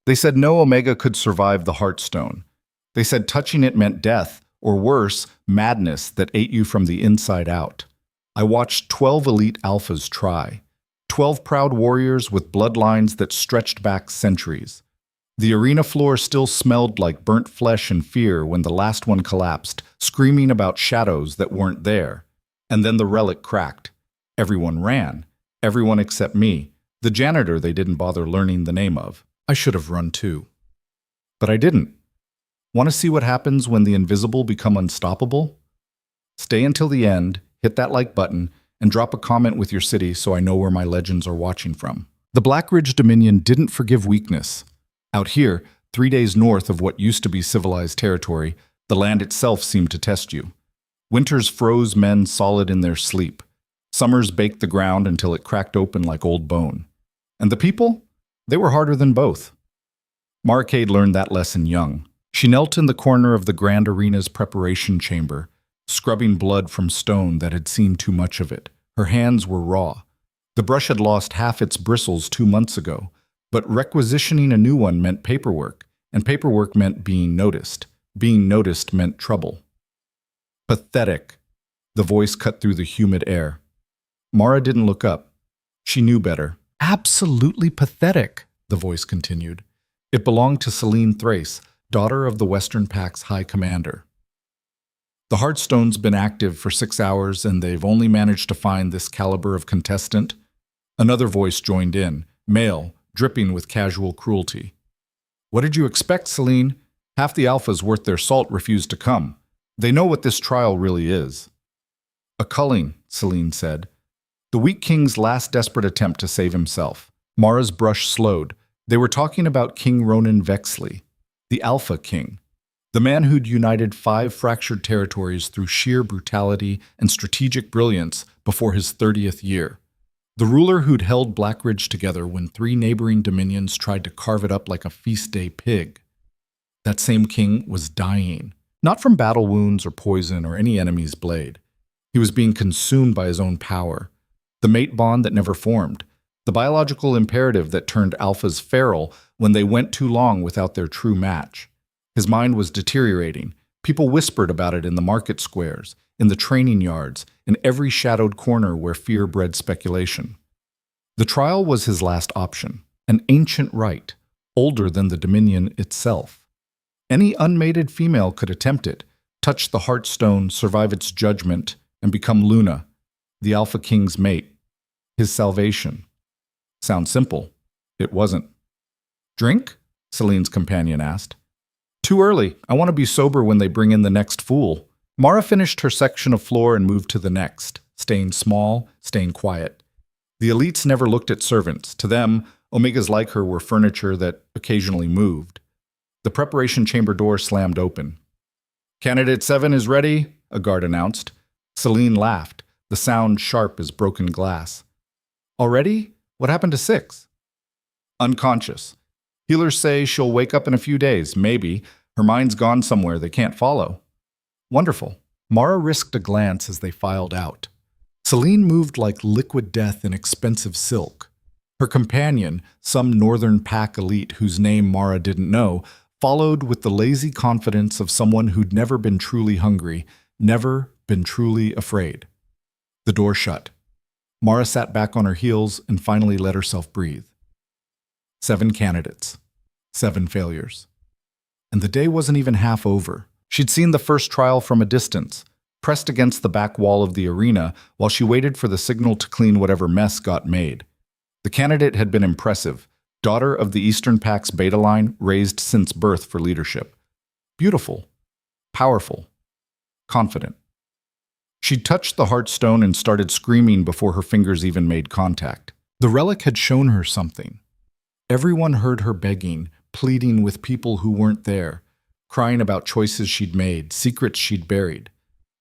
They said no Omega could survive the Heartstone. They said touching it meant death, or worse, madness that ate you from the inside out. I watched 12 elite alphas try. 12 proud warriors with bloodlines that stretched back centuries. The arena floor still smelled like burnt flesh and fear when the last one collapsed, screaming about shadows that weren't there. And then the relic cracked. Everyone ran. Everyone except me, the janitor they didn't bother learning the name of. I should have run too. But I didn't. Want to see what happens when the invisible become unstoppable? Stay until the end, hit that like button, and drop a comment with your city so I know where my legends are watching from. The Black Ridge Dominion didn't forgive weakness. Out here, 3 days north of what used to be civilized territory, the land itself seemed to test you. Winters froze men solid in their sleep. Summers baked the ground until it cracked open like old bone. And the people? They were harder than both. Marcade learned that lesson young. She knelt in the corner of the grand arena's preparation chamber, scrubbing blood from stone that had seen too much of it. Her hands were raw. The brush had lost half its bristles 2 months ago, but requisitioning a new one meant paperwork, and paperwork meant being noticed. Being noticed meant trouble. Pathetic. The voice cut through the humid air. Mara didn't look up. She knew better. Absolutely pathetic, the voice continued. It belonged to Celine Thrace, daughter of the Western Pact's High Commander. The Heartstone's been active for 6 hours and they've only managed to find this caliber of contestant. Another voice joined in, male, dripping with casual cruelty. What did you expect, Celine? Half the alphas worth their salt refused to come. They know what this trial really is. A culling, Celine said. The weak king's last desperate attempt to save himself. Mara's brush slowed. They were talking about King Ronan Vexley, the Alpha King, the man who'd united 5 fractured territories through sheer brutality and strategic brilliance before his 30th year. The ruler who'd held Blackridge together when 3 neighboring dominions tried to carve it up like a feast day pig. That same king was dying, not from battle wounds or poison or any enemy's blade. He was being consumed by his own power, the mate bond that never formed, the biological imperative that turned alphas feral when they went too long without their true match. His mind was deteriorating. People whispered about it in the market squares, in the training yards, in every shadowed corner where fear bred speculation. The trial was his last option, an ancient rite, older than the Dominion itself. Any unmated female could attempt it, touch the Heartstone, survive its judgment, and become Luna, the Alpha King's mate, his salvation. Sounds simple. It wasn't. Drink? Celine's companion asked. Too early. I want to be sober when they bring in the next fool. Mara finished her section of floor and moved to the next, staying small, staying quiet. The elites never looked at servants. To them, Omegas like her were furniture that occasionally moved. The preparation chamber door slammed open. Candidate 7 is ready, a guard announced. Celine laughed, the sound sharp as broken glass. Already? What happened to 6? Unconscious. Healers say she'll wake up in a few days, maybe. Her mind's gone somewhere they can't follow. Wonderful. Mara risked a glance as they filed out. Celine moved like liquid death in expensive silk. Her companion, some northern pack elite whose name Mara didn't know, followed with the lazy confidence of someone who'd never been truly hungry, never been truly afraid. The door shut. Mara sat back on her heels and finally let herself breathe. 7 candidates. 7 failures. And the day wasn't even half over. She'd seen the first trial from a distance, pressed against the back wall of the arena while she waited for the signal to clean whatever mess got made. The candidate had been impressive, daughter of the Eastern Pac's beta line, raised since birth for leadership. Beautiful, powerful, confident. She'd touched the Heartstone and started screaming before her fingers even made contact. The relic had shown her something. Everyone heard her begging, pleading with people who weren't there, crying about choices she'd made, secrets she'd buried.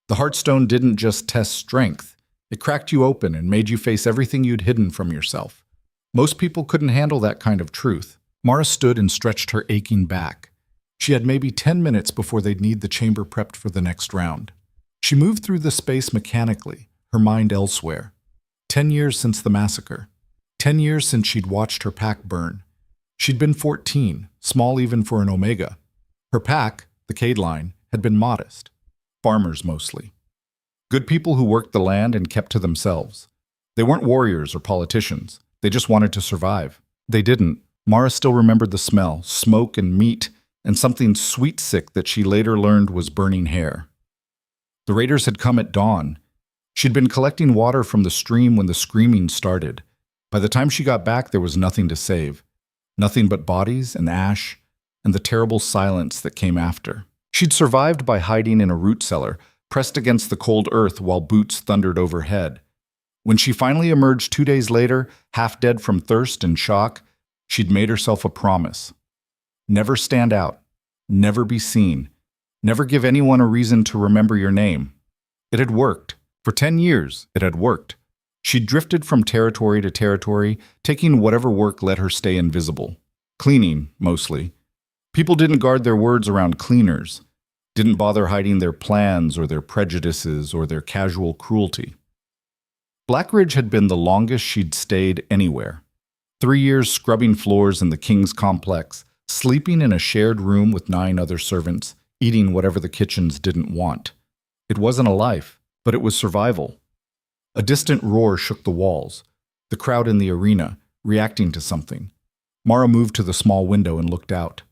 The Heartstone didn't just test strength. It cracked you open and made you face everything you'd hidden from yourself. Most people couldn't handle that kind of truth. Mara stood and stretched her aching back. She had maybe 10 minutes before they'd need the chamber prepped for the next round. She moved through the space mechanically, her mind elsewhere. 10 years since the massacre. 10 years since she'd watched her pack burn. She'd been 14, small even for an Omega. Her pack, the Cade line, had been modest. Farmers mostly. Good people who worked the land and kept to themselves. They weren't warriors or politicians. They just wanted to survive. They didn't. Mara still remembered the smell, smoke and meat, and something sweet-sick that she later learned was burning hair. The raiders had come at dawn. She'd been collecting water from the stream when the screaming started. By the time she got back, there was nothing to save. Nothing but bodies and ash, and the terrible silence that came after. She'd survived by hiding in a root cellar, pressed against the cold earth while boots thundered overhead. When she finally emerged 2 days later, half dead from thirst and shock, she'd made herself a promise. Never stand out, never be seen, never give anyone a reason to remember your name. It had worked. For 10 years, it had worked. She'd drifted from territory to territory, taking whatever work let her stay invisible. Cleaning, mostly. People didn't guard their words around cleaners, didn't bother hiding their plans or their prejudices or their casual cruelty. Blackridge had been the longest she'd stayed anywhere. 3 years scrubbing floors in the King's complex, sleeping in a shared room with 9 other servants, eating whatever the kitchens didn't want. It wasn't a life, but it was survival. A distant roar shook the walls, the crowd in the arena, reacting to something. Mara moved to the small window and looked out.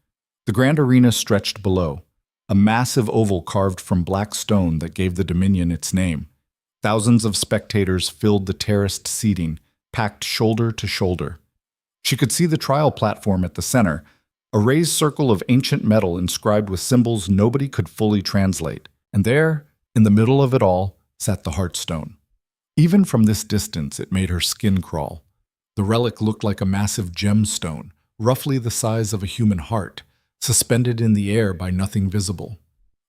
The grand arena stretched below, a massive oval carved from black stone that gave the Dominion its name. Thousands of spectators filled the terraced seating, packed shoulder to shoulder. She could see the trial platform at the center, a raised circle of ancient metal inscribed with symbols nobody could fully translate. And there, in the middle of it all, sat the Heartstone. Even from this distance, it made her skin crawl. The relic looked like a massive gemstone, roughly the size of a human heart, suspended in the air by nothing visible.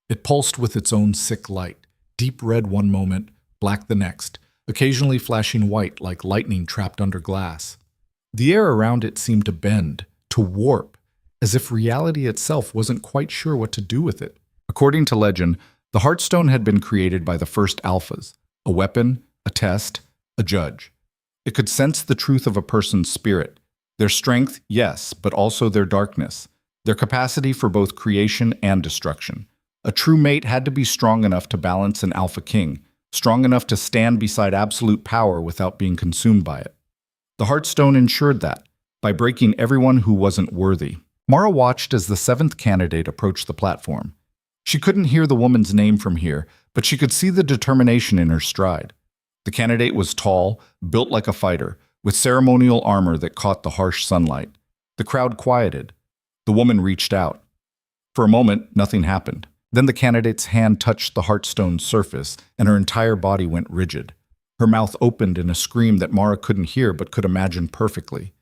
It pulsed with its own sick light, deep red one moment, black the next, occasionally flashing white like lightning trapped under glass. The air around it seemed to bend, to warp, as if reality itself wasn't quite sure what to do with it. According to legend, the Heartstone had been created by the first alphas, a weapon, a test, a judge. It could sense the truth of a person's spirit, their strength, yes, but also their darkness, their capacity for both creation and destruction. A true mate had to be strong enough to balance an alpha king, strong enough to stand beside absolute power without being consumed by it. The Heartstone ensured that, by breaking everyone who wasn't worthy. Mara watched as the 7th candidate approached the platform. She couldn't hear the woman's name from here, but she could see the determination in her stride. The candidate was tall, built like a fighter, with ceremonial armor that caught the harsh sunlight. The crowd quieted. The woman reached out. For a moment, nothing happened. Then the candidate's hand touched the Heartstone's surface, and her entire body went rigid. Her mouth opened in a scream that Mara couldn't hear but could imagine perfectly.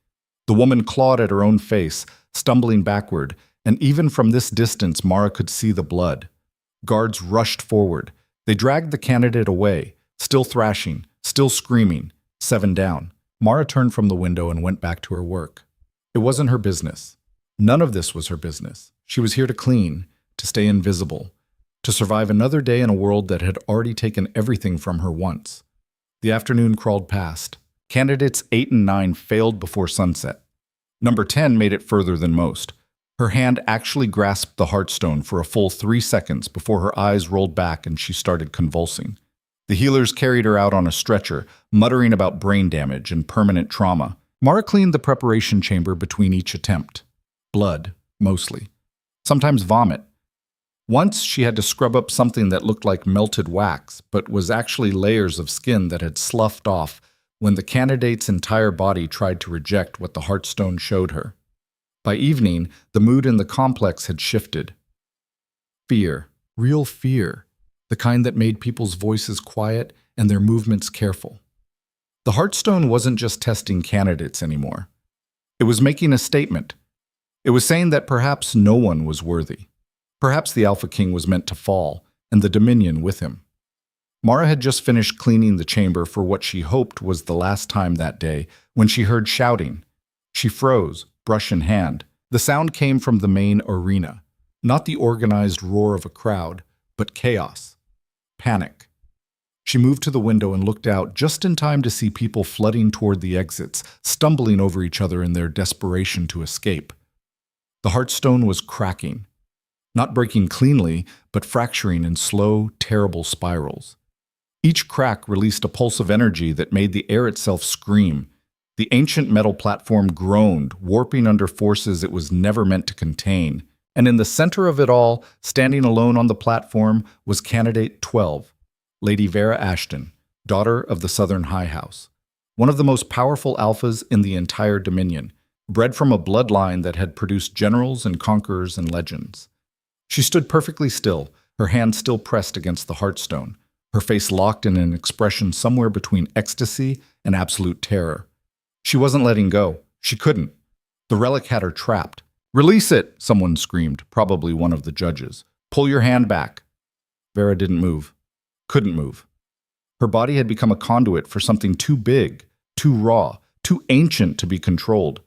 The woman clawed at her own face, stumbling backward, and even from this distance Mara could see the blood. Guards rushed forward. They dragged the candidate away, still thrashing, still screaming, 7 down. Mara turned from the window and went back to her work. It wasn't her business. None of this was her business. She was here to clean, to stay invisible, to survive another day in a world that had already taken everything from her once. The afternoon crawled past. Candidates 8 and 9 failed before sunset. Number 10 made it further than most. Her hand actually grasped the Heartstone for a full 3 seconds before her eyes rolled back and she started convulsing. The healers carried her out on a stretcher, muttering about brain damage and permanent trauma. Mara cleaned the preparation chamber between each attempt. Blood, mostly. Sometimes vomit. Once she had to scrub up something that looked like melted wax, but was actually layers of skin that had sloughed off when the candidate's entire body tried to reject what the Heartstone showed her. By evening, the mood in the complex had shifted. Fear. Real fear. The kind that made people's voices quiet and their movements careful. The Heartstone wasn't just testing candidates anymore. It was making a statement. It was saying that perhaps no one was worthy. Perhaps the Alpha King was meant to fall, and the Dominion with him. Mara had just finished cleaning the chamber for what she hoped was the last time that day when she heard shouting. She froze, brush in hand. The sound came from the main arena, not the organized roar of a crowd, but chaos. Panic. She moved to the window and looked out just in time to see people flooding toward the exits, stumbling over each other in their desperation to escape. The Heartstone was cracking. Not breaking cleanly, but fracturing in slow, terrible spirals. Each crack released a pulse of energy that made the air itself scream. The ancient metal platform groaned, warping under forces it was never meant to contain. And in the center of it all, standing alone on the platform, was Candidate 12, Lady Vera Ashton, daughter of the Southern High House. One of the most powerful alphas in the entire Dominion, bred from a bloodline that had produced generals and conquerors and legends. She stood perfectly still, her hand still pressed against the Heartstone, her face locked in an expression somewhere between ecstasy and absolute terror. She wasn't letting go. She couldn't. The relic had her trapped. "Release it!" someone screamed, probably one of the judges. "Pull your hand back." Vera didn't move. Couldn't move. Her body had become a conduit for something too big, too raw, too ancient to be controlled.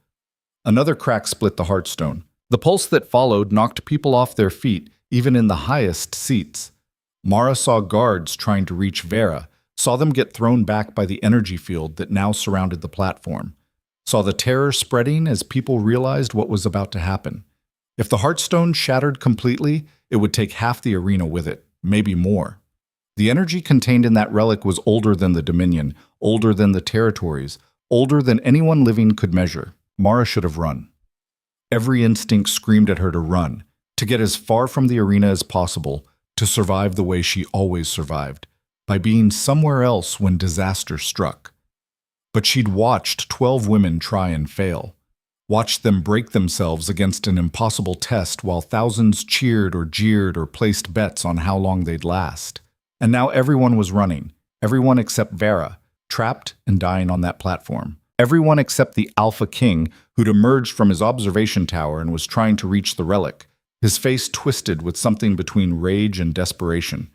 Another crack split the Heartstone. The pulse that followed knocked people off their feet, even in the highest seats. Mara saw guards trying to reach Vera, saw them get thrown back by the energy field that now surrounded the platform, saw the terror spreading as people realized what was about to happen. If the Heartstone shattered completely, it would take half the arena with it, maybe more. The energy contained in that relic was older than the Dominion, older than the territories, older than anyone living could measure. Mara should have run. Every instinct screamed at her to run, to get as far from the arena as possible, to survive the way she always survived, by being somewhere else when disaster struck. But she'd watched 12 women try and fail, watched them break themselves against an impossible test while thousands cheered or jeered or placed bets on how long they'd last. And now everyone was running, everyone except Vera, trapped and dying on that platform. Everyone except the Alpha King, who'd emerged from his observation tower and was trying to reach the relic, his face twisted with something between rage and desperation.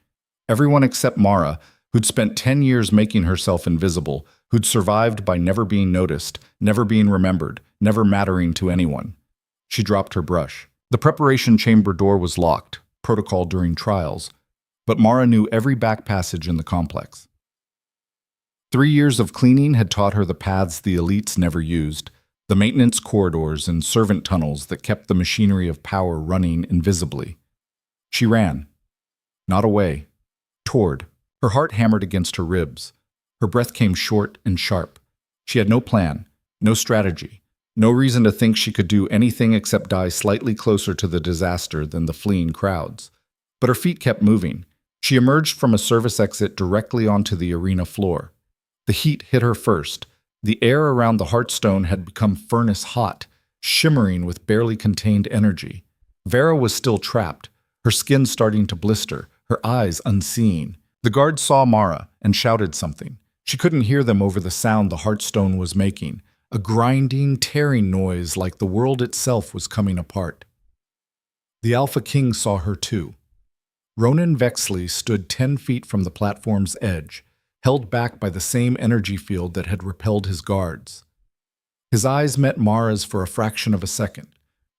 Everyone except Mara, who'd spent 10 years making herself invisible, who'd survived by never being noticed, never being remembered, never mattering to anyone. She dropped her brush. The preparation chamber door was locked, protocol during trials, but Mara knew every back passage in the complex. 3 years of cleaning had taught her the paths the elites never used, the maintenance corridors and servant tunnels that kept the machinery of power running invisibly. She ran. Not away. Toward. Her heart hammered against her ribs. Her breath came short and sharp. She had no plan, no strategy, no reason to think she could do anything except die slightly closer to the disaster than the fleeing crowds. But her feet kept moving. She emerged from a service exit directly onto the arena floor. The heat hit her first. The air around the Heartstone had become furnace hot, shimmering with barely contained energy. Vera was still trapped, her skin starting to blister, her eyes unseeing. The guard saw Mara and shouted something. She couldn't hear them over the sound the Heartstone was making, a grinding, tearing noise like the world itself was coming apart. The Alpha King saw her too. Ronan Vexley stood 10 feet from the platform's edge, held back by the same energy field that had repelled his guards. His eyes met Mara's for a fraction of a second,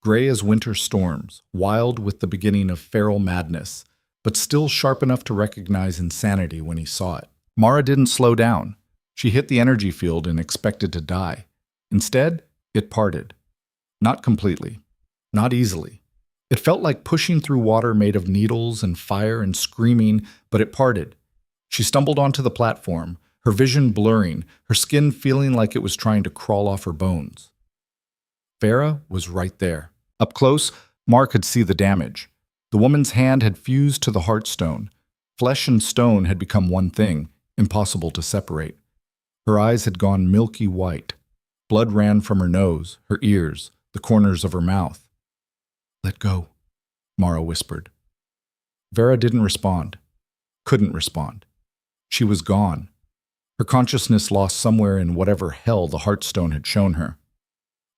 gray as winter storms, wild with the beginning of feral madness, but still sharp enough to recognize insanity when he saw it. Mara didn't slow down. She hit the energy field and expected to die. Instead, it parted. Not completely. Not easily. It felt like pushing through water made of needles and fire and screaming, but it parted. She stumbled onto the platform, her vision blurring, her skin feeling like it was trying to crawl off her bones. Vera was right there. Up close, Mara could see the damage. The woman's hand had fused to the Heartstone. Flesh and stone had become one thing, impossible to separate. Her eyes had gone milky white. Blood ran from her nose, her ears, the corners of her mouth. "Let go," Mara whispered. Vera didn't respond. Couldn't respond. She was gone. Her consciousness lost somewhere in whatever hell the Heartstone had shown her.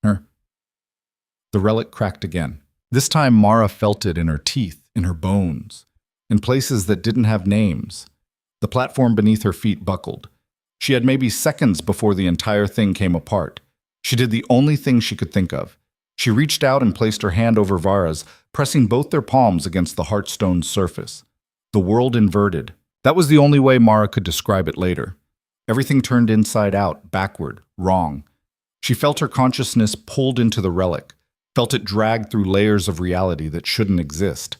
The relic cracked again. This time Mara felt it in her teeth, in her bones, in places that didn't have names. The platform beneath her feet buckled. She had maybe seconds before the entire thing came apart. She did the only thing she could think of. She reached out and placed her hand over Vara's, pressing both their palms against the Heartstone's surface. The world inverted. That was the only way Mara could describe it later. Everything turned inside out, backward, wrong. She felt her consciousness pulled into the relic, felt it dragged through layers of reality that shouldn't exist,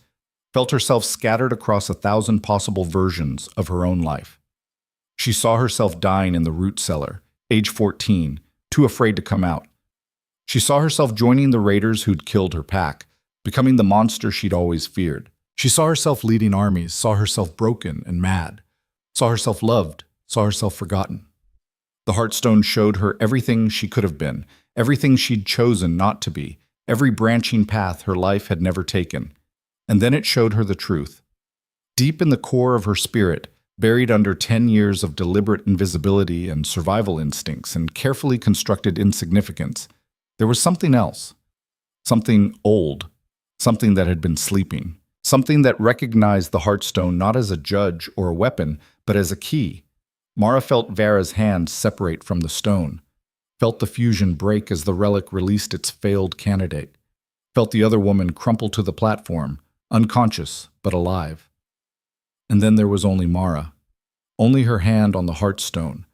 felt herself scattered across 1,000 possible versions of her own life. She saw herself dying in the root cellar, age 14, too afraid to come out. She saw herself joining the raiders who'd killed her pack, becoming the monster she'd always feared. She saw herself leading armies, saw herself broken and mad, saw herself loved, saw herself forgotten. The Heartstone showed her everything she could have been, everything she'd chosen not to be, every branching path her life had never taken. And then it showed her the truth. Deep in the core of her spirit, buried under 10 years of deliberate invisibility and survival instincts and carefully constructed insignificance, there was something else. Something old. Something that had been sleeping. Something that recognized the Heartstone not as a judge or a weapon, but as a key. Mara felt Vera's hands separate from the stone, felt the fusion break as the relic released its failed candidate, felt the other woman crumple to the platform, unconscious but alive. And then there was only Mara, only her hand on the Heartstone,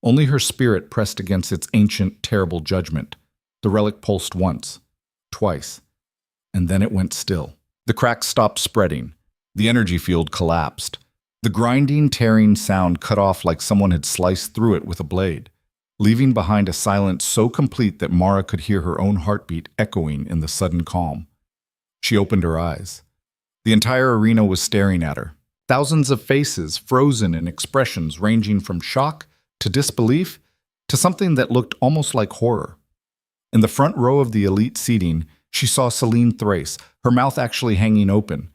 only her spirit pressed against its ancient, terrible judgment. The relic pulsed once, twice, and then it went still. The cracks stopped spreading. The energy field collapsed. The grinding, tearing sound cut off like someone had sliced through it with a blade, leaving behind a silence so complete that Mara could hear her own heartbeat echoing in the sudden calm. She opened her eyes. The entire arena was staring at her. Thousands of faces, frozen in expressions ranging from shock to disbelief to something that looked almost like horror. In the front row of the elite seating, she saw Celine Thrace, her mouth actually hanging open.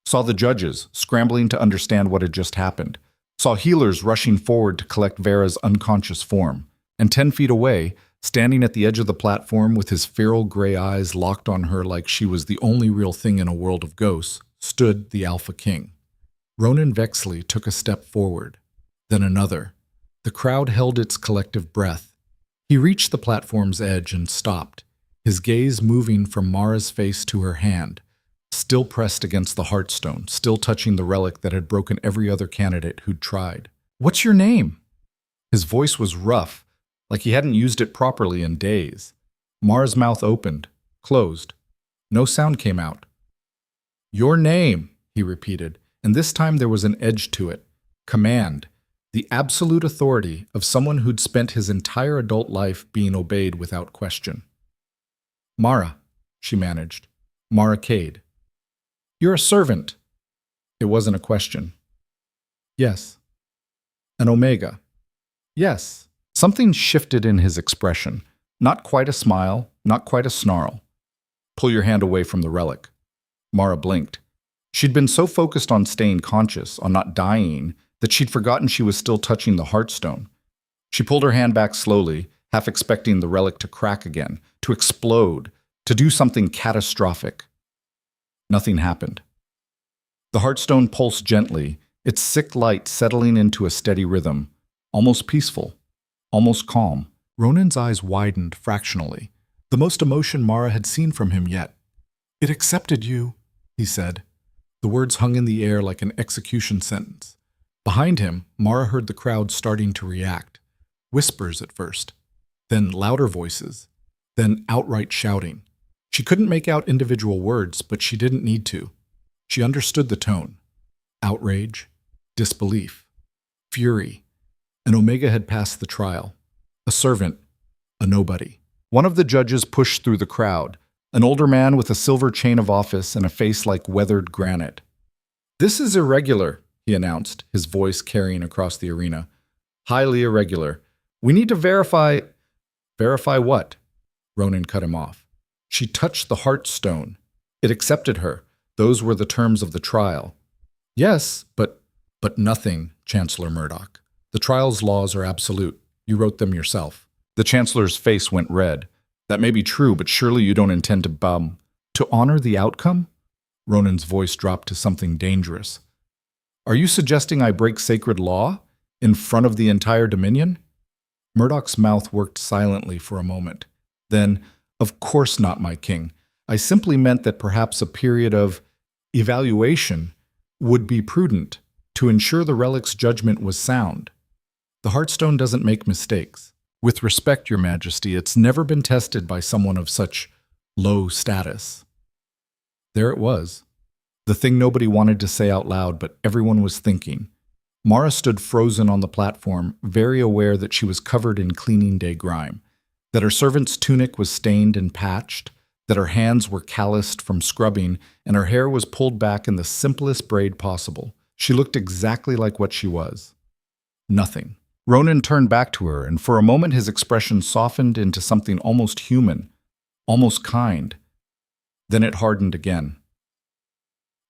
Saw the judges, scrambling to understand what had just happened. Saw healers rushing forward to collect Vera's unconscious form. And 10 feet away, standing at the edge of the platform with his feral gray eyes locked on her like she was the only real thing in a world of ghosts, stood the Alpha King. Ronan Vexley took a step forward, then another. The crowd held its collective breath. He reached the platform's edge and stopped, his gaze moving from Mara's face to her hand, still pressed against the Heartstone, still touching the relic that had broken every other candidate who'd tried. "What's your name?" His voice was rough, like he hadn't used it properly in days. Mara's mouth opened, closed. No sound came out. "Your name," he repeated, and this time there was an edge to it. Command. The absolute authority of someone who'd spent his entire adult life being obeyed without question. "Mara," she managed. "Mara Cade." "You're a servant." It wasn't a question. "Yes." "An Omega." "Yes." Something shifted in his expression. Not quite a smile, not quite a snarl. "Pull your hand away from the relic." Mara blinked. She'd been so focused on staying conscious, on not dying, that she'd forgotten she was still touching the Heartstone. She pulled her hand back slowly, half expecting the relic to crack again, to explode, to do something catastrophic. Nothing happened. The Heartstone pulsed gently, its sick light settling into a steady rhythm, almost peaceful, almost calm. Ronan's eyes widened fractionally, the most emotion Mara had seen from him yet. "It accepted you," he said. The words hung in the air like an execution sentence. Behind him, Mara heard the crowd starting to react. Whispers at first, then louder voices, then outright shouting. She couldn't make out individual words, but she didn't need to. She understood the tone. Outrage, disbelief, fury. An Omega had passed the trial. A servant, a nobody. One of the judges pushed through the crowd, an older man with a silver chain of office and a face like weathered granite. "This is irregular," he announced, his voice carrying across the arena. "Highly irregular. We need to verify—" "Verify what?" Ronan cut him off. "She touched the Heartstone. It accepted her. Those were the terms of the trial." "Yes, but nothing, Chancellor Murdoch. The trial's laws are absolute. You wrote them yourself." The Chancellor's face went red. "That may be true, but surely you don't intend to honor the outcome?" Ronan's voice dropped to something dangerous. "Are you suggesting I break sacred law? In front of the entire Dominion?" Murdoch's mouth worked silently for a moment. Then, "Of course not, my king. I simply meant that perhaps a period of evaluation would be prudent. to ensure the relic's judgment was sound. The Heartstone doesn't make mistakes. With respect, Your Majesty, it's never been tested by someone of such low status. There it was. The thing nobody wanted to say out loud, but everyone was thinking. Mara stood frozen on the platform, very aware that she was covered in cleaning day grime, that her servant's tunic was stained and patched, that her hands were calloused from scrubbing, and her hair was pulled back in the simplest braid possible. She looked exactly like what she was. Nothing. Ronan turned back to her, and for a moment his expression softened into something almost human, almost kind. Then it hardened again.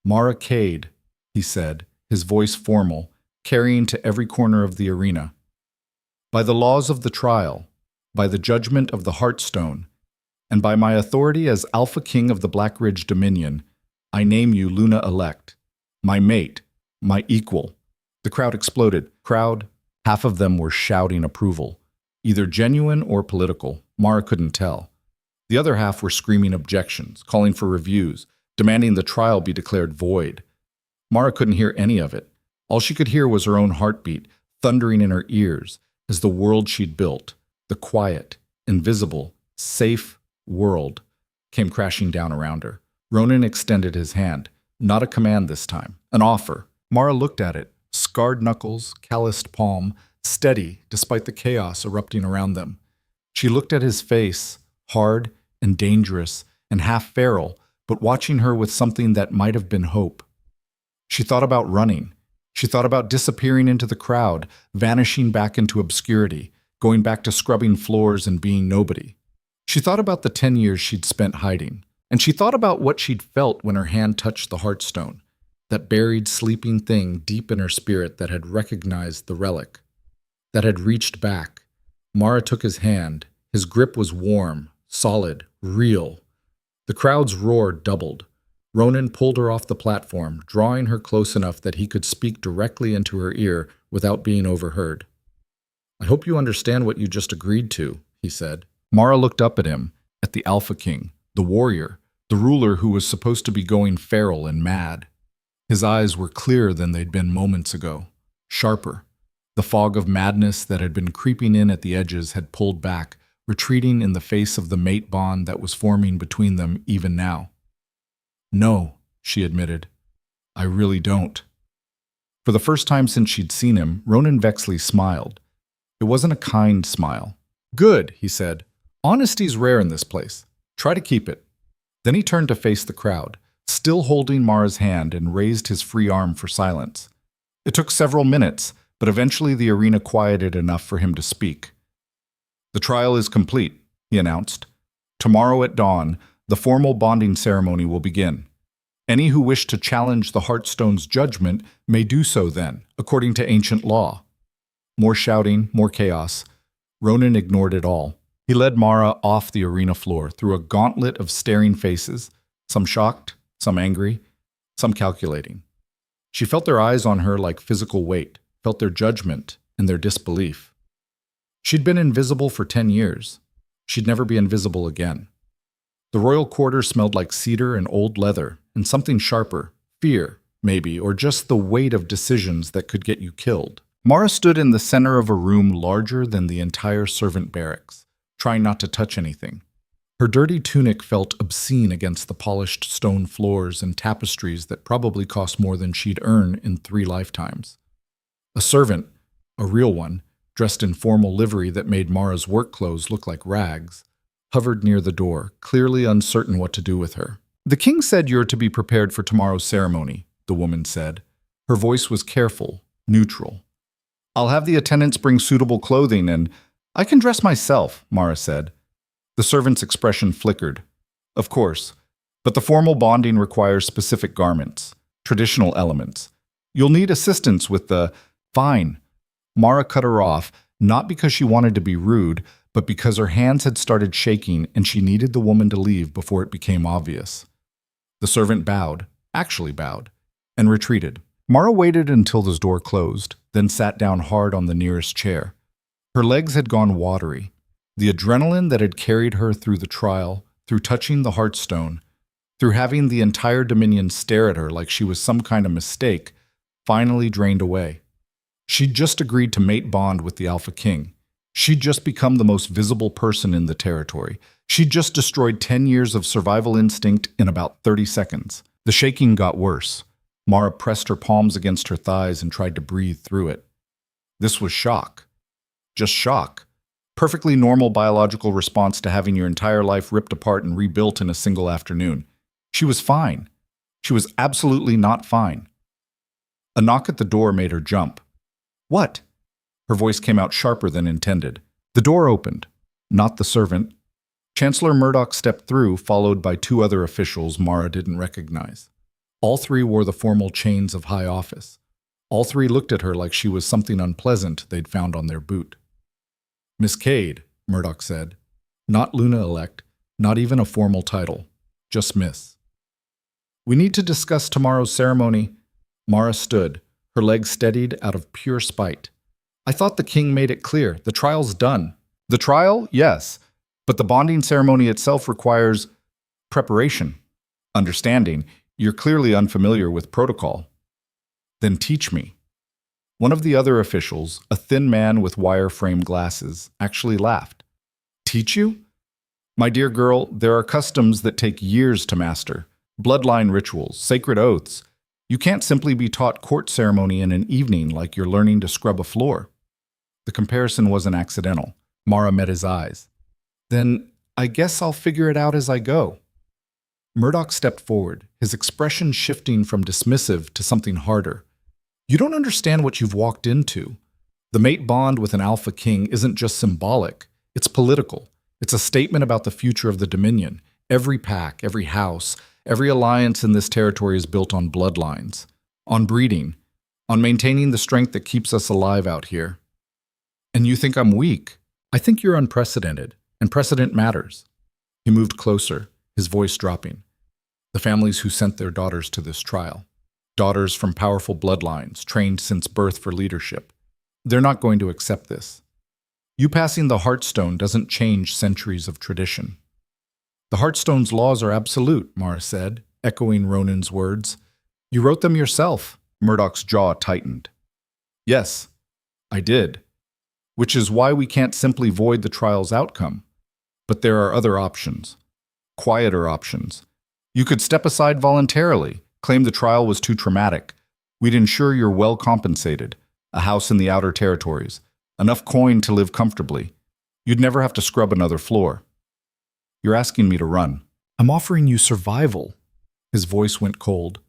"Mara Cade," he said, his voice formal, carrying to every corner of the arena. "By the laws of the trial, by the judgment of the Heartstone, and by my authority as Alpha King of the Black Ridge Dominion, I name you Luna-elect, my mate, my equal." The crowd exploded. Half of them were shouting approval, either genuine or political. Mara couldn't tell. The other half were screaming objections, calling for reviews, demanding the trial be declared void. Mara couldn't hear any of it. All she could hear was her own heartbeat, thundering in her ears, as the world she'd built, the quiet, invisible, safe world, came crashing down around her. Ronan extended his hand, not a command this time, an offer. Mara looked at it, scarred knuckles, calloused palm, steady despite the chaos erupting around them. She looked at his face, hard and dangerous and half feral, but watching her with something that might have been hope. She thought about running. She thought about disappearing into the crowd, vanishing back into obscurity, going back to scrubbing floors and being nobody. She thought about the 10 years she'd spent hiding, and she thought about what she'd felt when her hand touched the Heartstone, that buried, sleeping thing deep in her spirit that had recognized the relic, that had reached back. Mara took his hand. His grip was warm, solid, real. The crowd's roar doubled. Ronan pulled her off the platform, drawing her close enough that he could speak directly into her ear without being overheard. "I hope you understand what you just agreed to," he said. Mara looked up at him, at the Alpha King, the warrior, the ruler who was supposed to be going feral and mad. His eyes were clearer than they'd been moments ago, sharper. The fog of madness that had been creeping in at the edges had pulled back, retreating in the face of the mate bond that was forming between them even now. "No," she admitted. "I really don't." For the first time since she'd seen him, Ronan Vexley smiled. It wasn't a kind smile. "Good," he said. "Honesty's rare in this place. Try to keep it." Then he turned to face the crowd, still holding Mara's hand, and raised his free arm for silence. It took several minutes, but eventually the arena quieted enough for him to speak. "The trial is complete," he announced. "Tomorrow at dawn, the formal bonding ceremony will begin. Any who wish to challenge the Heartstone's judgment may do so then, according to ancient law." More shouting, more chaos. Ronan ignored it all. He led Mara off the arena floor through a gauntlet of staring faces, some shocked, some angry, some calculating. She felt their eyes on her like physical weight, felt their judgment and their disbelief. She'd been invisible for 10 years. She'd never be invisible again. The royal quarters smelled like cedar and old leather, and something sharper, fear, maybe, or just the weight of decisions that could get you killed. Mara stood in the center of a room larger than the entire servant barracks, trying not to touch anything. Her dirty tunic felt obscene against the polished stone floors and tapestries that probably cost more than she'd earn in 3 lifetimes. A servant, a real one, dressed in formal livery that made Mara's work clothes look like rags, hovered near the door, clearly uncertain what to do with her. "The king said you're to be prepared for tomorrow's ceremony," the woman said. Her voice was careful, neutral. "I'll have the attendants bring suitable clothing, and I can dress myself," Mara said. The servant's expression flickered. "Of course, but the formal bonding requires specific garments, traditional elements. You'll need assistance with the—" "Fine." Mara cut her off, not because she wanted to be rude, but because her hands had started shaking and she needed the woman to leave before it became obvious. The servant bowed, actually bowed, and retreated. Mara waited until the door closed, then sat down hard on the nearest chair. Her legs had gone watery. The adrenaline that had carried her through the trial, through touching the Heartstone, through having the entire Dominion stare at her like she was some kind of mistake, finally drained away. She'd just agreed to mate bond with the Alpha King. She'd just become the most visible person in the territory. She'd just destroyed 10 years of survival instinct in about 30 seconds. The shaking got worse. Mara pressed her palms against her thighs and tried to breathe through it. This was shock. Just shock. Perfectly normal biological response to having your entire life ripped apart and rebuilt in a single afternoon. She was fine. She was absolutely not fine. A knock at the door made her jump. "What?" Her voice came out sharper than intended. The door opened. Not the servant. Chancellor Murdoch stepped through, followed by two other officials Mara didn't recognize. All three wore the formal chains of high office. All three looked at her like she was something unpleasant they'd found on their boot. "Miss Cade," Murdoch said. "Not Luna-elect, not even a formal title. Just Miss." "We need to discuss tomorrow's ceremony." Mara stood, her legs steadied out of pure spite. "I thought the king made it clear. The trial's done." "The trial? Yes. But the bonding ceremony itself requires preparation. Understanding. You're clearly unfamiliar with protocol." "Then teach me." One of the other officials, a thin man with wire-frame glasses, actually laughed. "Teach you? My dear girl, there are customs that take years to master. Bloodline rituals, sacred oaths. You can't simply be taught court ceremony in an evening like you're learning to scrub a floor." The comparison wasn't accidental. Mara met his eyes. "Then I guess I'll figure it out as I go." Murdoch stepped forward, his expression shifting from dismissive to something harder. "You don't understand what you've walked into. The mate bond with an Alpha King isn't just symbolic, it's political. It's a statement about the future of the Dominion. Every pack, every house, every alliance in this territory is built on bloodlines, on breeding, on maintaining the strength that keeps us alive out here. And you think I'm weak? I think you're unprecedented, and precedent matters." He moved closer, his voice dropping. "The families who sent their daughters to this trial. Daughters from powerful bloodlines, trained since birth for leadership. They're not going to accept this. You passing the Heartstone doesn't change centuries of tradition." "The Heartstone's laws are absolute," Mara said, echoing Ronan's words. "You wrote them yourself." Murdoch's jaw tightened. "Yes, I did. Which is why we can't simply void the trial's outcome. But there are other options. Quieter options. You could step aside voluntarily, claim the trial was too traumatic. We'd ensure you're well compensated, a house in the outer territories, enough coin to live comfortably. You'd never have to scrub another floor. You're asking me to run. I'm offering you survival." His voice went cold.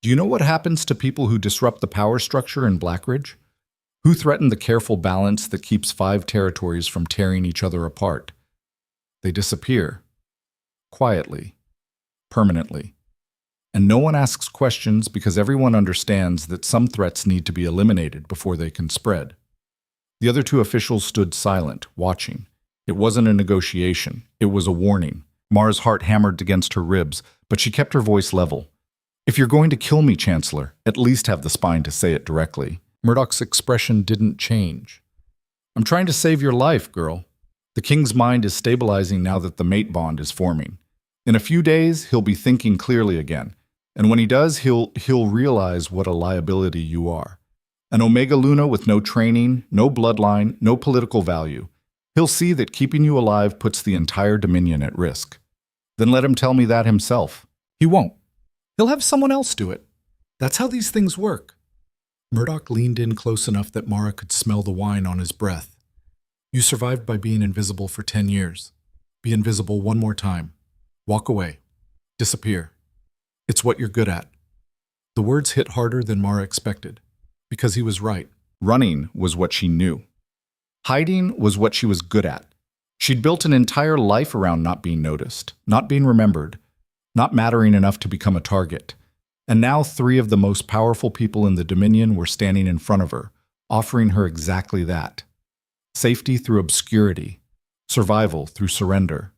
"Do you know what happens to people who disrupt the power structure in Blackridge? Who threaten the careful balance that keeps 5 territories from tearing each other apart? They disappear. Quietly. Permanently. And no one asks questions because everyone understands that some threats need to be eliminated before they can spread." The other two officials stood silent, watching. It wasn't a negotiation. It was a warning. Mara's heart hammered against her ribs, but she kept her voice level. "If you're going to kill me, Chancellor, at least have the spine to say it directly." Murdoch's expression didn't change. "I'm trying to save your life, girl. The king's mind is stabilizing now that the mate bond is forming. In a few days, he'll be thinking clearly again. And when he does, he'll realize what a liability you are. An Omega Luna with no training, no bloodline, no political value. He'll see that keeping you alive puts the entire Dominion at risk. Then let him tell me that himself. He won't. He'll have someone else do it. That's how these things work." Murdoch leaned in close enough that Mara could smell the wine on his breath. "You survived by being invisible for 10 years. Be invisible one more time. Walk away. Disappear. It's what you're good at." The words hit harder than Mara expected, because he was right. Running was what she knew. Hiding was what she was good at. She'd built an entire life around not being noticed, not being remembered, not mattering enough to become a target. And now 3 of the most powerful people in the Dominion were standing in front of her, offering her exactly that. Safety through obscurity, survival through surrender.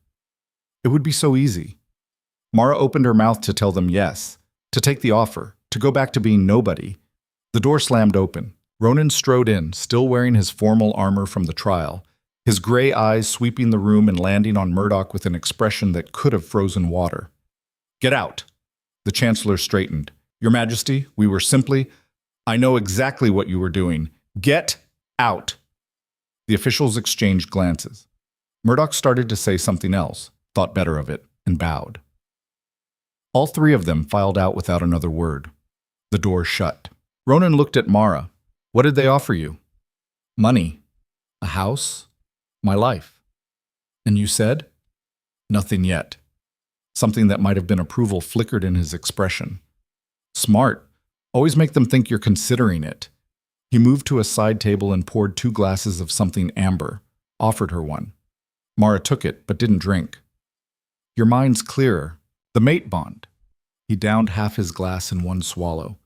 It would be so easy. Mara opened her mouth to tell them yes, to take the offer, to go back to being nobody. The door slammed open. Ronan strode in, still wearing his formal armor from the trial, his gray eyes sweeping the room and landing on Murdoch with an expression that could have frozen water. "Get out!" The Chancellor straightened. "Your Majesty, we were simply..." I know exactly what you were doing. Get out. The officials exchanged glances. Murdoch started to say something else, thought better of it, and bowed. All three of them filed out without another word. The door shut. Ronan looked at Mara. What did they offer you? Money. A house. My life. And you said? Nothing yet. Something that might have been approval flickered in his expression. Smart. Always make them think you're considering it. He moved to a side table and poured 2 glasses of something amber, offered her one. Mara took it, but didn't drink. Your mind's clearer. The mate bond. He downed half his glass in one swallow.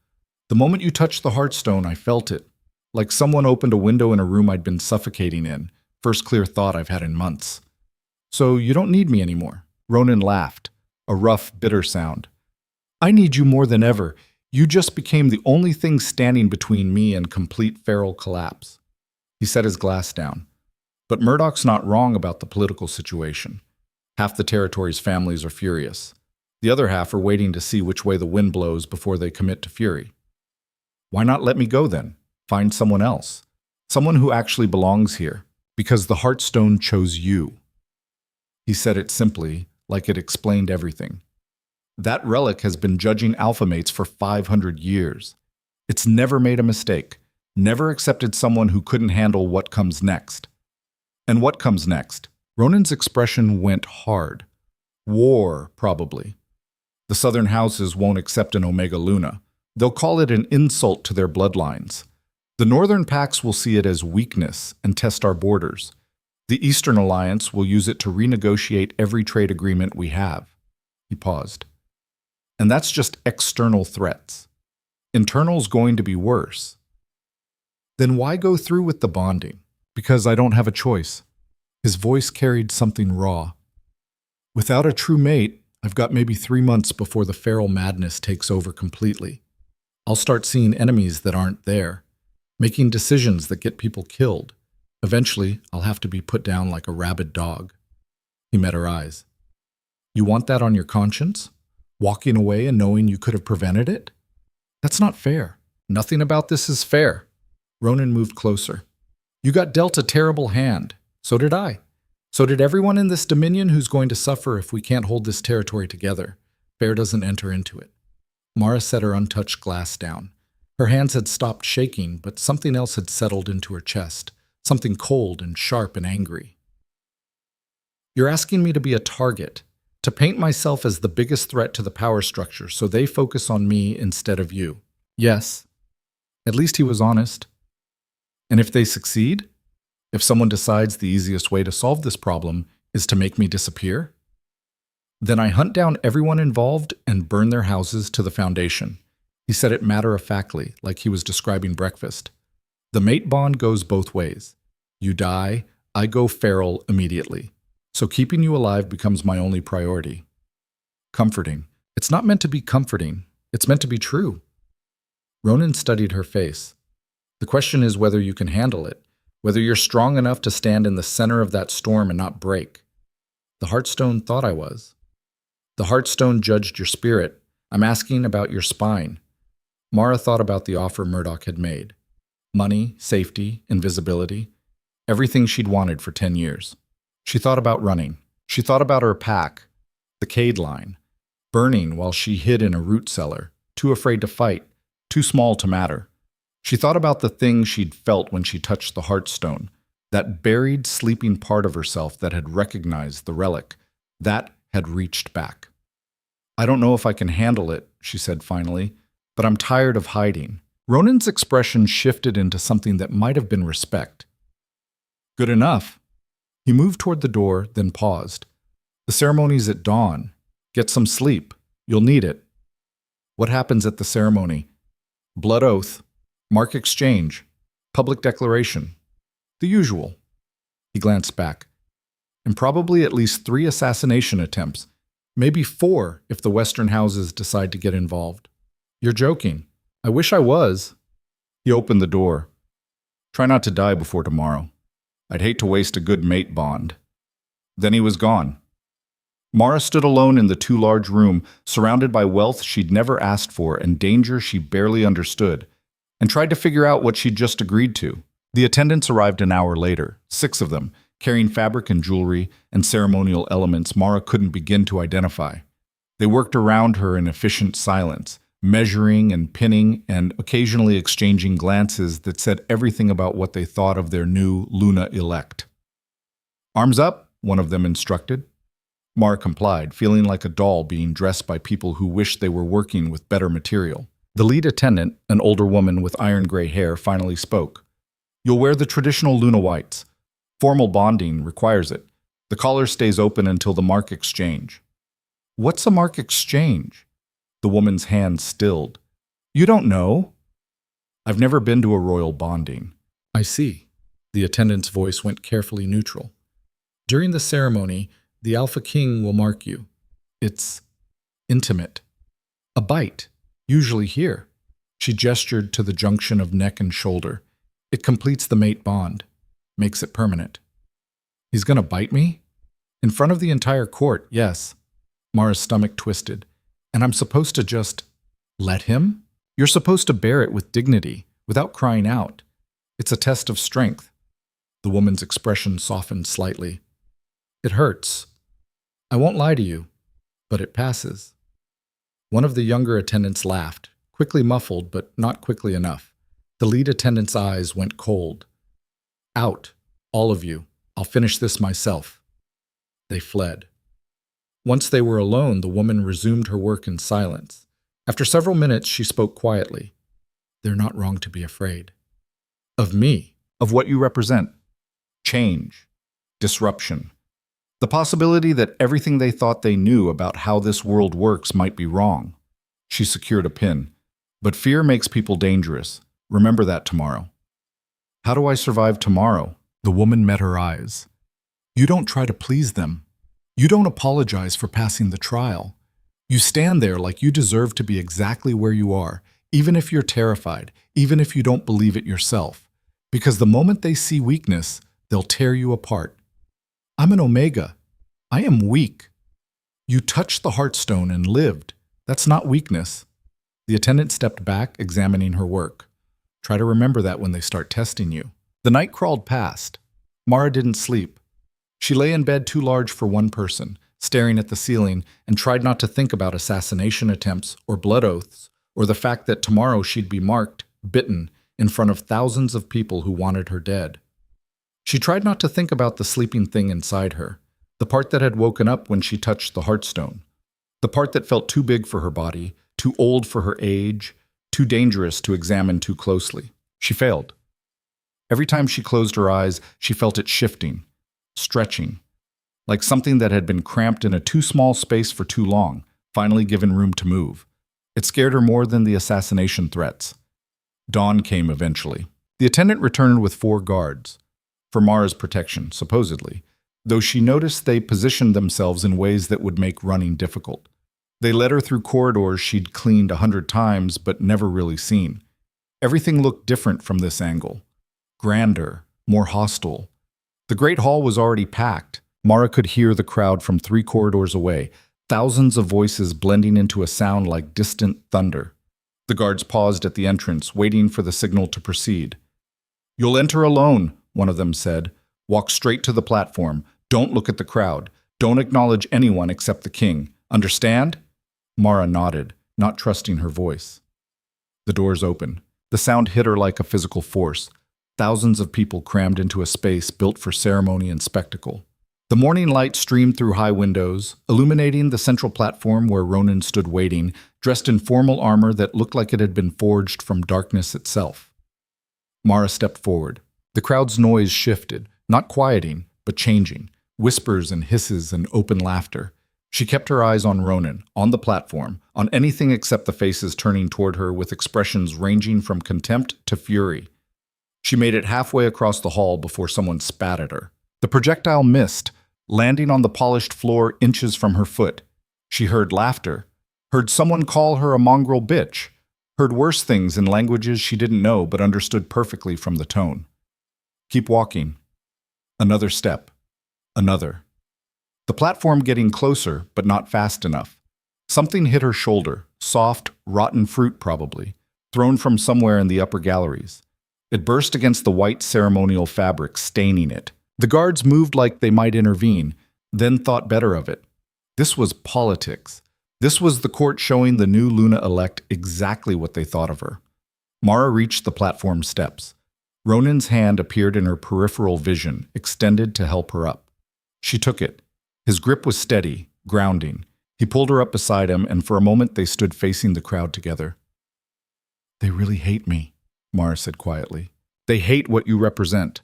The moment you touched the Heartstone, I felt it. Like someone opened a window in a room I'd been suffocating in. First clear thought I've had in months. So you don't need me anymore. Ronan laughed, a rough, bitter sound. I need you more than ever. You just became the only thing standing between me and complete feral collapse. He set his glass down. But Murdoch's not wrong about the political situation. Half the territory's families are furious. The other half are waiting to see which way the wind blows before they commit to fury. Why not let me go then? Find someone else. Someone who actually belongs here. Because the Heartstone chose you. He said it simply, like it explained everything. That relic has been judging alpha mates for 500 years. It's never made a mistake, never accepted someone who couldn't handle what comes next. And what comes next? Ronan's expression went hard. War, probably. The southern houses won't accept an Omega Luna. They'll call it an insult to their bloodlines. The northern packs will see it as weakness and test our borders. The Eastern Alliance will use it to renegotiate every trade agreement we have. He paused. And that's just external threats. Internal's going to be worse. Then why go through with the bonding? Because I don't have a choice. His voice carried something raw. Without a true mate, I've got maybe 3 months before the feral madness takes over completely. I'll start seeing enemies that aren't there, making decisions that get people killed. Eventually, I'll have to be put down like a rabid dog. He met her eyes. You want that on your conscience? Walking away and knowing you could have prevented it? That's not fair. Nothing about this is fair. Ronan moved closer. You got dealt a terrible hand. So did I. So did everyone in this dominion who's going to suffer if we can't hold this territory together. Fair doesn't enter into it. Mara set her untouched glass down. Her hands had stopped shaking, but something else had settled into her chest. Something cold and sharp and angry. You're asking me to be a target. To paint myself as the biggest threat to the power structure so they focus on me instead of you. Yes. At least he was honest. And if they succeed? If someone decides the easiest way to solve this problem is to make me disappear? Then I hunt down everyone involved and burn their houses to the foundation. He said it matter-of-factly, like he was describing breakfast. The mate bond goes both ways. You die, I go feral immediately. So keeping you alive becomes my only priority. Comforting. It's not meant to be comforting. It's meant to be true. Ronan studied her face. The question is whether you can handle it, whether you're strong enough to stand in the center of that storm and not break. The Heartstone thought I was. The Heartstone judged your spirit. I'm asking about your spine. Mara thought about the offer Murdoch had made. Money, safety, invisibility. Everything she'd wanted for 10 years. She thought about running. She thought about her pack, the Cade line, burning while she hid in a root cellar, too afraid to fight, too small to matter. She thought about the thing she'd felt when she touched the Heartstone, that buried, sleeping part of herself that had recognized the relic, that had reached back. I don't know if I can handle it, she said finally, but I'm tired of hiding. Ronan's expression shifted into something that might have been respect. Good enough. He moved toward the door, then paused. The ceremony's at dawn. Get some sleep. You'll need it. What happens at the ceremony? Blood oath, mark exchange, public declaration. The usual. He glanced back. And probably at least 3 assassination attempts. Maybe 4 if the Western houses decide to get involved. You're joking. I wish I was. He opened the door. Try not to die before tomorrow. I'd hate to waste a good mate bond. Then he was gone. Mara stood alone in the too large room, surrounded by wealth she'd never asked for and danger she barely understood. and tried to figure out what she'd just agreed to. The attendants arrived an hour later, 6 of them, carrying fabric and jewelry and ceremonial elements Mara couldn't begin to identify. They worked around her in efficient silence, measuring and pinning and occasionally exchanging glances that said everything about what they thought of their new Luna elect. "Arms up," one of them instructed. Mara complied, feeling like a doll being dressed by people who wished they were working with better material. The lead attendant, an older woman with iron-gray hair, finally spoke. "You'll wear the traditional Luna whites. Formal bonding requires it. The collar stays open until the mark exchange." "What's a mark exchange?" The woman's hand stilled. "You don't know?" "I've never been to a royal bonding." "I see." The attendant's voice went carefully neutral. "During the ceremony, the Alpha King will mark you. It's intimate. A bite, usually here." She gestured to the junction of neck and shoulder. "It completes the mate bond, makes it permanent." "He's gonna bite me?" "In front of the entire court, yes." Mara's stomach twisted. "And I'm supposed to just let him?" "You're supposed to bear it with dignity, without crying out. It's a test of strength." The woman's expression softened slightly. "It hurts. I won't lie to you, but it passes." One of the younger attendants laughed, quickly muffled, but not quickly enough. The lead attendant's eyes went cold. "Out, all of you. I'll finish this myself." They fled. Once they were alone, the woman resumed her work in silence. After several minutes, she spoke quietly. "They're not wrong to be afraid." "Of me?" "Of what you represent. Change. Disruption. The possibility that everything they thought they knew about how this world works might be wrong." She secured a pin. "But fear makes people dangerous. Remember that tomorrow." "How do I survive tomorrow?" The woman met her eyes. "You don't try to please them. You don't apologize for passing the trial. You stand there like you deserve to be exactly where you are, even if you're terrified, even if you don't believe it yourself. Because the moment they see weakness, they'll tear you apart. I'm an Omega. I am weak. You touched the Heartstone and lived. That's not weakness." The attendant stepped back, examining her work. "Try to remember that when they start testing you." The night crawled past. Mara didn't sleep. She lay in bed too large for one person, staring at the ceiling, and tried not to think about assassination attempts or blood oaths, or the fact that tomorrow she'd be marked, bitten, in front of thousands of people who wanted her dead. She tried not to think about the sleeping thing inside her, the part that had woken up when she touched the Heartstone, the part that felt too big for her body, too old for her age, too dangerous to examine too closely. She failed. Every time she closed her eyes, she felt it shifting, stretching, like something that had been cramped in a too small space for too long, finally given room to move. It scared her more than the assassination threats. Dawn came eventually. The attendant returned with 4 guards, for Mara's protection, supposedly, though she noticed they positioned themselves in ways that would make running difficult. They led her through corridors she'd cleaned 100 times but never really seen. Everything looked different from this angle. Grander, more hostile. The Great Hall was already packed. Mara could hear the crowd from 3 corridors away, thousands of voices blending into a sound like distant thunder. The guards paused at the entrance, waiting for the signal to proceed. "You'll enter alone," one of them said. "Walk straight to the platform. Don't look at the crowd. Don't acknowledge anyone except the king. Understand?" Mara nodded, not trusting her voice. The doors opened. The sound hit her like a physical force. Thousands of people crammed into a space built for ceremony and spectacle. The morning light streamed through high windows, illuminating the central platform where Ronan stood waiting, dressed in formal armor that looked like it had been forged from darkness itself. Mara stepped forward. The crowd's noise shifted, not quieting, but changing. Whispers and hisses and open laughter. She kept her eyes on Ronan, on the platform, on anything except the faces turning toward her with expressions ranging from contempt to fury. She made it halfway across the hall before someone spat at her. The projectile missed, landing on the polished floor inches from her foot. She heard laughter, heard someone call her a mongrel bitch, heard worse things in languages she didn't know but understood perfectly from the tone. Keep walking. Another step. Another. The platform getting closer, but not fast enough. Something hit her shoulder, soft, rotten fruit probably. thrown from somewhere in the upper galleries. It burst against the white ceremonial fabric, staining it. The guards moved like they might intervene, then thought better of it. This was politics. This was the court showing the new Luna-elect exactly what they thought of her. Mara reached the platform steps. Ronan's hand appeared in her peripheral vision, extended to help her up. She took it. His grip was steady, grounding. He pulled her up beside him, and for a moment they stood facing the crowd together. "They really hate me," Mara said quietly. "They hate what you represent."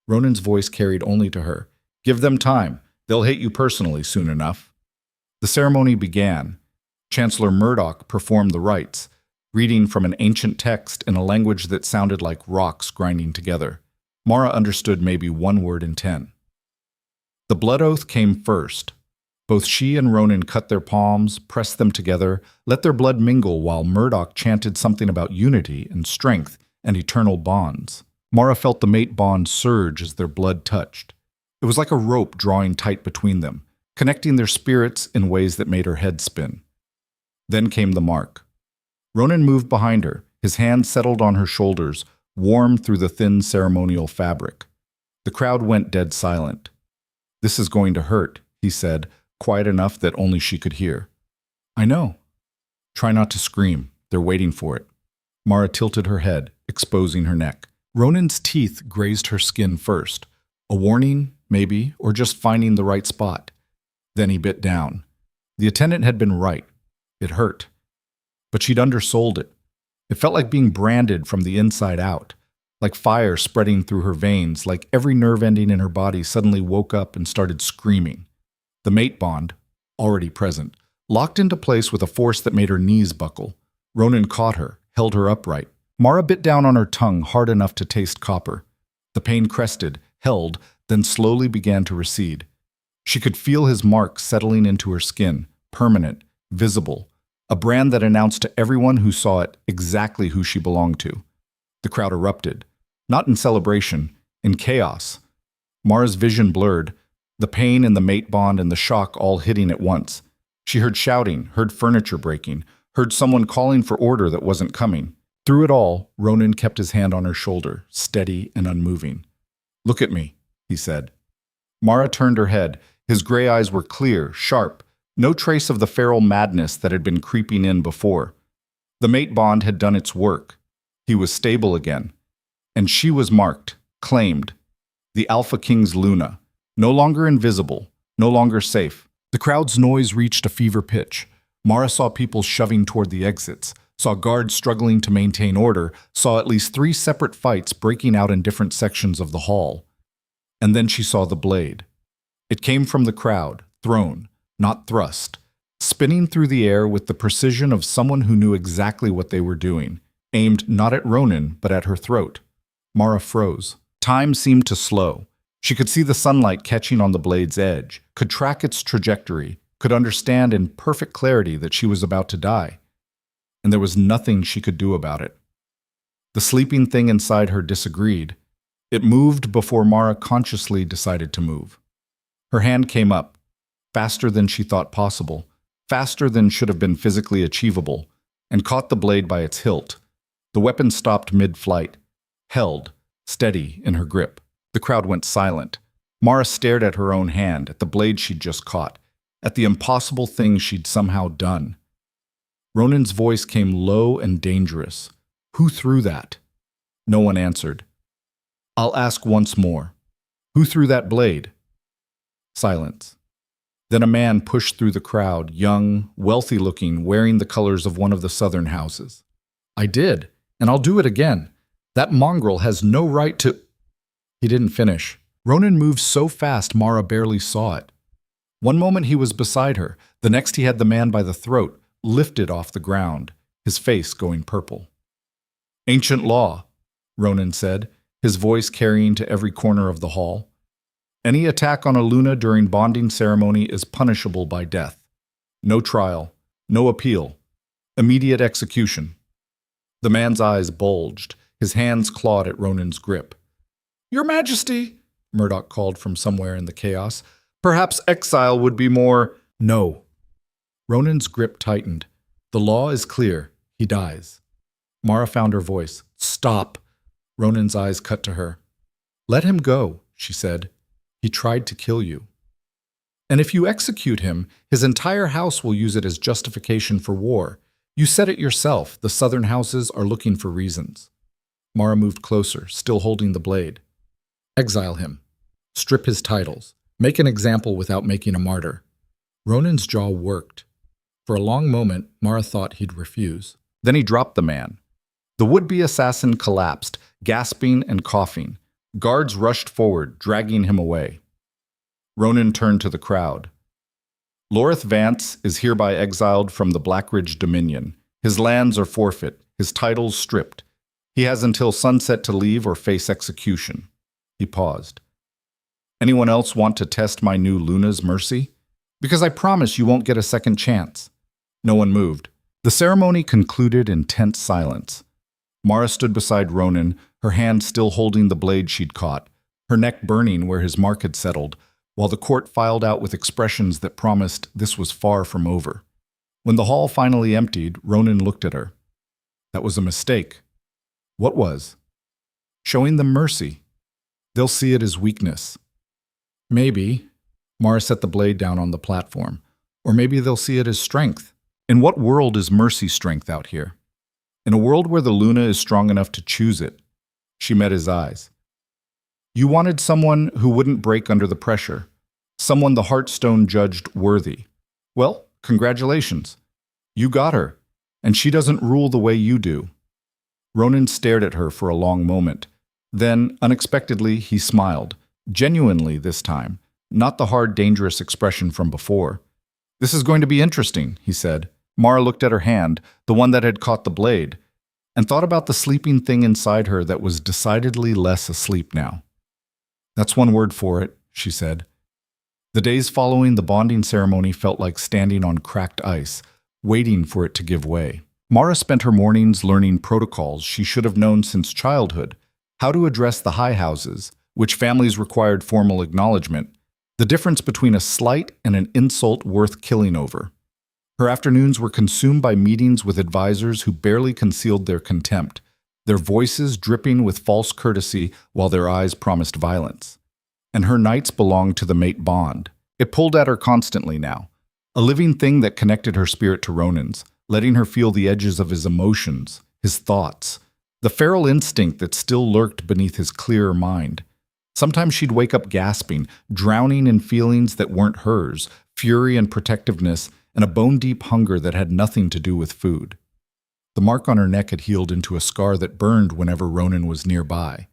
Ronan's voice carried only to her. "Give them time. They'll hate you personally soon enough." The ceremony began. Chancellor Murdoch performed the rites, reading from an ancient text in a language that sounded like rocks grinding together. Mara understood maybe one word in 10. The blood oath came first. Both she and Ronan cut their palms, pressed them together, let their blood mingle while Murdoch chanted something about unity and strength and eternal bonds. Mara felt the mate bond surge as their blood touched. It was like a rope drawing tight between them, connecting their spirits in ways that made her head spin. Then came the mark. Ronan moved behind her, his hand settled on her shoulders, warm through the thin ceremonial fabric. The crowd went dead silent. "This is going to hurt," he said, quiet enough that only she could hear. "I know." "Try not to scream. They're waiting for it." Mara tilted her head, exposing her neck. Ronan's teeth grazed her skin first. A warning, maybe, or just finding the right spot. Then he bit down. The attendant had been right. It hurt. But she'd undersold it. It felt like being branded from the inside out, like fire spreading through her veins, like every nerve ending in her body suddenly woke up and started screaming. The mate bond, already present, locked into place with a force that made her knees buckle. Ronan caught her, held her upright. Mara bit down on her tongue hard enough to taste copper. The pain crested, held, then slowly began to recede. She could feel his mark settling into her skin, permanent, visible, a brand that announced to everyone who saw it exactly who she belonged to. The crowd erupted, not in celebration, in chaos. Mara's vision blurred, the pain and the mate bond and the shock all hitting at once. She heard shouting, heard furniture breaking, heard someone calling for order that wasn't coming. Through it all, Ronan kept his hand on her shoulder, steady and unmoving. "Look at me," he said. Mara turned her head. His gray eyes were clear, sharp, no trace of the feral madness that had been creeping in before. The mate bond had done its work. He was stable again. And she was marked, claimed. The Alpha King's Luna, no longer invisible, no longer safe. The crowd's noise reached a fever pitch. Mara saw people shoving toward the exits, saw guards struggling to maintain order, saw at least 3 separate fights breaking out in different sections of the hall. And then she saw the blade. It came from the crowd, thrown, not thrust, spinning through the air with the precision of someone who knew exactly what they were doing, aimed not at Ronan, but at her throat. Mara froze. Time seemed to slow. She could see the sunlight catching on the blade's edge, could track its trajectory, could understand in perfect clarity that she was about to die. And there was nothing she could do about it. The sleeping thing inside her disagreed. It moved before Mara consciously decided to move. Her hand came up, faster than she thought possible, faster than should have been physically achievable, and caught the blade by its hilt. The weapon stopped mid-flight, held, steady in her grip. The crowd went silent. Mara stared at her own hand, at the blade she'd just caught, at the impossible thing she'd somehow done. Ronan's voice came low and dangerous. "Who threw that?" No one answered. "I'll ask once more. Who threw that blade?" Silence. Then a man pushed through the crowd, young, wealthy-looking, wearing the colors of one of the southern houses. "I did, and I'll do it again. That mongrel has no right to—" He didn't finish. Ronan moved so fast Mara barely saw it. One moment he was beside her, the next he had the man by the throat, lifted off the ground, his face going purple. "Ancient law," Ronan said, his voice carrying to every corner of the hall. "Any attack on a Luna during bonding ceremony is punishable by death. No trial, no appeal, immediate execution." The man's eyes bulged, his hands clawed at Ronan's grip. "Your Majesty," Murdoch called from somewhere in the chaos, "perhaps exile would be more—" "No." Ronan's grip tightened. "The law is clear. He dies." Mara found her voice. Stop. Ronan's eyes cut to her. Let him go, she said. He tried to kill you. And if you execute him, his entire house will use it as justification for war. You said it yourself, the southern houses are looking for reasons. Mara moved closer, still holding the blade. Exile him. Strip his titles. Make an example without making a martyr. Ronan's jaw worked. For a long moment, Mara thought he'd refuse. Then he dropped the man. The would-be assassin collapsed, gasping and coughing. Guards rushed forward, dragging him away. Ronan turned to the crowd. Lorith Vance is hereby exiled from the Blackridge Dominion. His lands are forfeit, his titles stripped. He has until sunset to leave or face execution. He paused. Anyone else want to test my new Luna's mercy? Because I promise you won't get a second chance. No one moved. The ceremony concluded in tense silence. Mara stood beside Ronan, her hand still holding the blade she'd caught, her neck burning where his mark had settled, while the court filed out with expressions that promised this was far from over. When the hall finally emptied, Ronan looked at her. That was a mistake. What was? Showing them mercy. They'll see it as weakness. Maybe. Mara set the blade down on the platform. Or maybe they'll see it as strength. In what world is mercy strength out here? In a world where the Luna is strong enough to choose it. She met his eyes. You wanted someone who wouldn't break under the pressure. Someone the Heartstone judged worthy. Well, congratulations. You got her, and she doesn't rule the way you do. Ronan stared at her for a long moment. Then, unexpectedly, he smiled. Genuinely this time, not the hard, dangerous expression from before. This is going to be interesting, he said. Mara looked at her hand, the one that had caught the blade, and thought about the sleeping thing inside her that was decidedly less asleep now. That's one word for it, she said. The days following the bonding ceremony felt like standing on cracked ice, waiting for it to give way. Mara spent her mornings learning protocols she should have known since childhood, how to address the high houses, which families required formal acknowledgement, the difference between a slight and an insult worth killing over. Her afternoons were consumed by meetings with advisors who barely concealed their contempt, their voices dripping with false courtesy while their eyes promised violence. And her nights belonged to the mate bond. It pulled at her constantly now, a living thing that connected her spirit to Ronan's, letting her feel the edges of his emotions, his thoughts, the feral instinct that still lurked beneath his clearer mind. Sometimes she'd wake up gasping, drowning in feelings that weren't hers, fury and protectiveness, and a bone-deep hunger that had nothing to do with food. The mark on her neck had healed into a scar that burned whenever Ronan was nearby.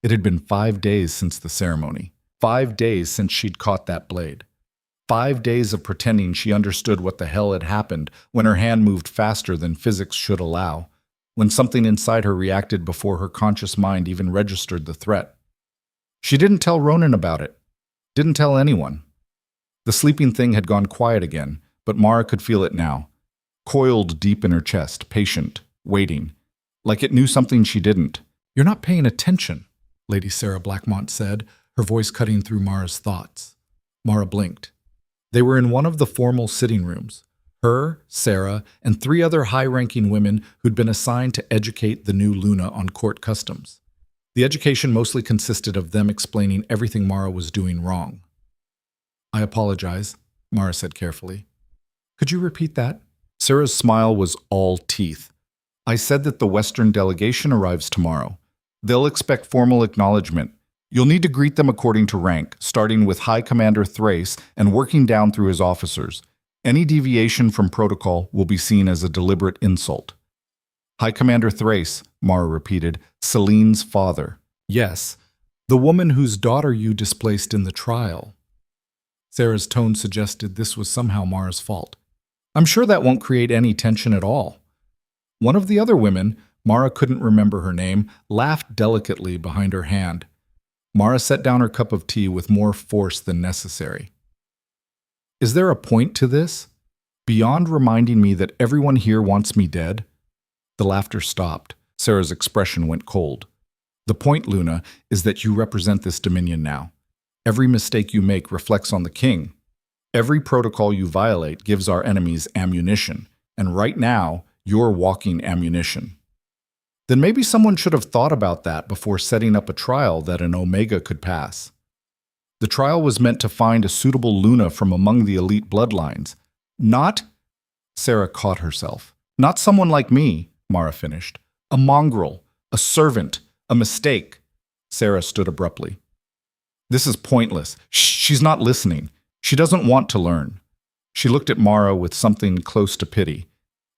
It had been 5 days since the ceremony. 5 days since she'd caught that blade. 5 days of pretending she understood what the hell had happened when her hand moved faster than physics should allow, when something inside her reacted before her conscious mind even registered the threat. She didn't tell Ronan about it. Didn't tell anyone. The sleeping thing had gone quiet again, but Mara could feel it now, coiled deep in her chest, patient, waiting, like it knew something she didn't. You're not paying attention, Lady Sarah Blackmont said, her voice cutting through Mara's thoughts. Mara blinked. They were in one of the formal sitting rooms. Her, Sarah, and 3 other high-ranking women who'd been assigned to educate the new Luna on court customs. The education mostly consisted of them explaining everything Mara was doing wrong. I apologize, Mara said carefully. Could you repeat that? Sarah's smile was all teeth. I said that the Western delegation arrives tomorrow. They'll expect formal acknowledgement. You'll need to greet them according to rank, starting with High Commander Thrace and working down through his officers. Any deviation from protocol will be seen as a deliberate insult. High Commander Thrace, Mara repeated, Celine's father. Yes, the woman whose daughter you displaced in the trial. Sarah's tone suggested this was somehow Mara's fault. I'm sure that won't create any tension at all. One of the other women, Mara couldn't remember her name, laughed delicately behind her hand. Mara set down her cup of tea with more force than necessary. Is there a point to this? Beyond reminding me that everyone here wants me dead? The laughter stopped. Sarah's expression went cold. The point, Luna, is that you represent this dominion now. Every mistake you make reflects on the king. Every protocol you violate gives our enemies ammunition, and right now, you're walking ammunition. Then maybe someone should have thought about that before setting up a trial that an Omega could pass. The trial was meant to find a suitable Luna from among the elite bloodlines. Not, Sarah caught herself. Not someone like me, Mara finished. A mongrel, a servant, a mistake. Sarah stood abruptly. This is pointless. She's not listening. She doesn't want to learn. She looked at Mara with something close to pity.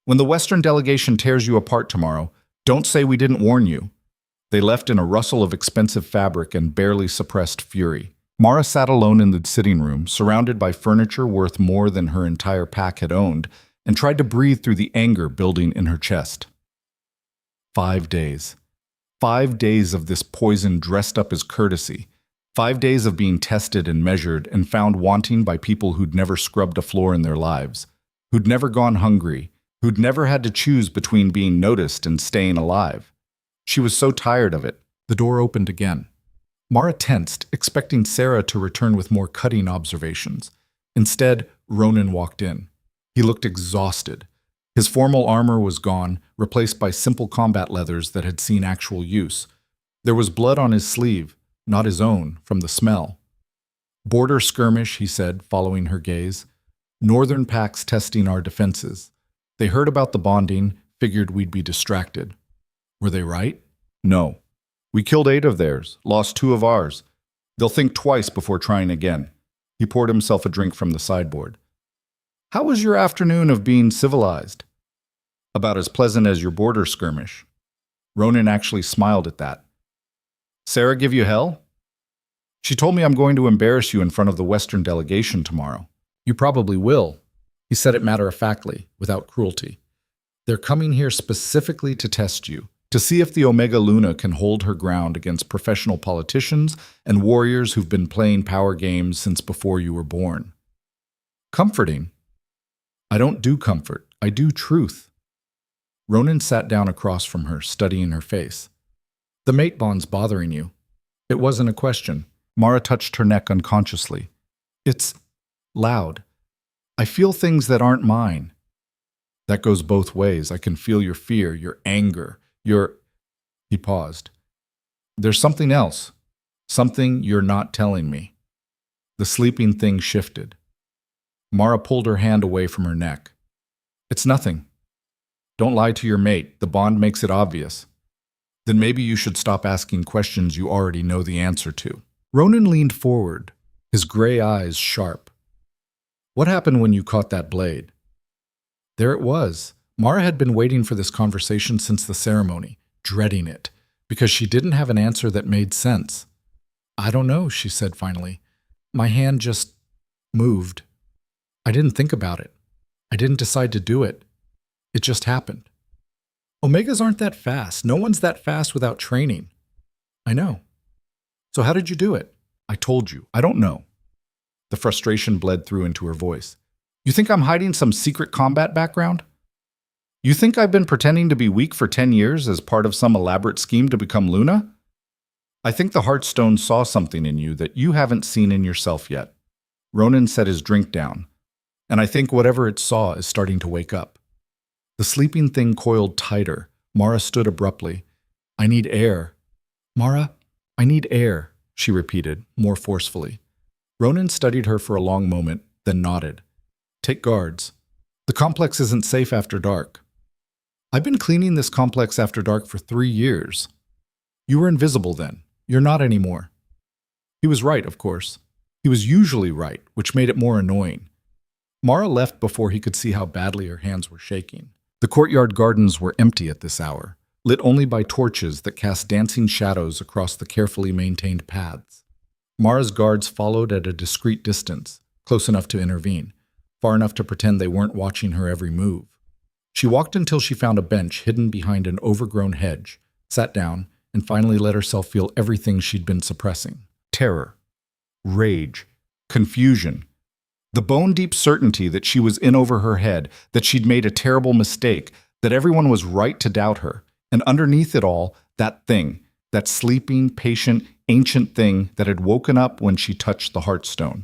When the Western delegation tears you apart tomorrow, don't say we didn't warn you. They left in a rustle of expensive fabric and barely suppressed fury. Mara sat alone in the sitting room, surrounded by furniture worth more than her entire pack had owned, and tried to breathe through the anger building in her chest. 5 days. 5 days of this poison dressed up as courtesy. 5 days of being tested and measured and found wanting by people who'd never scrubbed a floor in their lives, who'd never gone hungry, who'd never had to choose between being noticed and staying alive. She was so tired of it. The door opened again. Mara tensed, expecting Sarah to return with more cutting observations. Instead, Ronan walked in. He looked exhausted. His formal armor was gone, replaced by simple combat leathers that had seen actual use. There was blood on his sleeve, not his own, from the smell. Border skirmish, he said, following her gaze. Northern packs testing our defenses. They heard about the bonding, figured we'd be distracted. Were they right? No. We killed 8 of theirs, lost 2 of ours. They'll think twice before trying again. He poured himself a drink from the sideboard. How was your afternoon of being civilized? About as pleasant as your border skirmish. Ronan actually smiled at that. Sarah give you hell? She told me I'm going to embarrass you in front of the Western delegation tomorrow. You probably will. He said it matter-of-factly, without cruelty. They're coming here specifically to test you, to see if the Omega Luna can hold her ground against professional politicians and warriors who've been playing power games since before you were born. Comforting. I don't do comfort, I do truth. Ronan sat down across from her, studying her face. The mate bond's bothering you. It wasn't a question. Mara touched her neck unconsciously. It's loud. I feel things that aren't mine. That goes both ways. I can feel your fear, your anger, your... He paused. There's something else. Something you're not telling me. The sleeping thing shifted. Mara pulled her hand away from her neck. It's nothing. Don't lie to your mate. The bond makes it obvious. Then maybe you should stop asking questions you already know the answer to. Ronan leaned forward, his gray eyes sharp. What happened when you caught that blade? There it was. Mara had been waiting for this conversation since the ceremony, dreading it, because she didn't have an answer that made sense. I don't know, she said finally. My hand just moved. I didn't think about it. I didn't decide to do it. It just happened. Omegas aren't that fast. No one's that fast without training. I know. So how did you do it? I told you. I don't know. The frustration bled through into her voice. You think I'm hiding some secret combat background? You think I've been pretending to be weak for 10 years as part of some elaborate scheme to become Luna? I think the Heartstone saw something in you that you haven't seen in yourself yet. Ronan set his drink down, and I think whatever it saw is starting to wake up. The sleeping thing coiled tighter. Mara stood abruptly. I need air. Mara, I need air, she repeated, more forcefully. Ronan studied her for a long moment, then nodded. Take guards. The complex isn't safe after dark. I've been cleaning this complex after dark for 3 years. You were invisible then. You're not anymore. He was right, of course. He was usually right, which made it more annoying. Mara left before he could see how badly her hands were shaking. The courtyard gardens were empty at this hour, lit only by torches that cast dancing shadows across the carefully maintained paths. Mara's guards followed at a discreet distance, close enough to intervene, far enough to pretend they weren't watching her every move. She walked until she found a bench hidden behind an overgrown hedge, sat down, and finally let herself feel everything she'd been suppressing. Terror, rage, confusion, the bone-deep certainty that she was in over her head, that she'd made a terrible mistake, that everyone was right to doubt her, and underneath it all, that thing, that sleeping, patient, ancient thing that had woken up when she touched the Heartstone.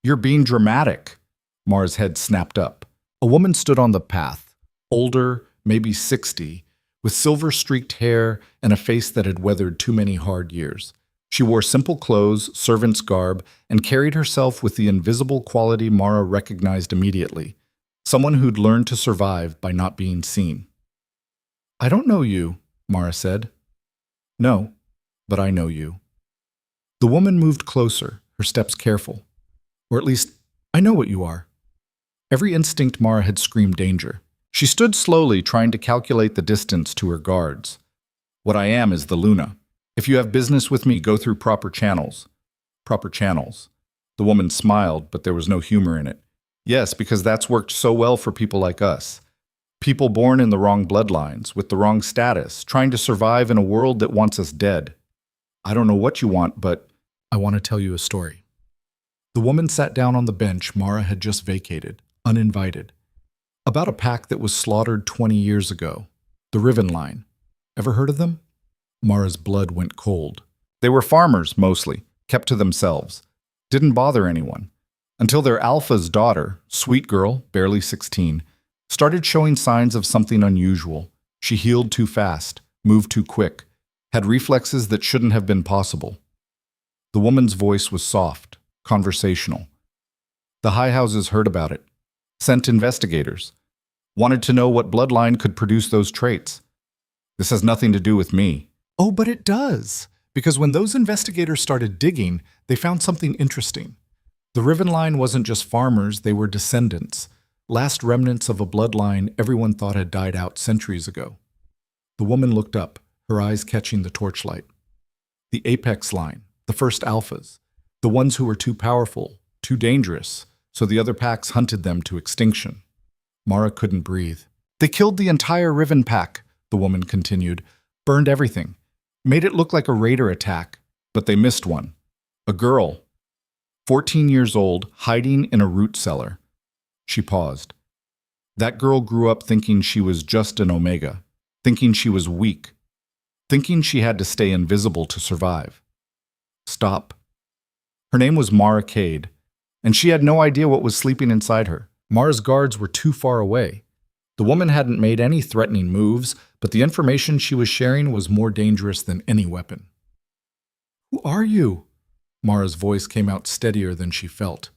You're being dramatic. Mara's head snapped up. A woman stood on the path, older, maybe 60, with silver-streaked hair and a face that had weathered too many hard years. She wore simple clothes, servant's garb, and carried herself with the invisible quality Mara recognized immediately, someone who'd learned to survive by not being seen. "I don't know you," Mara said. "No, but I know you." The woman moved closer, her steps careful. "Or at least, I know what you are." Every instinct Mara had screamed danger. She stood slowly, trying to calculate the distance to her guards. "What I am is the Luna. If you have business with me, go through proper channels." "Proper channels." The woman smiled, but there was no humor in it. "Yes, because that's worked so well for people like us. People born in the wrong bloodlines, with the wrong status, trying to survive in a world that wants us dead. I don't know what you want, but I want to tell you a story." The woman sat down on the bench Mara had just vacated, uninvited. "About a pack that was slaughtered 20 years ago. The Riven Line. Ever heard of them?" Mara's blood went cold. They were farmers, mostly, kept to themselves. Didn't bother anyone. Until their alpha's daughter, sweet girl, barely 16, started showing signs of something unusual. She healed too fast, moved too quick, had reflexes that shouldn't have been possible. The woman's voice was soft, conversational. The high houses heard about it, sent investigators, wanted to know what bloodline could produce those traits. "This has nothing to do with me." "Oh, but it does, because when those investigators started digging, they found something interesting. The Riven Line wasn't just farmers, they were descendants, last remnants of a bloodline everyone thought had died out centuries ago." The woman looked up, her eyes catching the torchlight. "The Apex Line, the first alphas, the ones who were too powerful, too dangerous, so the other packs hunted them to extinction." Mara couldn't breathe. "They killed the entire Riven pack," the woman continued, "burned everything. Made it look like a raider attack, but they missed one. A girl, 14 years old, hiding in a root cellar." She paused. "That girl grew up thinking she was just an Omega, thinking she was weak, thinking she had to stay invisible to survive." "Stop." Her name was Mara Cade, and she had no idea what was sleeping inside her. Mara's guards were too far away. The woman hadn't made any threatening moves, but the information she was sharing was more dangerous than any weapon. "Who are you?" Mara's voice came out steadier than she felt.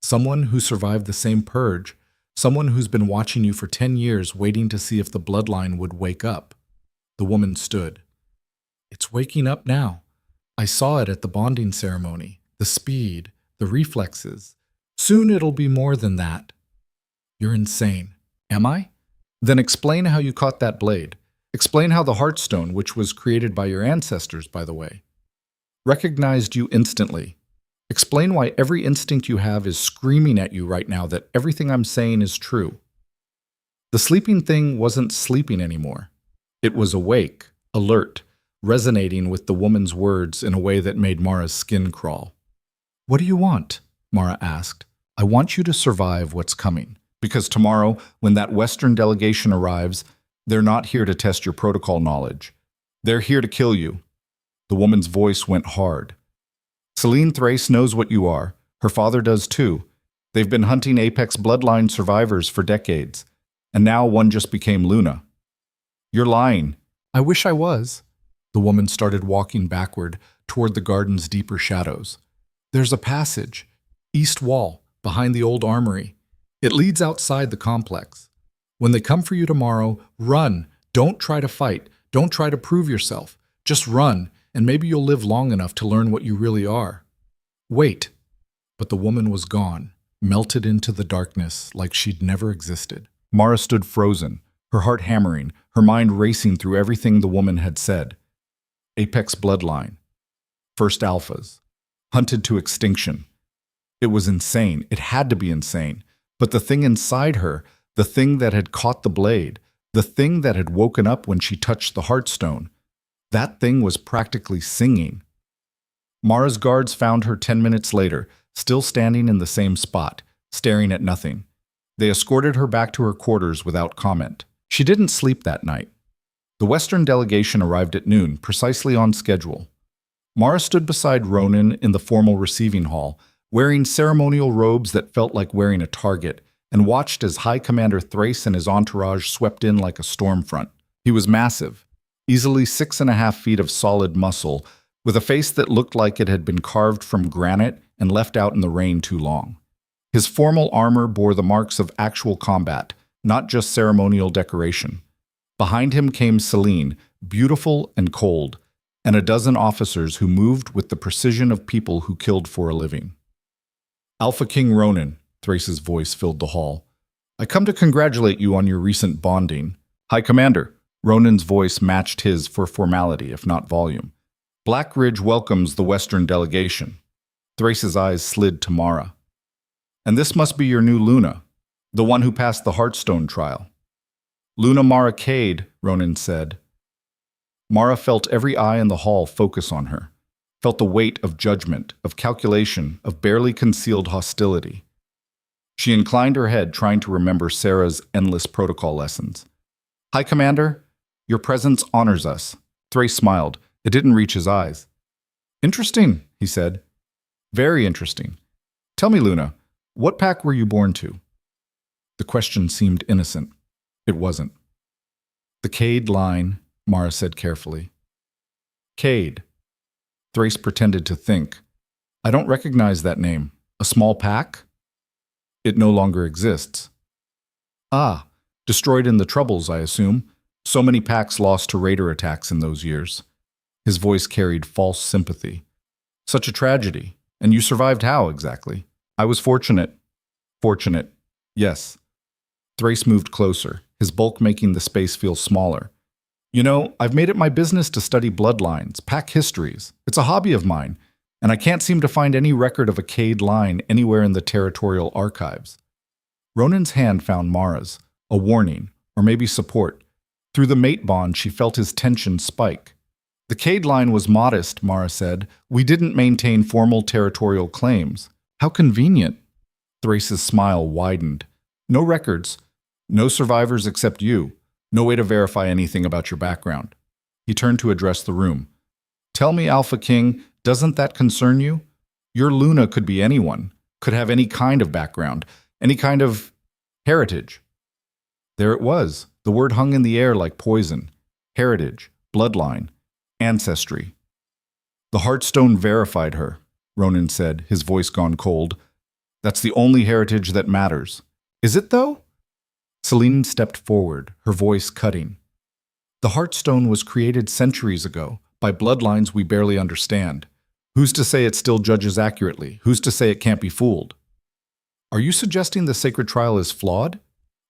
"Someone who survived the same purge, someone who's been watching you for 10 years waiting to see if the bloodline would wake up." The woman stood. "It's waking up now. I saw it at the bonding ceremony. The speed, the reflexes. Soon it'll be more than that." "You're insane." "Am I? Then explain how you caught that blade. Explain how the Heartstone, which was created by your ancestors, by the way, recognized you instantly. Explain why every instinct you have is screaming at you right now that everything I'm saying is true." The sleeping thing wasn't sleeping anymore. It was awake, alert, resonating with the woman's words in a way that made Mara's skin crawl. "What do you want?" Mara asked. "I want you to survive what's coming. Because tomorrow, when that Western delegation arrives, they're not here to test your protocol knowledge. They're here to kill you." The woman's voice went hard. "Celine Thrace knows what you are. Her father does too. They've been hunting Apex bloodline survivors for decades. And now one just became Luna." "You're lying." "I wish I was." The woman started walking backward toward the garden's deeper shadows. "There's a passage, east wall, behind the old armory. It leads outside the complex. When they come for you tomorrow, run. Don't try to fight. Don't try to prove yourself. Just run, and maybe you'll live long enough to learn what you really are." "Wait." But the woman was gone, melted into the darkness like she'd never existed. Mara stood frozen, her heart hammering, her mind racing through everything the woman had said. Apex bloodline. First alphas. Hunted to extinction. It was insane. It had to be insane. But the thing inside her, the thing that had caught the blade, the thing that had woken up when she touched the Heartstone, that thing was practically singing. Mara's guards found her 10 minutes later, still standing in the same spot, staring at nothing. They escorted her back to her quarters without comment. She didn't sleep that night. The Western delegation arrived at noon, precisely on schedule. Mara stood beside Ronan in the formal receiving hall, wearing ceremonial robes that felt like wearing a target, and watched as High Commander Thrace and his entourage swept in like a storm front. He was massive, easily 6.5 feet of solid muscle, with a face that looked like it had been carved from granite and left out in the rain too long. His formal armor bore the marks of actual combat, not just ceremonial decoration. Behind him came Celine, beautiful and cold, and a dozen officers who moved with the precision of people who killed for a living. Alpha King Ronan, Thrace's voice filled the hall. I come to congratulate you on your recent bonding. High Commander, Ronan's voice matched his for formality, if not volume. Black Ridge welcomes the Western delegation. Thrace's eyes slid to Mara. And this must be your new Luna, the one who passed the Heartstone trial. Luna Mara Cade, Ronan said. Mara felt every eye in the hall focus on her, felt the weight of judgment, of calculation, of barely concealed hostility. She inclined her head, trying to remember Sarah's endless protocol lessons. High Commander, your presence honors us. Thrace smiled. It didn't reach his eyes. Interesting, he said. Very interesting. Tell me, Luna, what pack were you born to? The question seemed innocent. It wasn't. The Cade line, Mara said carefully. Cade. Thrace pretended to think. I don't recognize that name. A small pack? It no longer exists. Ah, destroyed in the Troubles, I assume. So many packs lost to raider attacks in those years. His voice carried false sympathy. Such a tragedy. And you survived how, exactly? I was fortunate. Fortunate. Yes. Thrace moved closer, his bulk making the space feel smaller. You know, I've made it my business to study bloodlines, pack histories. It's a hobby of mine, and I can't seem to find any record of a Cade line anywhere in the territorial archives. Ronan's hand found Mara's, a warning, or maybe support. Through the mate bond, she felt his tension spike. The Cade line was modest, Mara said. We didn't maintain formal territorial claims. How convenient. Thrace's smile widened. No records. No survivors except you. No way to verify anything about your background. He turned to address the room. Tell me, Alpha King, doesn't that concern you? Your Luna could be anyone, could have any kind of background, any kind of heritage. There it was. The word hung in the air like poison. Heritage, bloodline, ancestry. The Heartstone verified her, Ronan said, his voice gone cold. That's the only heritage that matters. Is it, though? Celine stepped forward, her voice cutting. The Heartstone was created centuries ago, by bloodlines we barely understand. Who's to say it still judges accurately? Who's to say it can't be fooled? Are you suggesting the sacred trial is flawed?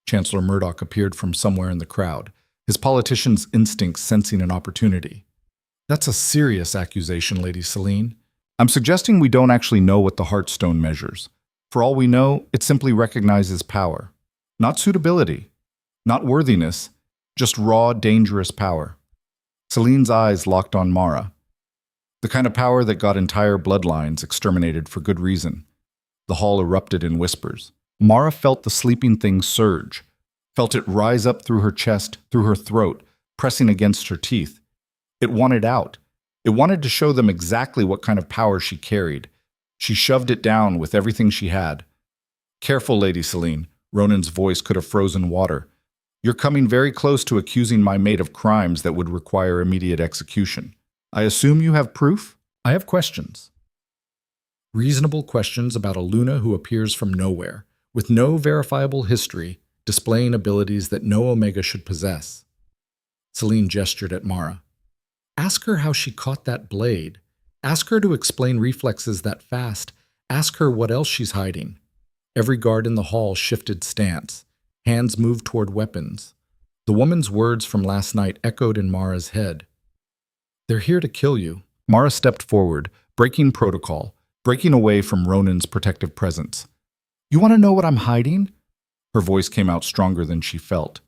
Chancellor Murdoch appeared from somewhere in the crowd, his politician's instincts sensing an opportunity. That's a serious accusation, Lady Celine. I'm suggesting we don't actually know what the Heartstone measures. For all we know, it simply recognizes power. Not suitability, not worthiness, just raw, dangerous power. Celine's eyes locked on Mara. The kind of power that got entire bloodlines exterminated for good reason. The hall erupted in whispers. Mara felt the sleeping thing surge, felt it rise up through her chest, through her throat, pressing against her teeth. It wanted out. It wanted to show them exactly what kind of power she carried. She shoved it down with everything she had. Careful, Lady Celine. Ronan's voice could have frozen water. You're coming very close to accusing my mate of crimes that would require immediate execution. I assume you have proof? I have questions. Reasonable questions about a Luna who appears from nowhere, with no verifiable history, displaying abilities that no Omega should possess. Celine gestured at Mara. Ask her how she caught that blade. Ask her to explain reflexes that fast. Ask her what else she's hiding. Every guard in the hall shifted stance. Hands moved toward weapons. The woman's words from last night echoed in Mara's head. They're here to kill you. Mara stepped forward, breaking protocol, breaking away from Ronan's protective presence. You want to know what I'm hiding? Her voice came out stronger than she felt.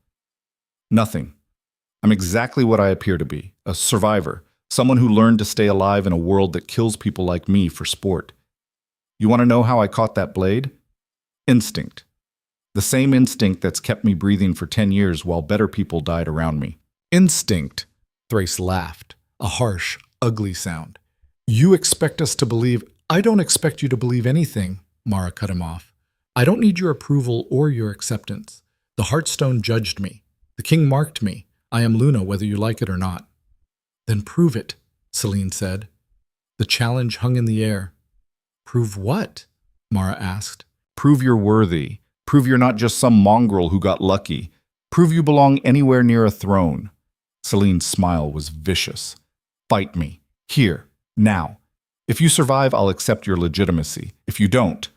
Nothing. I'm exactly what I appear to be, a survivor, someone who learned to stay alive in a world that kills people like me for sport. You want to know how I caught that blade? Instinct. The same instinct that's kept me breathing for 10 years while better people died around me. Instinct. Thrace laughed, a harsh, ugly sound. You expect us to believe— I don't expect you to believe anything, Mara cut him off. I don't need your approval or your acceptance. The Heartstone judged me. The king marked me. I am Luna, whether you like it or not. Then prove it, Celine said. The challenge hung in the air. Prove what? Mara asked. Prove you're worthy. Prove you're not just some mongrel who got lucky. Prove you belong anywhere near a throne. Celine's smile was vicious. Fight me. Here. Now. If you survive, I'll accept your legitimacy. If you don't.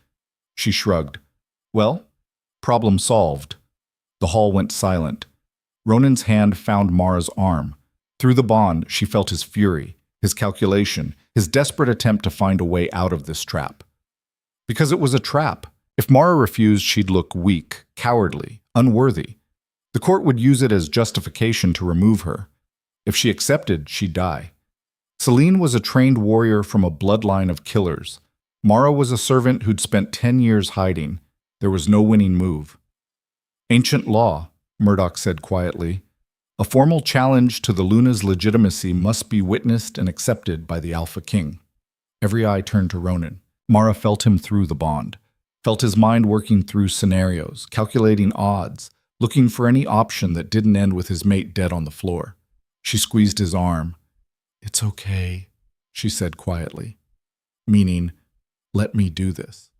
She shrugged. Well, problem solved. The hall went silent. Ronan's hand found Mara's arm. Through the bond, she felt his fury, his calculation, his desperate attempt to find a way out of this trap. Because it was a trap. If Mara refused, she'd look weak, cowardly, unworthy. The court would use it as justification to remove her. If she accepted, she'd die. Celine was a trained warrior from a bloodline of killers. Mara was a servant who'd spent 10 years hiding. There was no winning move. Ancient law, Murdoch said quietly. A formal challenge to the Luna's legitimacy must be witnessed and accepted by the Alpha King. Every eye turned to Ronan. Mara felt him through the bond, felt his mind working through scenarios, calculating odds, looking for any option that didn't end with his mate dead on the floor. She squeezed his arm. It's okay, she said quietly. Meaning, let me do this.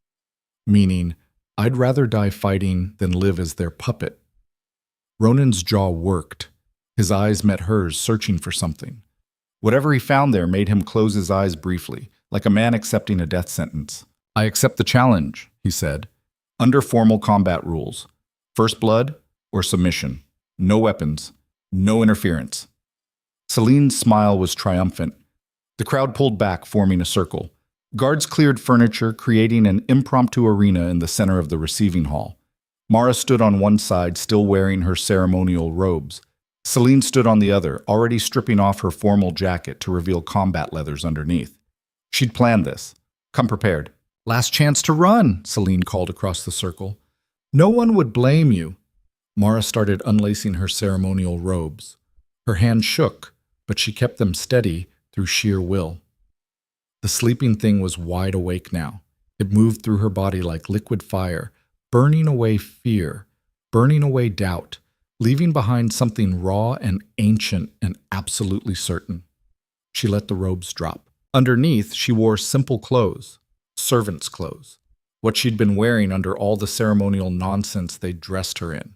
Meaning, I'd rather die fighting than live as their puppet. Ronan's jaw worked. His eyes met hers, searching for something. Whatever he found there made him close his eyes briefly, like a man accepting a death sentence. I accept the challenge, he said, under formal combat rules. First blood or submission. No weapons. No interference. Celine's smile was triumphant. The crowd pulled back, forming a circle. Guards cleared furniture, creating an impromptu arena in the center of the receiving hall. Mara stood on one side, still wearing her ceremonial robes. Celine stood on the other, already stripping off her formal jacket to reveal combat leathers underneath. She'd planned this. Come prepared. Last chance to run, Celine called across the circle. No one would blame you. Mara started unlacing her ceremonial robes. Her hands shook, but she kept them steady through sheer will. The sleeping thing was wide awake now. It moved through her body like liquid fire, burning away fear, burning away doubt, leaving behind something raw and ancient and absolutely certain. She let the robes drop. Underneath, she wore simple clothes, servant's clothes, what she'd been wearing under all the ceremonial nonsense they'd dressed her in.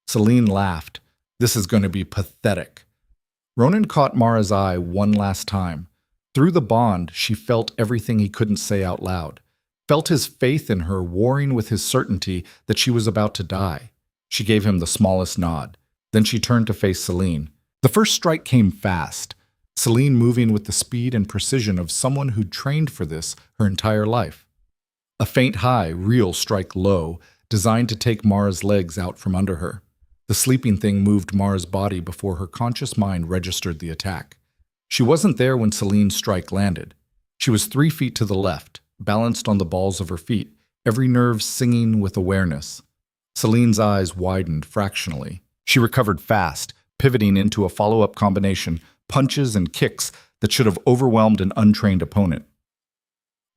Celine laughed. This is going to be pathetic. Ronan caught Mara's eye one last time. Through the bond, she felt everything he couldn't say out loud, felt his faith in her warring with his certainty that she was about to die. She gave him the smallest nod. Then she turned to face Celine. The first strike came fast, Celine moving with the speed and precision of someone who'd trained for this her entire life. A faint high, real strike low, designed to take Mara's legs out from under her. The sleeping thing moved Mara's body before her conscious mind registered the attack. She wasn't there when Celine's strike landed. She was 3 feet to the left, balanced on the balls of her feet, every nerve singing with awareness. Celine's eyes widened fractionally. She recovered fast, pivoting into a follow-up combination, punches and kicks that should have overwhelmed an untrained opponent.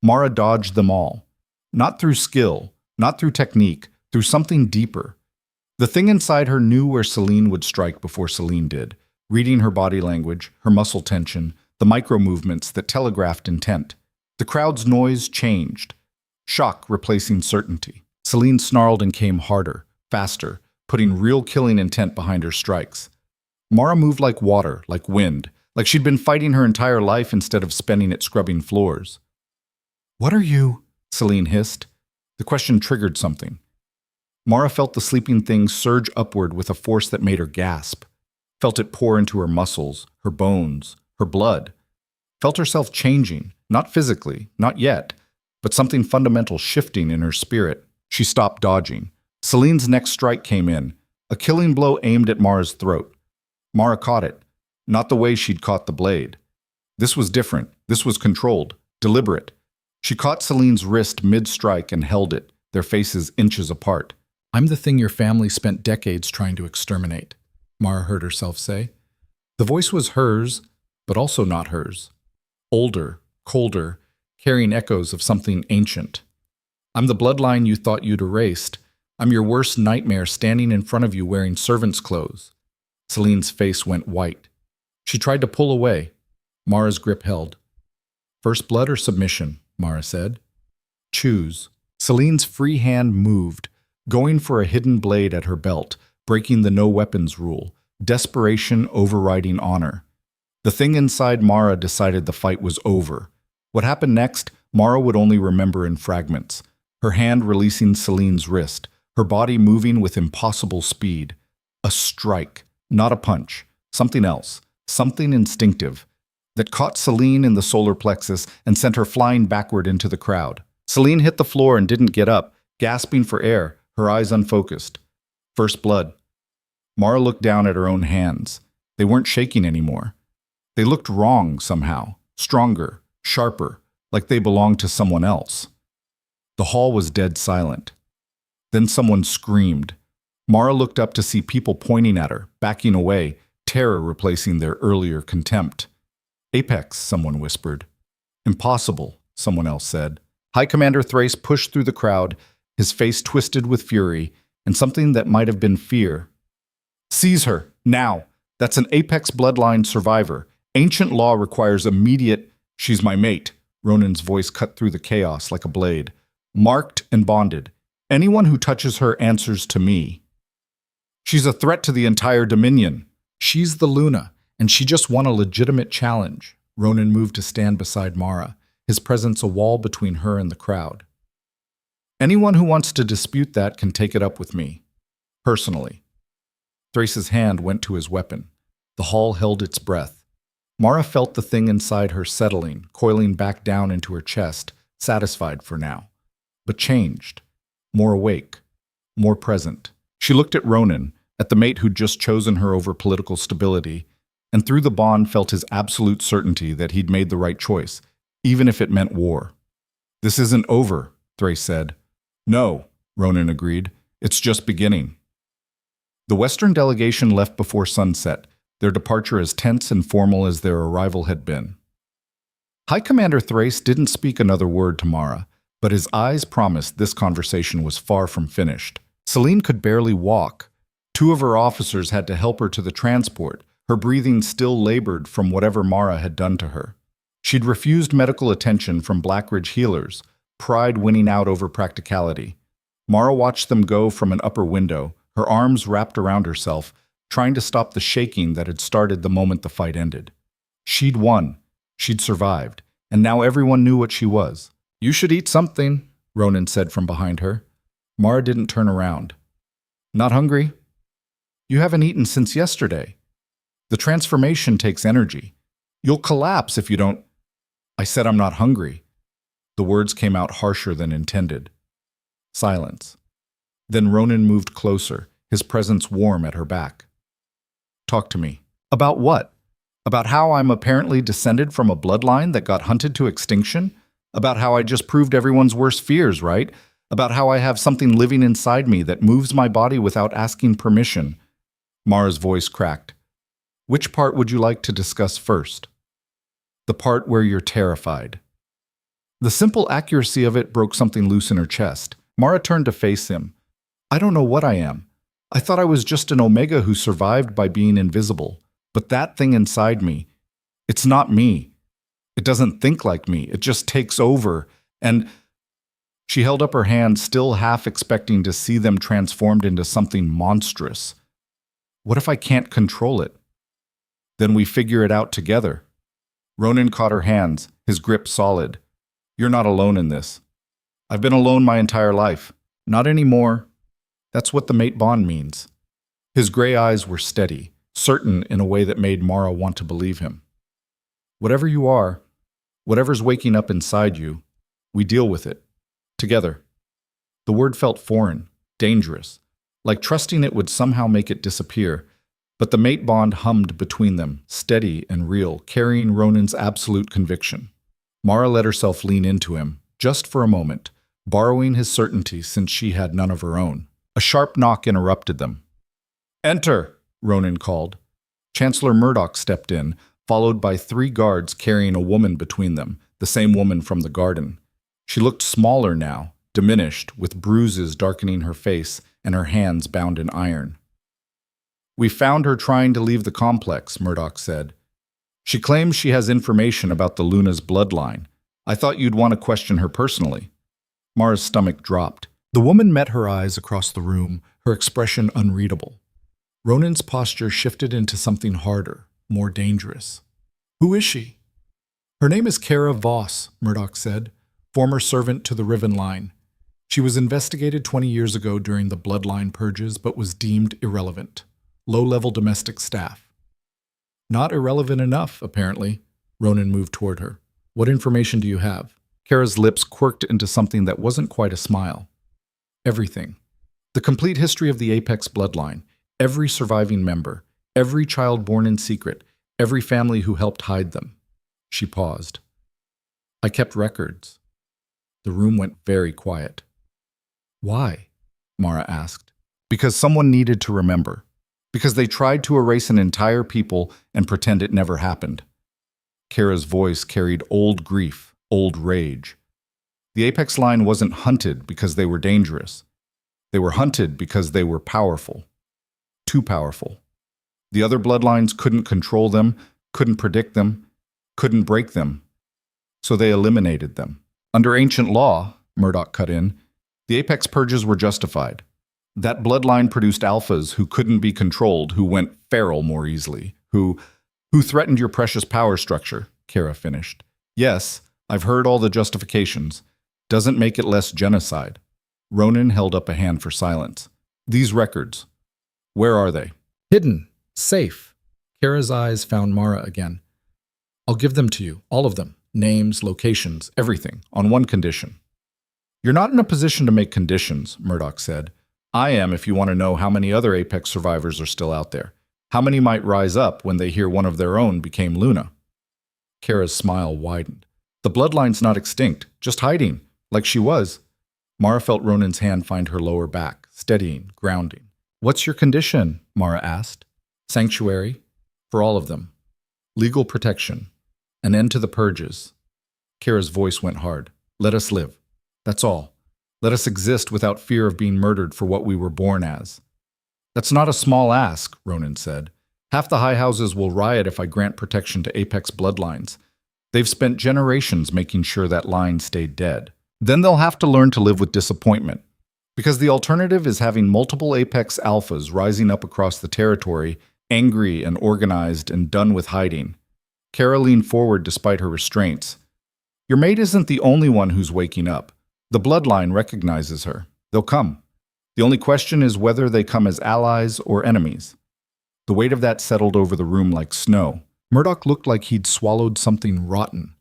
Mara dodged them all. Not through skill, not through technique, through something deeper. The thing inside her knew where Celine would strike before Celine did, reading her body language, her muscle tension, the micro-movements that telegraphed intent. The crowd's noise changed, shock replacing certainty. Celine snarled and came harder, faster, putting real killing intent behind her strikes. Mara moved like water, like wind, like she'd been fighting her entire life instead of spending it scrubbing floors. "What are you?" Celine hissed. The question triggered something. Mara felt the sleeping thing surge upward with a force that made her gasp. Felt it pour into her muscles, her bones, her blood. Felt herself changing, not physically, not yet, but something fundamental shifting in her spirit. She stopped dodging. Celine's next strike came in, a killing blow aimed at Mara's throat. Mara caught it, not the way she'd caught the blade. This was different. This was controlled, deliberate. She caught Celine's wrist mid-strike and held it, their faces inches apart. "I'm the thing your family spent decades trying to exterminate," Mara heard herself say. The voice was hers, but also not hers. Older, colder, carrying echoes of something ancient. "I'm the bloodline you thought you'd erased. I'm your worst nightmare standing in front of you wearing servant's clothes." Celine's face went white. She tried to pull away. Mara's grip held. "First blood or submission?" Mara said. "Choose." Celine's free hand moved, going for a hidden blade at her belt, breaking the no weapons rule, desperation overriding honor. The thing inside Mara decided the fight was over. What happened next, Mara would only remember in fragments. Her hand releasing Celine's wrist, her body moving with impossible speed. A strike, not a punch, something else, something instinctive, that caught Celine in the solar plexus and sent her flying backward into the crowd. Celine hit the floor and didn't get up, gasping for air, her eyes unfocused. First blood. Mara looked down at her own hands. They weren't shaking anymore. They looked wrong somehow, stronger, sharper, like they belonged to someone else. The hall was dead silent. Then someone screamed. Mara looked up to see people pointing at her, backing away, terror replacing their earlier contempt. "Apex," someone whispered. "Impossible," someone else said. High Commander Thrace pushed through the crowd, his face twisted with fury, and something that might have been fear. "Seize her, now! That's an Apex bloodline survivor. Ancient law requires immediate—" "She's my mate," Ronan's voice cut through the chaos like a blade. "Marked and bonded. Anyone who touches her answers to me. She's a threat to the entire Dominion. She's the Luna, and she just won a legitimate challenge." Ronan moved to stand beside Mara, his presence a wall between her and the crowd. "Anyone who wants to dispute that can take it up with me. Personally." Thrace's hand went to his weapon. The hall held its breath. Mara felt the thing inside her settling, coiling back down into her chest, satisfied for now. But changed. More awake. More present. She looked at Ronan, at the mate who'd just chosen her over political stability, and through the bond felt his absolute certainty that he'd made the right choice, even if it meant war. "This isn't over," Thrace said. "No," Ronan agreed. "It's just beginning." The Western delegation left before sunset, their departure as tense and formal as their arrival had been. High Commander Thrace didn't speak another word to Mara, but his eyes promised this conversation was far from finished. Celine could barely walk. Two of her officers had to help her to the transport, her breathing still labored from whatever Mara had done to her. She'd refused medical attention from Blackridge healers, pride winning out over practicality. Mara watched them go from an upper window, her arms wrapped around herself, trying to stop the shaking that had started the moment the fight ended. She'd won. She'd survived. And now everyone knew what she was. "You should eat something," Ronan said from behind her. Mara didn't turn around. "Not hungry?" "You haven't eaten since yesterday. The transformation takes energy. You'll collapse if you don't—" "I said I'm not hungry." The words came out harsher than intended. Silence. Then Ronan moved closer, his presence warm at her back. "Talk to me." "About what? About how I'm apparently descended from a bloodline that got hunted to extinction? About how I just proved everyone's worst fears, right? About how I have something living inside me that moves my body without asking permission." Mara's voice cracked. "Which part would you like to discuss first?" "The part where you're terrified." The simple accuracy of it broke something loose in her chest. Mara turned to face him. "I don't know what I am. I thought I was just an Omega who survived by being invisible. But that thing inside me, it's not me. It doesn't think like me. It just takes over. And—" She held up her hand, still half expecting to see them transformed into something monstrous. "What if I can't control it?" "Then we figure it out together." Ronan caught her hands, his grip solid. "You're not alone in this. I've been alone my entire life. Not anymore." That's what the mate bond means. His gray eyes were steady, certain in a way that made Mara want to believe him. "Whatever you are, whatever's waking up inside you, we deal with it. Together." The word felt foreign, dangerous, like trusting it would somehow make it disappear, but the mate bond hummed between them, steady and real, carrying Ronan's absolute conviction. Mara let herself lean into him, just for a moment, borrowing his certainty since she had none of her own. A sharp knock interrupted them. "Enter," Ronan called. Chancellor Murdoch stepped in, followed by 3 guards carrying a woman between them, the same woman from the garden. She looked smaller now, diminished, with bruises darkening her face and her hands bound in iron. We found her trying to leave the complex, Murdoch said. She claims she has information about the Luna's bloodline. I thought you'd want to question her personally. Mara's stomach dropped. The woman met her eyes across the room, her expression unreadable. Ronan's posture shifted into something harder, more dangerous. Who is she? Her name is Kara Voss, Murdoch said, former servant to the Riven Line. She was investigated 20 years ago during the bloodline purges, but was deemed irrelevant. Low-level domestic staff. Not irrelevant enough, apparently. Ronan moved toward her. What information do you have? Kara's lips quirked into something that wasn't quite a smile. Everything. The complete history of the Apex bloodline. Every surviving member. Every child born in secret. Every family who helped hide them. She paused. I kept records. The room went very quiet. Why? Mara asked. Because someone needed to remember. Because they tried to erase an entire people and pretend it never happened. Kara's voice carried old grief, old rage. The Apex line wasn't hunted because they were dangerous. They were hunted because they were powerful. Too powerful. The other bloodlines couldn't control them, couldn't predict them, couldn't break them. So they eliminated them. Under ancient law, Murdoch cut in, the Apex purges were justified. That bloodline produced alphas who couldn't be controlled, who went feral more easily, who threatened your precious power structure, Kara finished. Yes, I've heard all the justifications. Doesn't make it less genocide. Ronan held up a hand for silence. These records, where are they? Hidden. Safe. Kara's eyes found Mara again. I'll give them to you, all of them. Names, locations, everything, on one condition. You're not in a position to make conditions, Murdoch said. I am if you want to know how many other Apex survivors are still out there. How many might rise up when they hear one of their own became Luna? Kara's smile widened. The bloodline's not extinct, just hiding, like she was. Mara felt Ronan's hand find her lower back, steadying, grounding. What's your condition? Mara asked. Sanctuary. For all of them. Legal protection. An end to the purges. Kara's voice went hard. Let us live. That's all. Let us exist without fear of being murdered for what we were born as. That's not a small ask, Ronan said. Half the high houses will riot if I grant protection to Apex bloodlines. They've spent generations making sure that line stayed dead. Then they'll have to learn to live with disappointment. Because the alternative is having multiple Apex alphas rising up across the territory, angry and organized and done with hiding. Kara leaned forward despite her restraints. Your mate isn't the only one who's waking up. The bloodline recognizes her. They'll come. The only question is whether they come as allies or enemies. The weight of that settled over the room like snow. Murdoch looked like he'd swallowed something rotten.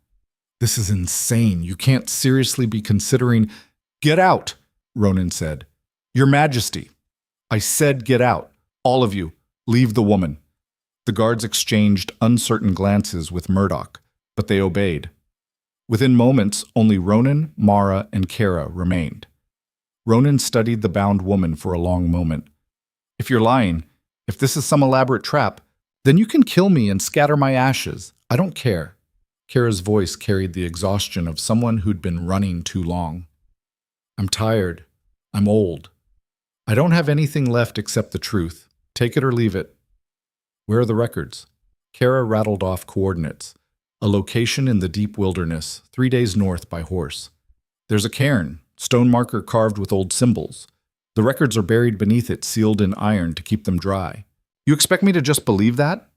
This is insane. You can't seriously be considering— Get out, Ronan said. Your Majesty. I said get out. All of you. Leave the woman. The guards exchanged uncertain glances with Murdoch, but they obeyed. Within moments, only Ronan, Mara, and Kara remained. Ronan studied the bound woman for a long moment. If you're lying, if this is some elaborate trap, then you can kill me and scatter my ashes. I don't care. Kara's voice carried the exhaustion of someone who'd been running too long. I'm tired. I'm old. I don't have anything left except the truth. Take it or leave it. Where are the records? Kara rattled off coordinates. A location in the deep wilderness, 3 days north by horse. There's a cairn, stone marker carved with old symbols. The records are buried beneath it, sealed in iron to keep them dry. You expect me to just believe that?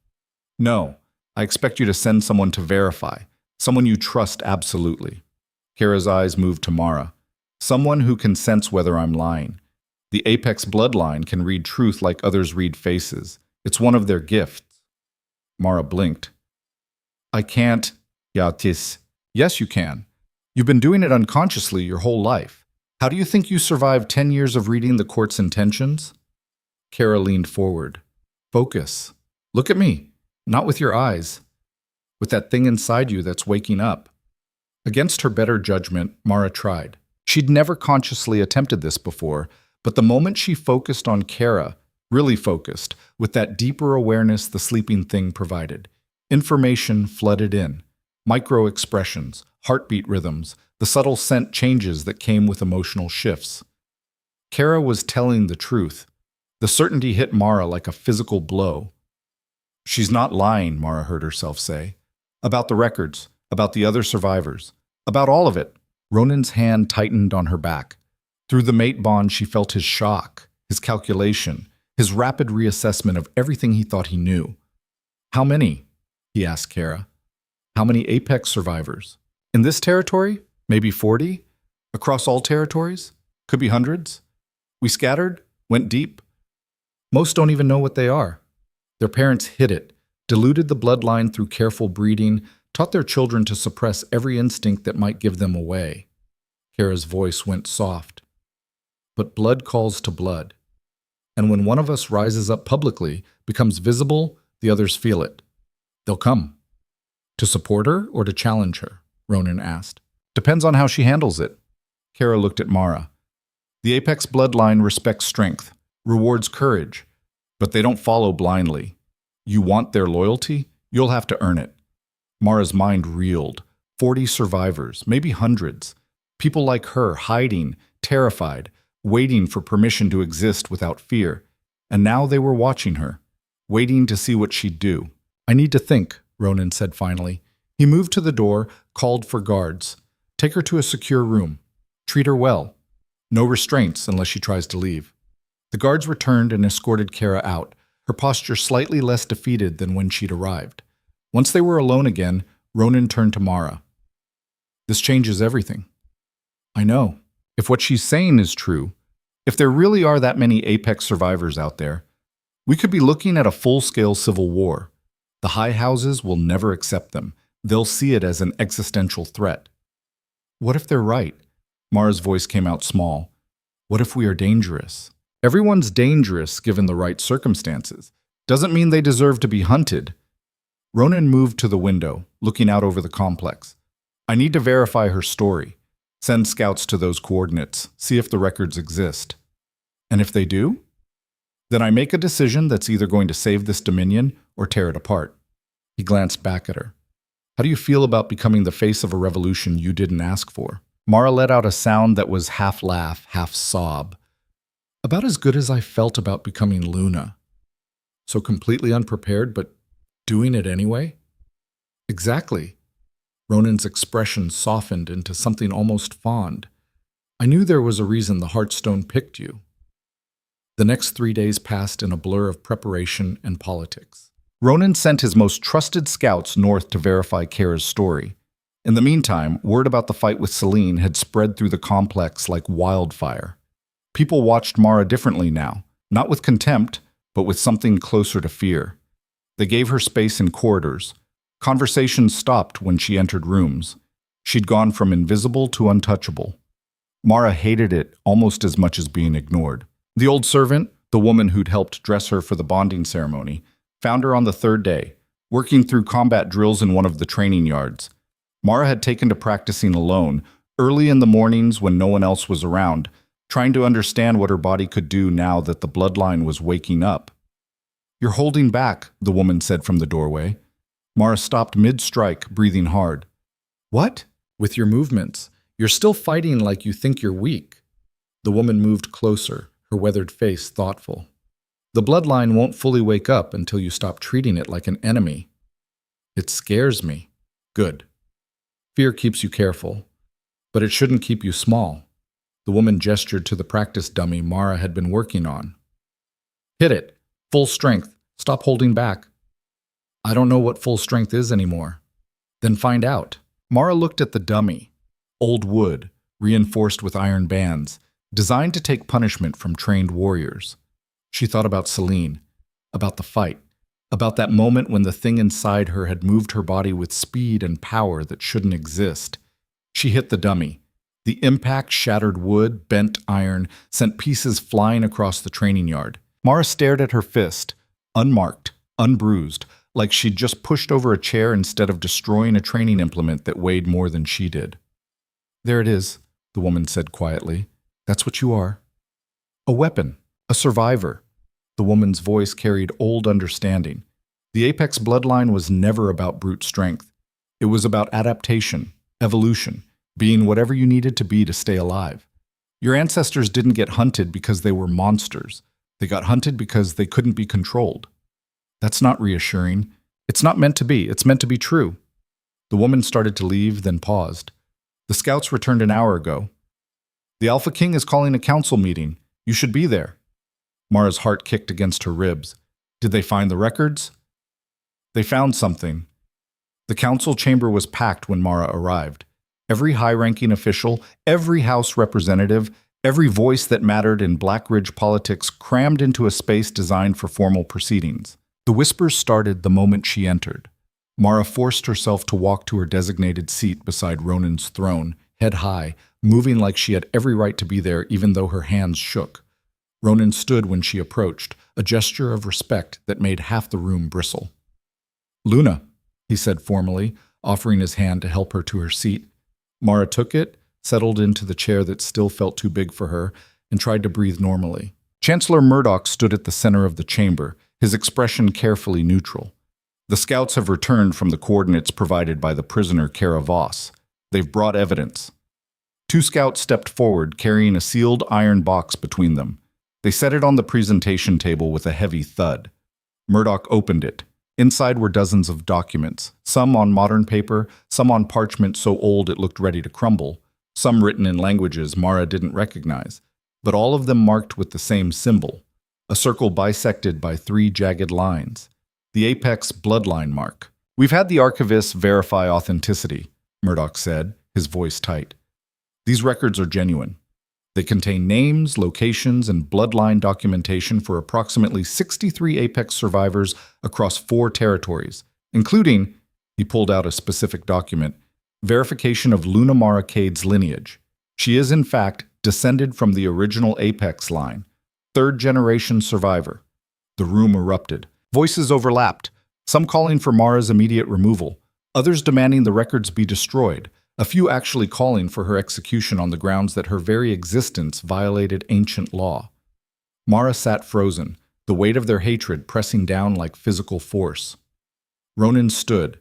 No, I expect you to send someone to verify, someone you trust absolutely. Kara's eyes moved to Mara. Someone who can sense whether I'm lying. The Apex bloodline can read truth like others read faces. It's one of their gifts. Mara blinked. I can't. Yatis. Yes, you can. You've been doing it unconsciously your whole life. How do you think you survived 10 years of reading the court's intentions? Kara leaned forward. Focus. Look at me. Not with your eyes. With that thing inside you that's waking up. Against her better judgment, Mara tried. She'd never consciously attempted this before, but the moment she focused on Kara, really focused, with that deeper awareness the sleeping thing provided, information flooded in. Micro-expressions, heartbeat rhythms, the subtle scent changes that came with emotional shifts. Kara was telling the truth. The certainty hit Mara like a physical blow. She's not lying, Mara heard herself say. About the records, about the other survivors, about all of it. Ronan's hand tightened on her back. Through the mate bond, she felt his shock, his calculation, his rapid reassessment of everything he thought he knew. How many? He asked Kara. How many Apex survivors? In this territory? Maybe 40? Across all territories? Could be hundreds? We scattered? Went deep? Most don't even know what they are. Their parents hid it, diluted the bloodline through careful breeding, taught their children to suppress every instinct that might give them away. Kara's voice went soft. But blood calls to blood. And when one of us rises up publicly, becomes visible, the others feel it. They'll come. To support her or to challenge her? Ronan asked. Depends on how she handles it. Kara looked at Mara. The Apex bloodline respects strength, rewards courage, but they don't follow blindly. You want their loyalty? You'll have to earn it. Mara's mind reeled. 40 survivors, maybe hundreds. People like her, hiding, terrified, waiting for permission to exist without fear. And now they were watching her, waiting to see what she'd do. I need to think, Ronan said finally. He moved to the door, called for guards. Take her to a secure room. Treat her well. No restraints unless she tries to leave. The guards returned and escorted Kara out, her posture slightly less defeated than when she'd arrived. Once they were alone again, Ronan turned to Mara. This changes everything. I know. If what she's saying is true, if there really are that many Apex survivors out there, we could be looking at a full-scale civil war. The high houses will never accept them. They'll see it as an existential threat. What if they're right? Mara's voice came out small. What if we are dangerous? Everyone's dangerous given the right circumstances. Doesn't mean they deserve to be hunted. Ronan moved to the window, looking out over the complex. I need to verify her story. Send scouts to those coordinates, see if the records exist. And if they do? Then I make a decision that's either going to save this dominion or tear it apart. He glanced back at her. How do you feel about becoming the face of a revolution you didn't ask for? Mara let out a sound that was half laugh, half sob. About as good as I felt about becoming Luna. So completely unprepared, but doing it anyway? Exactly. Ronan's expression softened into something almost fond. I knew there was a reason the Heartstone picked you. The next 3 days passed in a blur of preparation and politics. Ronan sent his most trusted scouts north to verify Kara's story. In the meantime, word about the fight with Celine had spread through the complex like wildfire. People watched Mara differently now, not with contempt, but with something closer to fear. They gave her space in corridors. Conversations stopped when she entered rooms. She'd gone from invisible to untouchable. Mara hated it almost as much as being ignored. The old servant, the woman who'd helped dress her for the bonding ceremony, found her on the third day, working through combat drills in one of the training yards. Mara had taken to practicing alone, early in the mornings when no one else was around, trying to understand what her body could do now that the bloodline was waking up. You're holding back, the woman said from the doorway. Mara stopped mid-strike, breathing hard. What? With your movements. You're still fighting like you think you're weak. The woman moved closer, her weathered face thoughtful. The bloodline won't fully wake up until you stop treating it like an enemy. It scares me. Good. Fear keeps you careful, but it shouldn't keep you small. The woman gestured to the practice dummy Mara had been working on. Hit it. Full strength. Stop holding back. I don't know what full strength is anymore. Then find out. Mara looked at the dummy. Old wood, reinforced with iron bands, designed to take punishment from trained warriors. She thought about Celine, about the fight, about that moment when the thing inside her had moved her body with speed and power that shouldn't exist. She hit the dummy. The impact shattered wood, bent iron, sent pieces flying across the training yard. Mara stared at her fist, unmarked, unbruised, like she'd just pushed over a chair instead of destroying a training implement that weighed more than she did. There it is, the woman said quietly. That's what you are. A weapon, a survivor. The woman's voice carried old understanding. The Apex bloodline was never about brute strength. It was about adaptation, evolution, being whatever you needed to be to stay alive. Your ancestors didn't get hunted because they were monsters. They got hunted because they couldn't be controlled. That's not reassuring. It's not meant to be. It's meant to be true. The woman started to leave, then paused. The scouts returned an hour ago. The Alpha King is calling a council meeting. You should be there. Mara's heart kicked against her ribs. Did they find the records? They found something. The council chamber was packed when Mara arrived. Every high-ranking official, every House representative, every voice that mattered in Black Ridge politics crammed into a space designed for formal proceedings. The whispers started the moment she entered. Mara forced herself to walk to her designated seat beside Ronan's throne, head high, moving like she had every right to be there even though her hands shook. Ronan stood when she approached, a gesture of respect that made half the room bristle. "Luna," he said formally, offering his hand to help her to her seat. Mara took it, settled into the chair that still felt too big for her, and tried to breathe normally. Chancellor Murdoch stood at the center of the chamber, his expression carefully neutral. The scouts have returned from the coordinates provided by the prisoner Kara Voss. They've brought evidence. Two scouts stepped forward, carrying a sealed iron box between them. They set it on the presentation table with a heavy thud. Murdoch opened it. Inside were dozens of documents, some on modern paper, some on parchment so old it looked ready to crumble, some written in languages Mara didn't recognize, but all of them marked with the same symbol, a circle bisected by 3 jagged lines, the apex bloodline mark. "We've had the archivists verify authenticity," Murdoch said, his voice tight. "These records are genuine. They contain names, locations, and bloodline documentation for approximately 63 Apex survivors across 4 territories, including," he pulled out a specific document, "verification of Luna Mara Cade's lineage. She is, in fact, descended from the original Apex line, 3rd-generation survivor." The room erupted. Voices overlapped, some calling for Mara's immediate removal, others demanding the records be destroyed, a few actually calling for her execution on the grounds that her very existence violated ancient law. Mara sat frozen, the weight of their hatred pressing down like physical force. Ronan stood.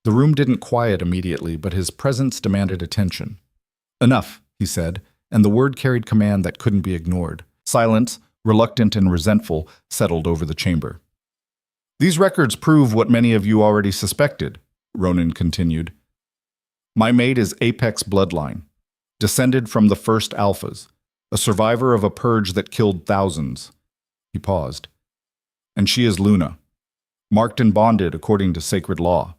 The room didn't quiet immediately, but his presence demanded attention. "Enough," he said, and the word carried command that couldn't be ignored. Silence, reluctant and resentful, settled over the chamber. "These records prove what many of you already suspected," Ronan continued. "My mate is Apex bloodline, descended from the first Alphas, a survivor of a purge that killed thousands." He paused. "And she is Luna, marked and bonded according to sacred law.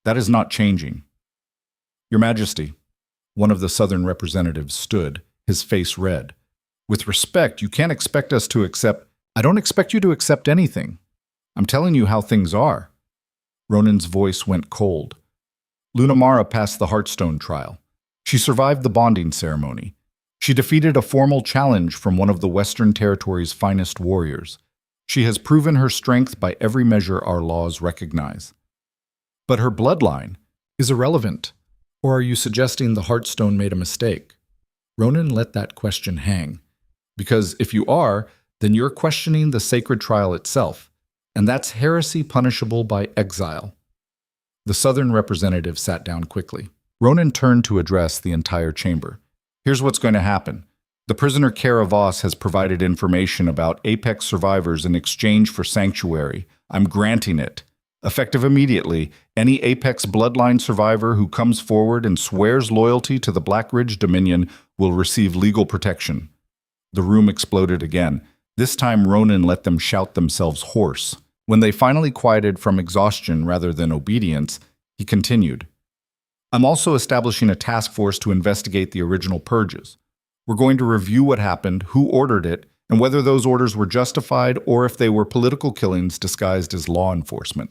That is not changing." "Your Majesty," one of the Southern representatives stood, his face red. "With respect, you can't expect us to accept—" "I don't expect you to accept anything. I'm telling you how things are." Ronan's voice went cold. "Luna Mara passed the Heartstone trial. She survived the bonding ceremony. She defeated a formal challenge from one of the Western Territory's finest warriors. She has proven her strength by every measure our laws recognize. But her bloodline is irrelevant. Or are you suggesting the Heartstone made a mistake?" Ronan let that question hang. "Because if you are, then you're questioning the sacred trial itself, and that's heresy punishable by exile." The Southern representative sat down quickly. Ronan turned to address the entire chamber. "Here's what's going to happen. The prisoner Kara Voss has provided information about Apex survivors in exchange for sanctuary. I'm granting it. Effective immediately, any Apex bloodline survivor who comes forward and swears loyalty to the Black Ridge Dominion will receive legal protection." The room exploded again. This time Ronan let them shout themselves hoarse. When they finally quieted from exhaustion rather than obedience, he continued. "I'm also establishing a task force to investigate the original purges. We're going to review what happened, who ordered it, and whether those orders were justified or if they were political killings disguised as law enforcement."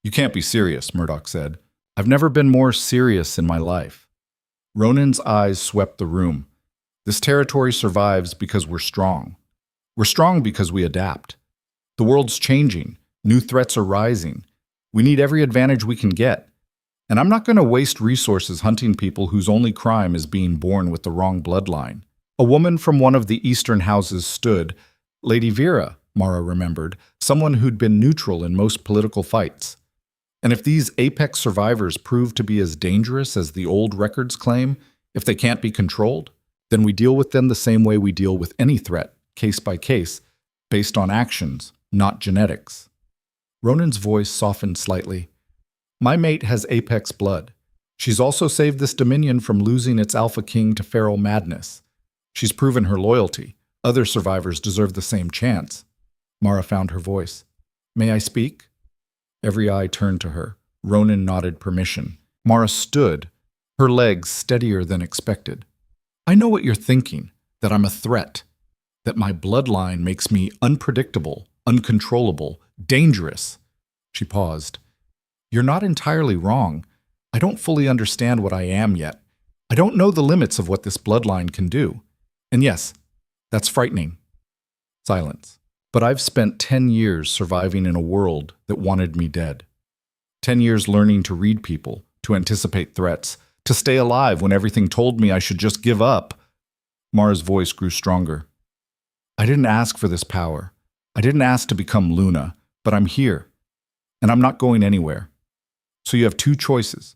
"You can't be serious," Murdoch said. "I've never been more serious in my life." Ronan's eyes swept the room. "This territory survives because we're strong. We're strong because we adapt. The world's changing. New threats are rising. We need every advantage we can get. And I'm not going to waste resources hunting people whose only crime is being born with the wrong bloodline." A woman from one of the eastern houses stood. Lady Vera, Mara remembered, someone who'd been neutral in most political fights. "And if these Apex survivors prove to be as dangerous as the old records claim, if they can't be controlled, then we deal with them the same way we deal with any threat, case by case. based on actions, not genetics. Ronan's voice softened slightly. My mate has apex blood. She's also saved this dominion from losing its alpha king to feral madness. She's proven her loyalty. Other survivors deserve the same chance. Mara found her voice. May I speak? Every eye turned to her. Ronan nodded permission. Mara stood, her legs steadier than expected. I know what you're thinking, that I'm a threat, that my bloodline makes me unpredictable, uncontrollable, dangerous. She paused. You're not entirely wrong. I don't fully understand what I am yet. I don't know the limits of what this bloodline can do. And yes, that's frightening. Silence. But I've spent 10 years surviving in a world that wanted me dead. 10 years learning to read people, to anticipate threats, to stay alive when everything told me I should just give up. Mara's voice grew stronger. I didn't ask for this power. I didn't ask to become Luna, but I'm here. And I'm not going anywhere. So you have two choices.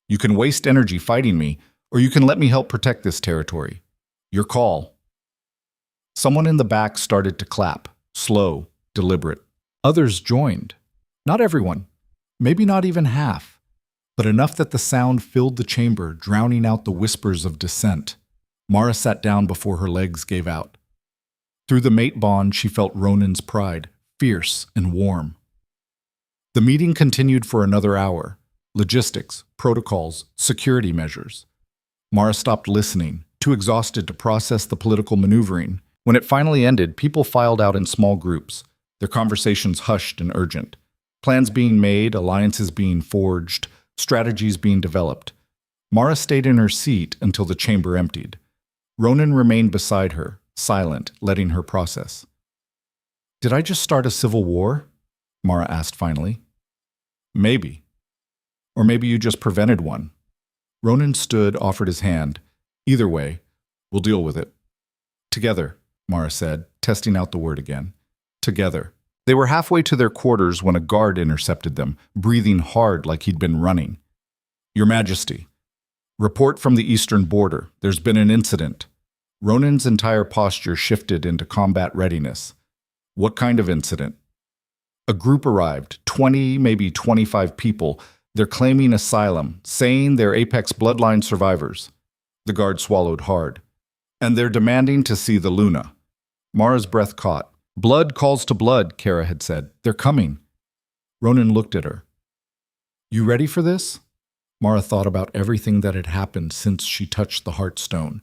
You can waste energy fighting me, or you can let me help protect this territory. Your call. Someone in the back started to clap, slow, deliberate. Others joined. Not everyone, maybe not even half, but enough that the sound filled the chamber, drowning out the whispers of dissent. Mara sat down before her legs gave out. Through the mate bond, she felt Ronan's pride, fierce and warm. The meeting continued for another hour. Logistics, protocols, security measures. Mara stopped listening, too exhausted to process the political maneuvering. When it finally ended, people filed out in small groups, their conversations hushed and urgent. Plans being made, alliances being forged, strategies being developed. Mara stayed in her seat until the chamber emptied. Ronan remained beside her, silent, letting her process. Did I just start a civil war? Mara asked finally. Maybe. Or maybe you just prevented one. Ronan stood, offered his hand. Either way, we'll deal with it. Together, Mara said, testing out the word again. Together. They were halfway to their quarters when a guard intercepted them, breathing hard like he'd been running. Your Majesty. Report from the eastern border. There's been an incident. Ronan's entire posture shifted into combat readiness. What kind of incident? A group arrived, 20, maybe 25 people. They're claiming asylum, saying they're Apex bloodline survivors. The guard swallowed hard. And they're demanding to see the Luna. Mara's breath caught. Blood calls to blood, Kara had said. They're coming. Ronan looked at her. You ready for this? Mara thought about everything that had happened since she touched the Heartstone.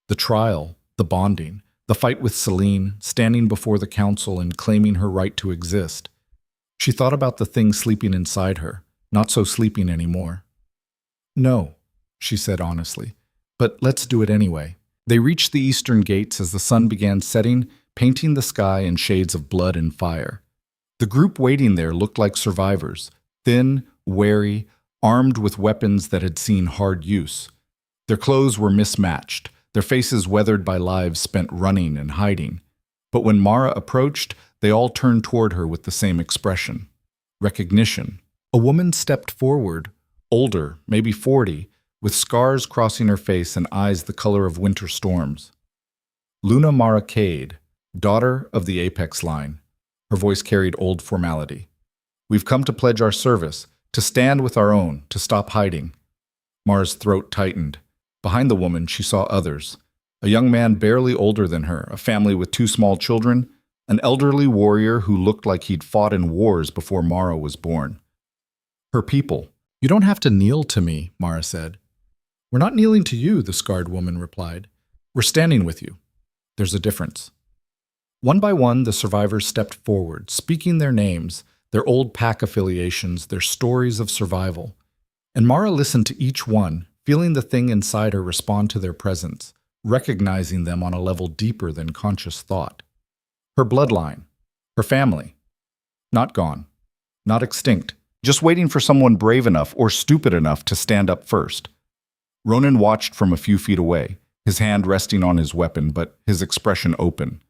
The trial, the bonding, the fight with Celine, standing before the council and claiming her right to exist. She thought about the thing sleeping inside her, not so sleeping anymore. No, she said honestly, but let's do it anyway. They reached the eastern gates as the sun began setting, painting the sky in shades of blood and fire. The group waiting there looked like survivors, thin, wary, armed with weapons that had seen hard use. Their clothes were mismatched, their faces weathered by lives spent running and hiding. But when Mara approached, they all turned toward her with the same expression. Recognition. A woman stepped forward, older, maybe 40, with scars crossing her face and eyes the color of winter storms. Luna Mara Cade, daughter of the Apex line. Her voice carried old formality. We've come to pledge our service, to stand with our own, to stop hiding. Mara's throat tightened. Behind the woman, she saw others. A young man barely older than her, a family with 2 small children, an elderly warrior who looked like he'd fought in wars before Mara was born. Her people. You don't have to kneel to me, Mara said. We're not kneeling to you, the scarred woman replied. We're standing with you. There's a difference. One by one, the survivors stepped forward, speaking their names, their old pack affiliations, their stories of survival. And Mara listened to each one, feeling the thing inside her respond to their presence, recognizing them on a level deeper than conscious thought. Her bloodline, her family, not gone, not extinct, just waiting for someone brave enough or stupid enough to stand up first. Ronan watched from a few feet away, his hand resting on his weapon, but his expression open.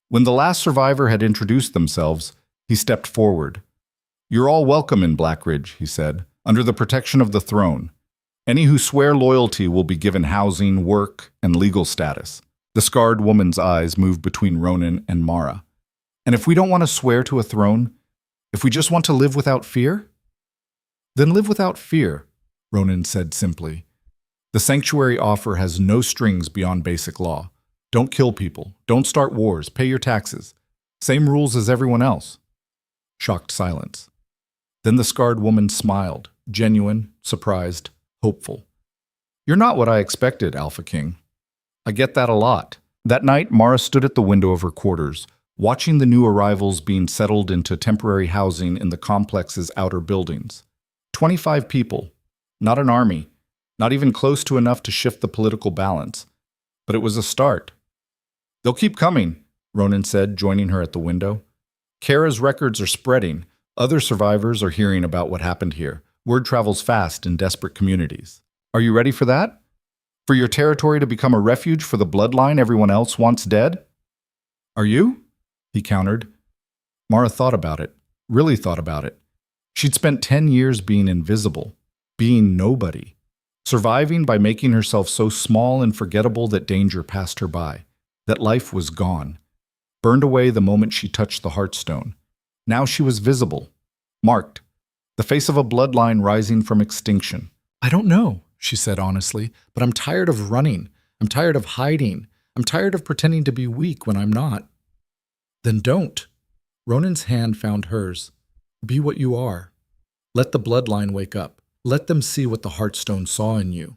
When the last survivor had introduced themselves, he stepped forward. You're all welcome in Blackridge, he said, under the protection of the throne. Any who swear loyalty will be given housing, work, and legal status. The scarred woman's eyes moved between Ronan and Mara. And if we don't want to swear to a throne, if we just want to live without fear, then live without fear, Ronan said simply. The sanctuary offer has no strings beyond basic law. Don't kill people. Don't start wars. Pay your taxes. Same rules as everyone else. Shocked silence. Then the scarred woman smiled, genuine, surprised, hopeful. You're not what I expected, Alpha King. I get that a lot. That night, Mara stood at the window of her quarters, watching the new arrivals being settled into temporary housing in the complex's outer buildings. 25 people. Not an army. Not even close to enough to shift the political balance. But it was a start. They'll keep coming, Ronan said, joining her at the window. Kara's records are spreading. Other survivors are hearing about what happened here. Word travels fast in desperate communities. Are you ready for that? For your territory to become a refuge for the bloodline everyone else wants dead? Are you? He countered. Mara thought about it, really thought about it. She'd spent 10 years being invisible, being nobody, surviving by making herself so small and forgettable that danger passed her by, that life was gone, burned away the moment she touched the Heartstone. Now she was visible, marked, the face of a bloodline rising from extinction. I don't know, she said honestly, but I'm tired of running. I'm tired of hiding. I'm tired of pretending to be weak when I'm not. Then don't. Ronan's hand found hers. Be what you are. Let the bloodline wake up. Let them see what the Heartstone saw in you.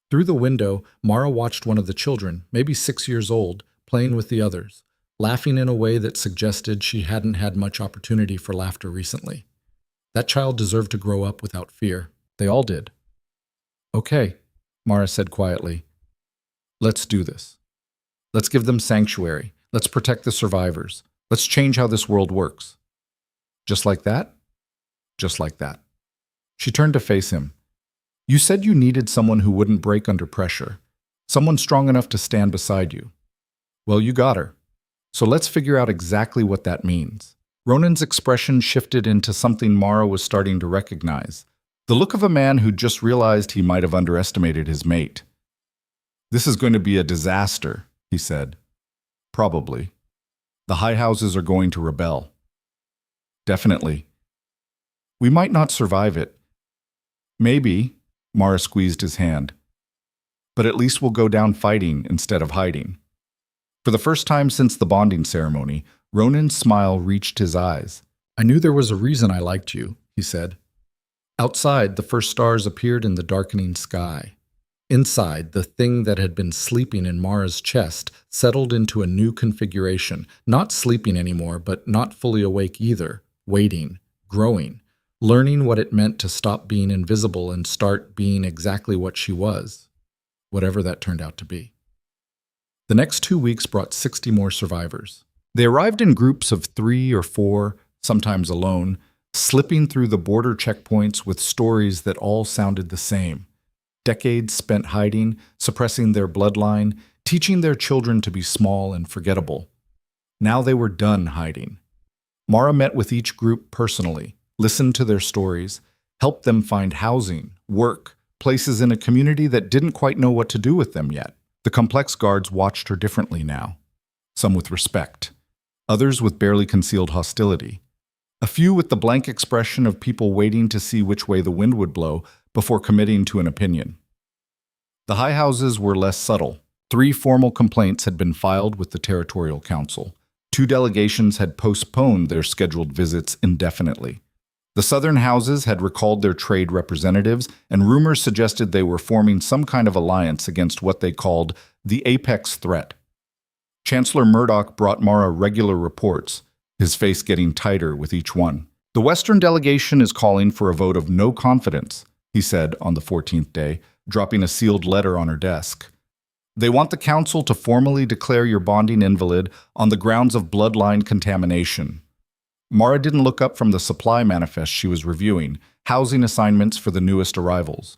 Through the window, Mara watched one of the children, maybe 6 years old, playing with the others, laughing in a way that suggested she hadn't had much opportunity for laughter recently. That child deserved to grow up without fear. They all did. Okay, Mara said quietly. Let's do this. Let's give them sanctuary. Let's protect the survivors. Let's change how this world works. Just like that? Just like that. She turned to face him. You said you needed someone who wouldn't break under pressure, someone strong enough to stand beside you. Well, you got her. So let's figure out exactly what that means. Ronan's expression shifted into something Mara was starting to recognize, the look of a man who just realized he might have underestimated his mate. This is going to be a disaster, he said. Probably. The high houses are going to rebel. Definitely. We might not survive it. Maybe, Mara squeezed his hand. But at least we'll go down fighting instead of hiding. For the first time since the bonding ceremony, Ronan's smile reached his eyes. I knew there was a reason I liked you, he said. Outside, the first stars appeared in the darkening sky. Inside, the thing that had been sleeping in Mara's chest settled into a new configuration, not sleeping anymore, but not fully awake either, waiting, growing, learning what it meant to stop being invisible and start being exactly what she was, whatever that turned out to be. The next 2 weeks brought 60 more survivors. They arrived in groups of 3 or 4, sometimes alone, slipping through the border checkpoints with stories that all sounded the same. Decades spent hiding, suppressing their bloodline, teaching their children to be small and forgettable. Now they were done hiding. Mara met with each group personally, listened to their stories, helped them find housing, work, places in a community that didn't quite know what to do with them yet. The complex guards watched her differently now, some with respect, others with barely concealed hostility, a few with the blank expression of people waiting to see which way the wind would blow before committing to an opinion. The high houses were less subtle. 3 formal complaints had been filed with the Territorial Council. 2 delegations had postponed their scheduled visits indefinitely. The southern houses had recalled their trade representatives, and rumors suggested they were forming some kind of alliance against what they called the apex threat. Chancellor Murdoch brought Mara regular reports, his face getting tighter with each one. The Western delegation is calling for a vote of no confidence, he said on the 14th day, dropping a sealed letter on her desk. They want the council to formally declare your bonding invalid on the grounds of bloodline contamination. Mara didn't look up from the supply manifest she was reviewing, housing assignments for the newest arrivals.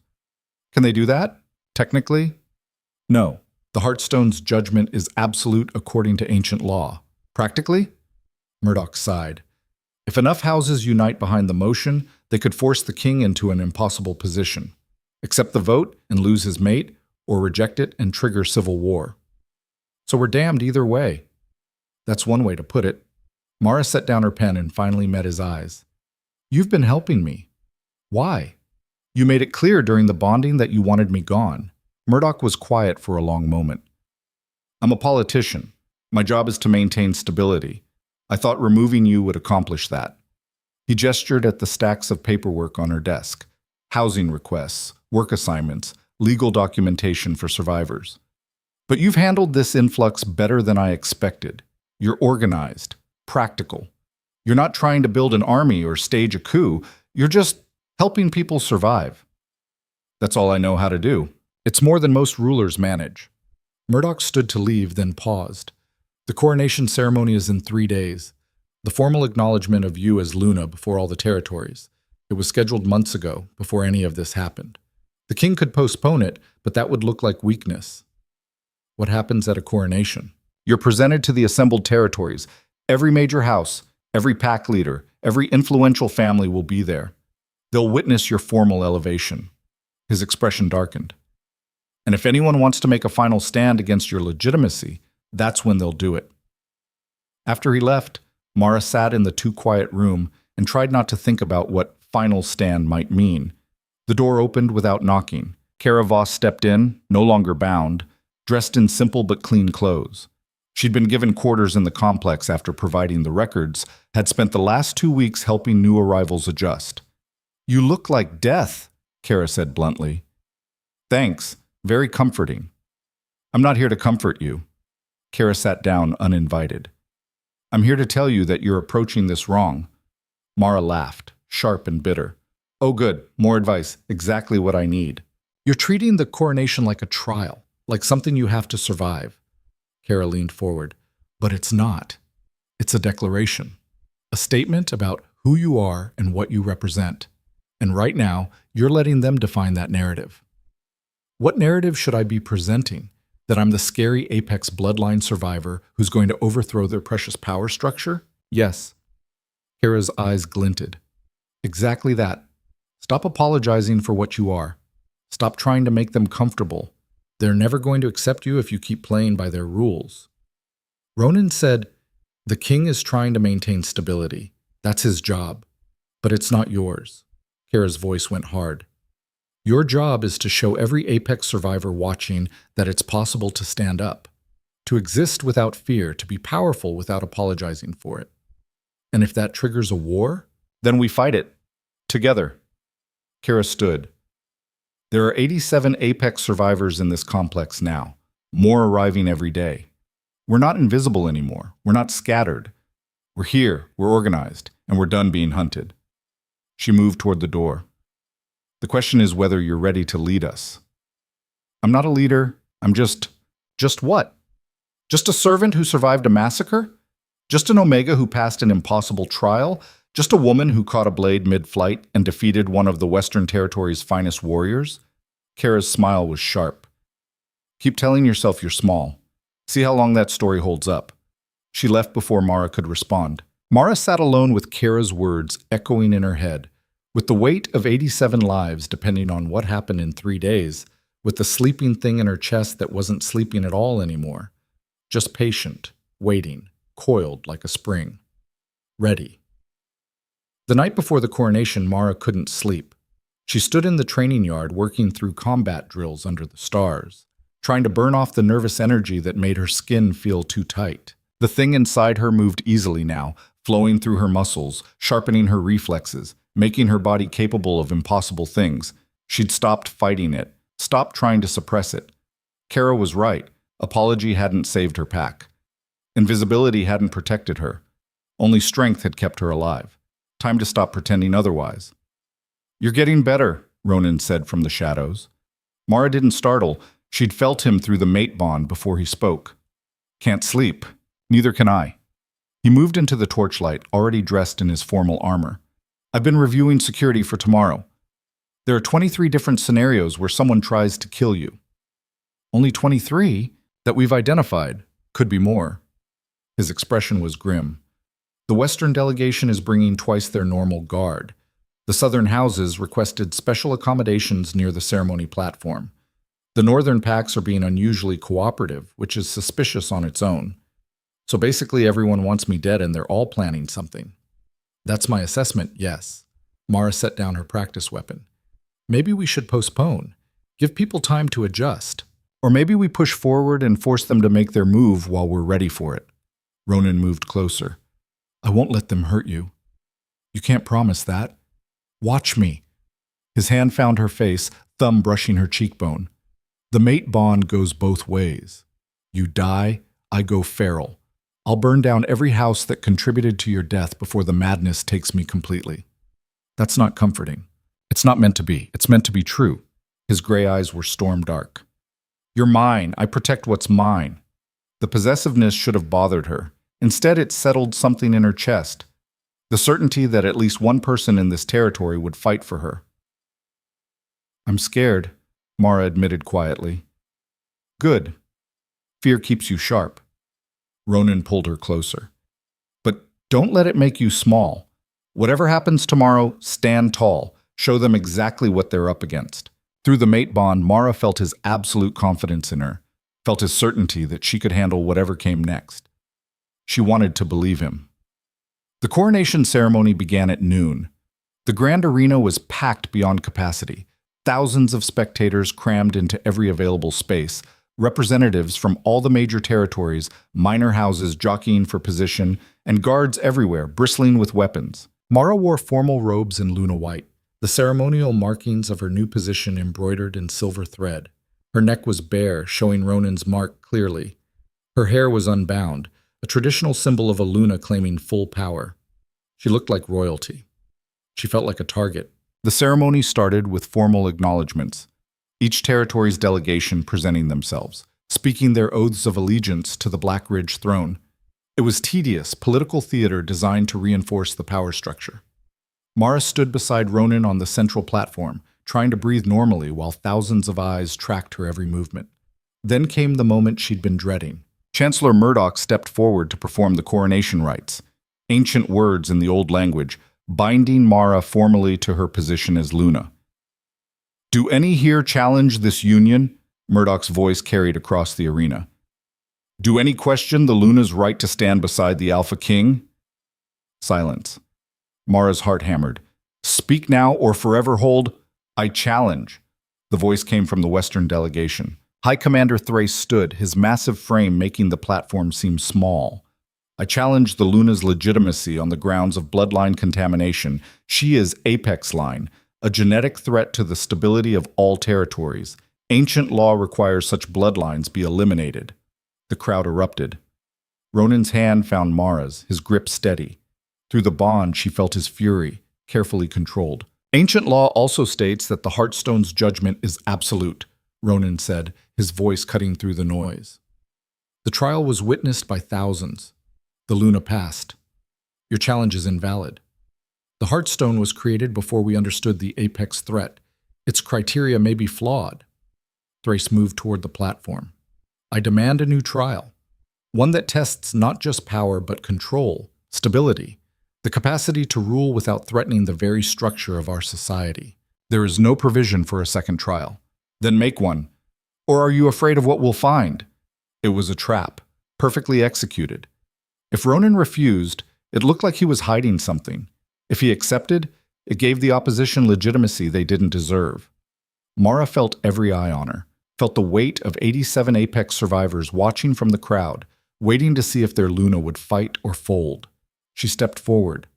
Can they do that? Technically? No. The Heartstone's judgment is absolute according to ancient law. Practically? Murdoch sighed. If enough houses unite behind the motion, they could force the king into an impossible position. Accept the vote and lose his mate, or reject it and trigger civil war. So we're damned either way. That's one way to put it. Mara set down her pen and finally met his eyes. You've been helping me. Why? You made it clear during the bonding that you wanted me gone. Murdoch was quiet for a long moment. I'm a politician. My job is to maintain stability. I thought removing you would accomplish that. He gestured at the stacks of paperwork on her desk. Housing requests, work assignments, legal documentation for survivors. But you've handled this influx better than I expected. You're organized, practical. You're not trying to build an army or stage a coup. You're just helping people survive. That's all I know how to do. It's more than most rulers manage. Murdoch stood to leave, then paused. The coronation ceremony is in 3 days. The formal acknowledgement of you as Luna before all the territories. It was scheduled months ago, before any of this happened. The king could postpone it, but that would look like weakness. What happens at a coronation? You're presented to the assembled territories. Every major house, every pack leader, every influential family will be there. They'll witness your formal elevation. His expression darkened. And if anyone wants to make a final stand against your legitimacy, that's when they'll do it. After he left, Mara sat in the too-quiet room and tried not to think about what final stand might mean. The door opened without knocking. Kara Voss stepped in, no longer bound, dressed in simple but clean clothes. She'd been given quarters in the complex after providing the records, had spent the last 2 weeks helping new arrivals adjust. You look like death, Kara said bluntly. Thanks, very comforting. I'm not here to comfort you. Kara sat down uninvited. I'm here to tell you that you're approaching this wrong. Mara laughed, sharp and bitter. Oh good, more advice, exactly what I need. You're treating the coronation like a trial, like something you have to survive. Kara leaned forward. But it's not. It's a declaration. A statement about who you are and what you represent. And right now, you're letting them define that narrative. What narrative should I be presenting? That I'm the scary Apex bloodline survivor who's going to overthrow their precious power structure? Yes. Kara's eyes glinted. Exactly that. Stop apologizing for what you are. Stop trying to make them comfortable. They're never going to accept you if you keep playing by their rules. Ronan said, the king is trying to maintain stability. That's his job. But it's not yours. Kara's voice went hard. Your job is to show every Apex survivor watching that it's possible to stand up, to exist without fear, to be powerful without apologizing for it. And if that triggers a war, then we fight it. Together. Kara stood. There are 87 Apex survivors in this complex now, more arriving every day. We're not invisible anymore. We're not scattered. We're here, we're organized, and we're done being hunted. She moved toward the door. The question is whether you're ready to lead us. I'm not a leader. I'm just what? Just a servant who survived a massacre? Just an Omega who passed an impossible trial? Just a woman who caught a blade mid-flight and defeated one of the Western Territory's finest warriors? Kara's smile was sharp. Keep telling yourself you're small. See how long that story holds up. She left before Mara could respond. Mara sat alone with Kara's words echoing in her head. With the weight of 87 lives depending on what happened in 3 days, with the sleeping thing in her chest that wasn't sleeping at all anymore. Just patient, waiting, coiled like a spring. Ready. The night before the coronation, Mara couldn't sleep. She stood in the training yard working through combat drills under the stars, trying to burn off the nervous energy that made her skin feel too tight. The thing inside her moved easily now, flowing through her muscles, sharpening her reflexes, making her body capable of impossible things. She'd stopped fighting it, stopped trying to suppress it. Kara was right. Apology hadn't saved her pack. Invisibility hadn't protected her. Only strength had kept her alive. Time to stop pretending otherwise. You're getting better, Ronan said from the shadows. Mara didn't startle. She'd felt him through the mate bond before he spoke. Can't sleep. Neither can I. He moved into the torchlight, already dressed in his formal armor. I've been reviewing security for tomorrow. There are 23 different scenarios where someone tries to kill you. Only 23 that we've identified. Could be more. His expression was grim. The Western delegation is bringing twice their normal guard. The Southern houses requested special accommodations near the ceremony platform. The Northern packs are being unusually cooperative, which is suspicious on its own. So basically everyone wants me dead and they're all planning something. That's my assessment, yes. Mara set down her practice weapon. Maybe we should postpone. Give people time to adjust. Or maybe we push forward and force them to make their move while we're ready for it. Ronan moved closer. I won't let them hurt you. You can't promise that. Watch me. His hand found her face, thumb brushing her cheekbone. The mate bond goes both ways. You die, I go feral. I'll burn down every house that contributed to your death before the madness takes me completely. That's not comforting. It's not meant to be. It's meant to be true. His gray eyes were storm dark. You're mine. I protect what's mine. The possessiveness should have bothered her. Instead, it settled something in her chest. The certainty that at least one person in this territory would fight for her. I'm scared, Mara admitted quietly. Good. Fear keeps you sharp. Ronan pulled her closer. But don't let it make you small. Whatever happens tomorrow, stand tall. Show them exactly what they're up against. Through the mate bond, Mara felt his absolute confidence in her, felt his certainty that she could handle whatever came next. She wanted to believe him. The coronation ceremony began at noon. The grand arena was packed beyond capacity. Thousands of spectators crammed into every available space, representatives from all the major territories, minor houses jockeying for position, and guards everywhere bristling with weapons. Mara wore formal robes in Luna white, the ceremonial markings of her new position embroidered in silver thread. Her neck was bare, showing Ronan's mark clearly. Her hair was unbound, a traditional symbol of a Luna claiming full power. She looked like royalty. She felt like a target. The ceremony started with formal acknowledgments, each territory's delegation presenting themselves, speaking their oaths of allegiance to the Black Ridge throne. It was tedious, political theater designed to reinforce the power structure. Mara stood beside Ronan on the central platform, trying to breathe normally while thousands of eyes tracked her every movement. Then came the moment she'd been dreading. Chancellor Murdoch stepped forward to perform the coronation rites, ancient words in the old language, binding Mara formally to her position as Luna. Do any here challenge this union? Murdoch's voice carried across the arena. Do any question the Luna's right to stand beside the Alpha King? Silence. Mara's heart hammered. Speak now or forever hold. I challenge. The voice came from the Western delegation. High Commander Thrace stood, his massive frame making the platform seem small. I challenge the Luna's legitimacy on the grounds of bloodline contamination. She is apex line, a genetic threat to the stability of all territories. Ancient law requires such bloodlines be eliminated. The crowd erupted. Ronan's hand found Mara's, his grip steady. Through the bond, she felt his fury, carefully controlled. Ancient law also states that the Heartstone's judgment is absolute, Ronan said, his voice cutting through the noise. The trial was witnessed by thousands. The Luna passed. Your challenge is invalid. The Heartstone was created before we understood the apex threat. Its criteria may be flawed. Thrace moved toward the platform. I demand a new trial, one that tests not just power but control, stability, the capacity to rule without threatening the very structure of our society. There is no provision for a second trial. Then make one. Or are you afraid of what we'll find? It was a trap, perfectly executed. If Ronan refused, it looked like he was hiding something. If he accepted, it gave the opposition legitimacy they didn't deserve. Mara felt every eye on her, felt the weight of 87 Apex survivors watching from the crowd, waiting to see if their Luna would fight or fold. She stepped forward.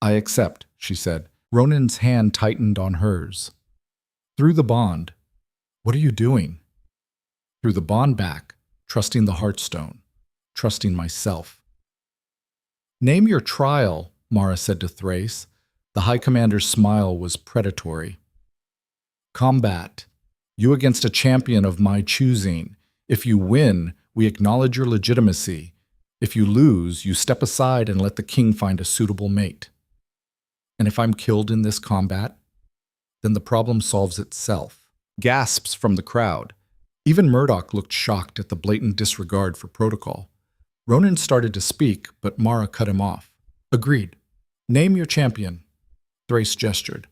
I accept, she said. Ronan's hand tightened on hers. Through the bond. What are you doing? Through the bond back, trusting the Heartstone, trusting myself. Name your trial, Mara said to Thrace. The High Commander's smile was predatory. Combat. You against a champion of my choosing. If you win, we acknowledge your legitimacy. If you lose, you step aside and let the king find a suitable mate. And if I'm killed in this combat, then the problem solves itself. Gasps from the crowd. Even Murdoch looked shocked at the blatant disregard for protocol. Ronan started to speak, but Mara cut him off. Agreed. Name your champion. Thrace gestured.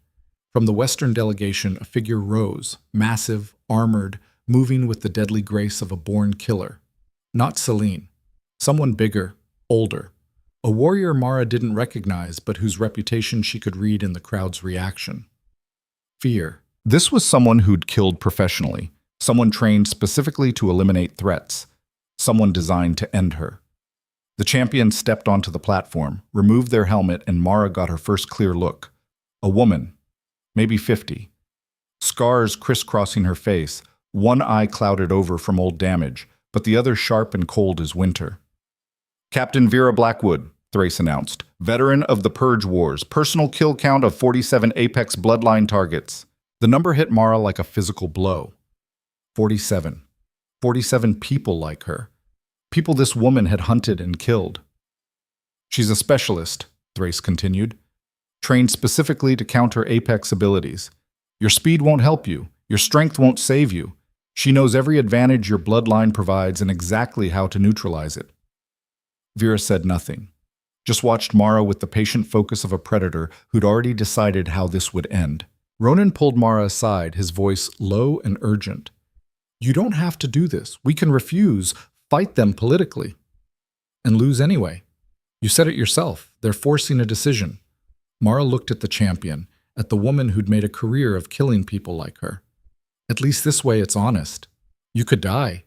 From the Western delegation, a figure rose, massive, armored, moving with the deadly grace of a born killer. Not Celine. Someone bigger, older. A warrior Mara didn't recognize, but whose reputation she could read in the crowd's reaction. Fear. This was someone who'd killed professionally, someone trained specifically to eliminate threats, someone designed to end her. The champions stepped onto the platform, removed their helmet, and Mara got her first clear look. A woman, maybe 50. Scars crisscrossing her face, one eye clouded over from old damage, but the other sharp and cold as winter. Captain Vera Blackwood, Thrace announced, veteran of the Purge Wars, personal kill count of 47 Apex bloodline targets. The number hit Mara like a physical blow. 47. 47 people like her. People this woman had hunted and killed. She's a specialist, Thrace continued, trained specifically to counter Apex abilities. Your speed won't help you. Your strength won't save you. She knows every advantage your bloodline provides and exactly how to neutralize it. Vera said nothing, just watched Mara with the patient focus of a predator who'd already decided how this would end. Ronan pulled Mara aside, his voice low and urgent. You don't have to do this. We can refuse, fight them politically, and lose anyway. You said it yourself. They're forcing a decision. Mara looked at the champion, at the woman who'd made a career of killing people like her. At least this way it's honest. You could die.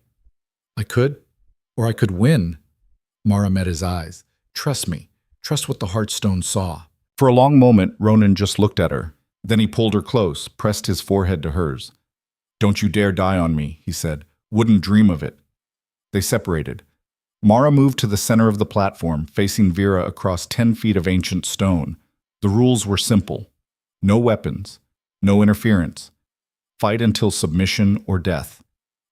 I could, or I could win. Mara met his eyes. Trust me. Trust what the Heartstone saw. For a long moment, Ronan just looked at her. Then he pulled her close, pressed his forehead to hers. Don't you dare die on me, he said. Wouldn't dream of it. They separated. Mara moved to the center of the platform, facing Vera across 10 feet of ancient stone. The rules were simple. No weapons. No interference. Fight until submission or death.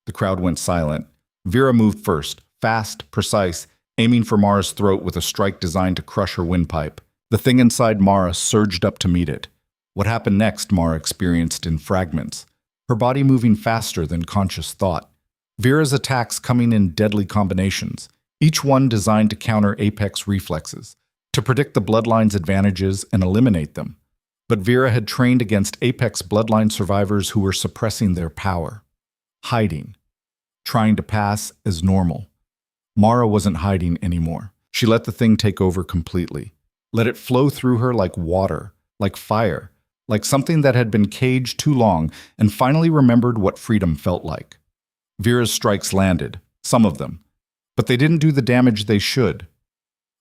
The crowd went silent. Vera moved first, fast, precise, aiming for Mara's throat with a strike designed to crush her windpipe. The thing inside Mara surged up to meet it. What happened next, Mara experienced in fragments, her body moving faster than conscious thought. Vera's attacks coming in deadly combinations, each one designed to counter Apex reflexes, to predict the bloodline's advantages and eliminate them. But Vera had trained against Apex bloodline survivors who were suppressing their power, hiding, trying to pass as normal. Mara wasn't hiding anymore. She let the thing take over completely, let it flow through her like water, like fire, like something that had been caged too long, and finally remembered what freedom felt like. Vera's strikes landed, some of them, but they didn't do the damage they should.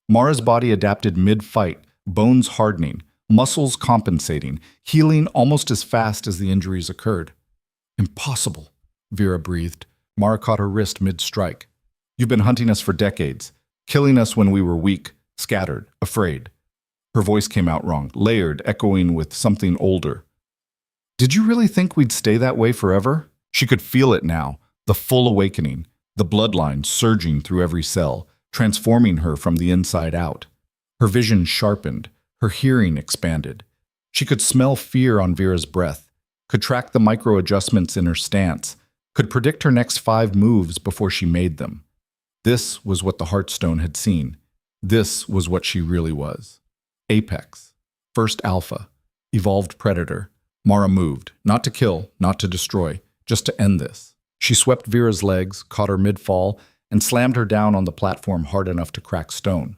Mara's body adapted mid-fight, bones hardening, muscles compensating, healing almost as fast as the injuries occurred. Impossible, Vera breathed. Mara caught her wrist mid-strike. You've been hunting us for decades, killing us when we were weak, scattered, afraid. Her voice came out wrong, layered, echoing with something older. Did you really think we'd stay that way forever? She could feel it now, the full awakening, the bloodline surging through every cell, transforming her from the inside out. Her vision sharpened, her hearing expanded. She could smell fear on Vera's breath, could track the micro-adjustments in her stance, could predict her next 5 moves before she made them. This was what the Heartstone had seen. This was what she really was. Apex. First alpha. Evolved predator. Mara moved, not to kill, not to destroy, just to end this. She swept Vera's legs, caught her mid-fall, and slammed her down on the platform hard enough to crack stone.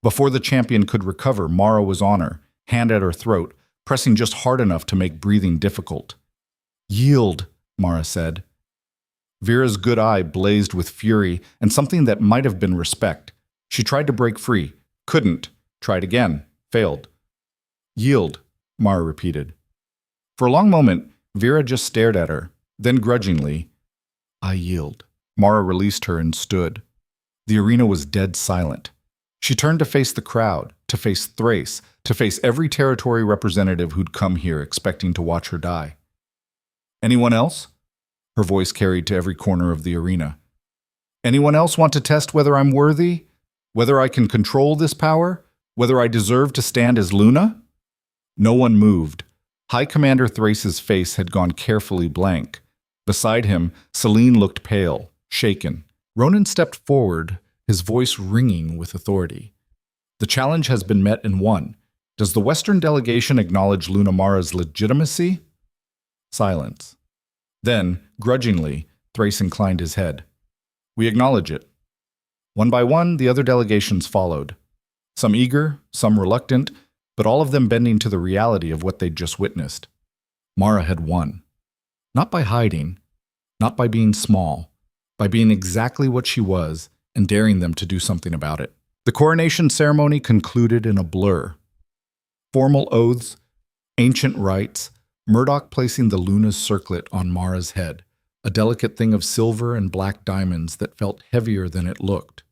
Before the champion could recover, Mara was on her, hand at her throat, pressing just hard enough to make breathing difficult. Yield, Mara said. Vera's good eye blazed with fury and something that might have been respect. She tried to break free, couldn't, tried again, failed. Yield, Mara repeated. For a long moment, Vera just stared at her, then grudgingly, I yield. Mara released her and stood. The arena was dead silent. She turned to face the crowd, to face Thrace, to face every territory representative who'd come here expecting to watch her die. Anyone else? Her voice carried to every corner of the arena. Anyone else want to test whether I'm worthy? Whether I can control this power? Whether I deserve to stand as Luna? No one moved. High Commander Thrace's face had gone carefully blank. Beside him, Celine looked pale, shaken. Ronan stepped forward, his voice ringing with authority. The challenge has been met and won. Does the Western delegation acknowledge Luna Mara's legitimacy? Silence. Then, grudgingly, Thrace inclined his head. We acknowledge it. One by one, the other delegations followed. Some eager, some reluctant, but all of them bending to the reality of what they'd just witnessed. Mara had won. Not by hiding, not by being small, by being exactly what she was and daring them to do something about it. The coronation ceremony concluded in a blur. Formal oaths, ancient rites, Murdoch placing the Luna's circlet on Mara's head, a delicate thing of silver and black diamonds that felt heavier than it looked.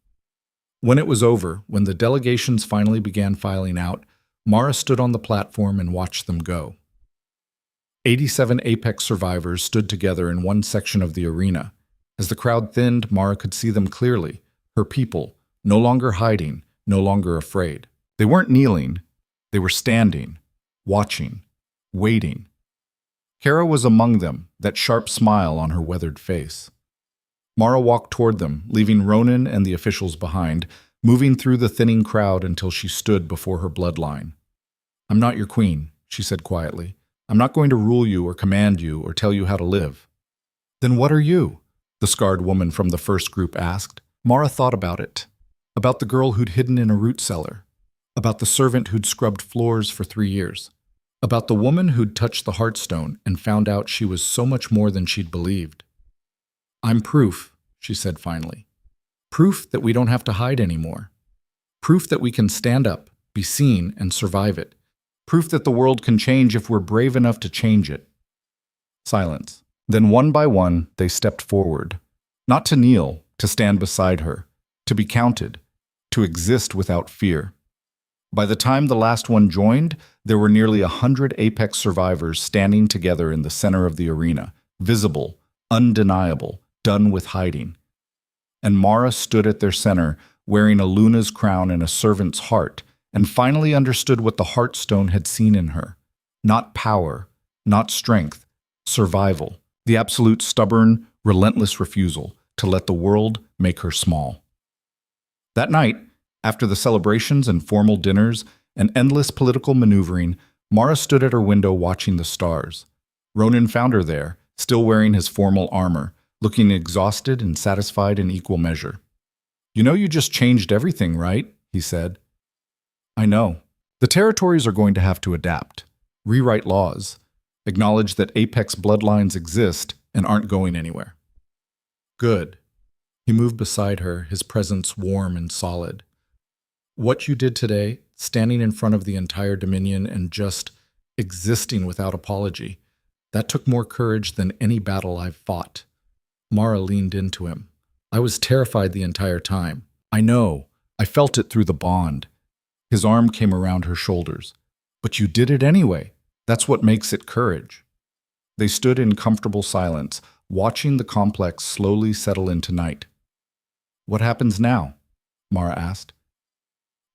When it was over, when the delegations finally began filing out, Mara stood on the platform and watched them go. 87 Apex survivors stood together in one section of the arena. As the crowd thinned, Mara could see them clearly, her people, no longer hiding, no longer afraid. They weren't kneeling, they were standing, watching, waiting. Kara was among them, that sharp smile on her weathered face. Mara walked toward them, leaving Ronan and the officials behind, moving through the thinning crowd until she stood before her bloodline. "I'm not your queen," she said quietly. "I'm not going to rule you or command you or tell you how to live." "Then what are you?" the scarred woman from the first group asked. Mara thought about it. About the girl who'd hidden in a root cellar. About the servant who'd scrubbed floors for 3 years. About the woman who'd touched the Heartstone and found out she was so much more than she'd believed. "I'm proof," she said finally. "Proof that we don't have to hide anymore. Proof that we can stand up, be seen, and survive it. Proof that the world can change if we're brave enough to change it." Silence. Then one by one, they stepped forward. Not to kneel, to stand beside her, to be counted, to exist without fear. By the time the last one joined, there were nearly 100 Apex survivors standing together in the center of the arena, visible, undeniable, done with hiding. And Mara stood at their center, wearing a Luna's crown and a servant's heart, and finally understood what the Heartstone had seen in her. Not power, not strength, survival, the absolute stubborn, relentless refusal to let the world make her small. That night, after the celebrations and formal dinners and endless political maneuvering, Mara stood at her window watching the stars. Ronan found her there, still wearing his formal armor, looking exhausted and satisfied in equal measure. "You know you just changed everything, right?" he said. "I know. The territories are going to have to adapt, rewrite laws, acknowledge that Apex bloodlines exist and aren't going anywhere." "Good." He moved beside her, his presence warm and solid. "What you did today, standing in front of the entire Dominion and just existing without apology, that took more courage than any battle I've fought." Mara leaned into him. "I was terrified the entire time. I know. I felt it through the bond." His arm came around her shoulders. "But you did it anyway. That's what makes it courage." They stood in comfortable silence, watching the complex slowly settle into night. "What happens now?" Mara asked.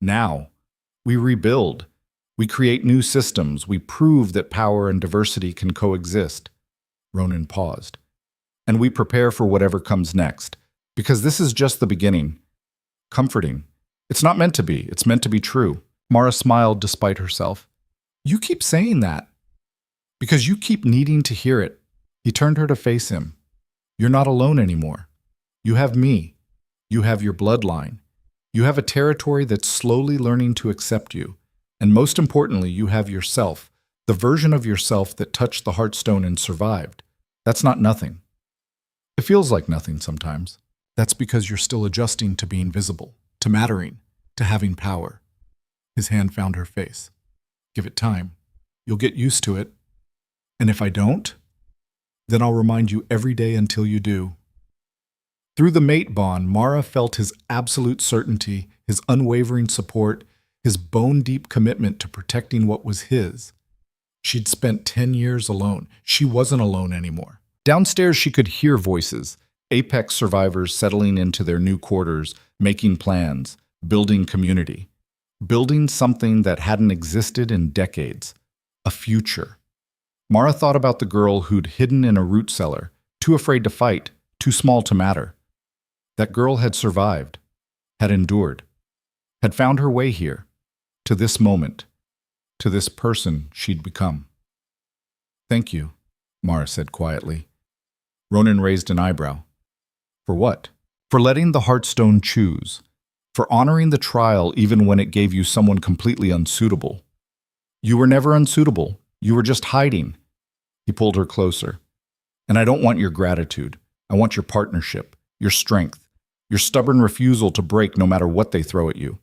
"Now, we rebuild. We create new systems. We prove that power and diversity can coexist." Ronan paused. "And we prepare for whatever comes next, because this is just the beginning." Comforting. "It's not meant to be. It's meant to be true." Mara smiled despite herself. "You keep saying that." "Because you keep needing to hear it." He turned her to face him. "You're not alone anymore. You have me. You have your bloodline. You have a territory that's slowly learning to accept you. And most importantly, you have yourself, the version of yourself that touched the Heartstone and survived. That's not nothing. It feels like nothing sometimes. That's because you're still adjusting to being visible, to mattering, to having power." His hand found her face. "Give it time. You'll get used to it. And if I don't, then I'll remind you every day until you do." Through the mate bond, Mara felt his absolute certainty, his unwavering support, his bone-deep commitment to protecting what was his. She'd spent 10 years alone. She wasn't alone anymore. Downstairs, she could hear voices, Apex survivors settling into their new quarters, making plans, building community, building something that hadn't existed in decades, a future. Mara thought about the girl who'd hidden in a root cellar, too afraid to fight, too small to matter. That girl had survived, had endured, had found her way here, to this moment, to this person she'd become. "Thank you," Mara said quietly. Ronan raised an eyebrow. "For what?" for letting the Heartstone choose, for honoring the trial even when it gave you someone completely unsuitable. You were never unsuitable. You were just hiding. He pulled her closer. And I don't want your gratitude. I want your partnership, your strength, your stubborn refusal to break no matter what they throw at you.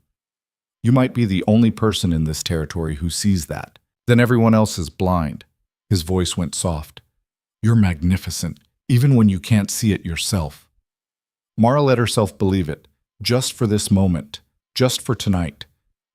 You might be the only person in this territory who sees that. Then everyone else is blind. His voice went soft. You're magnificent, even when you can't see it yourself. Mara let herself believe it, just for this moment, just for tonight.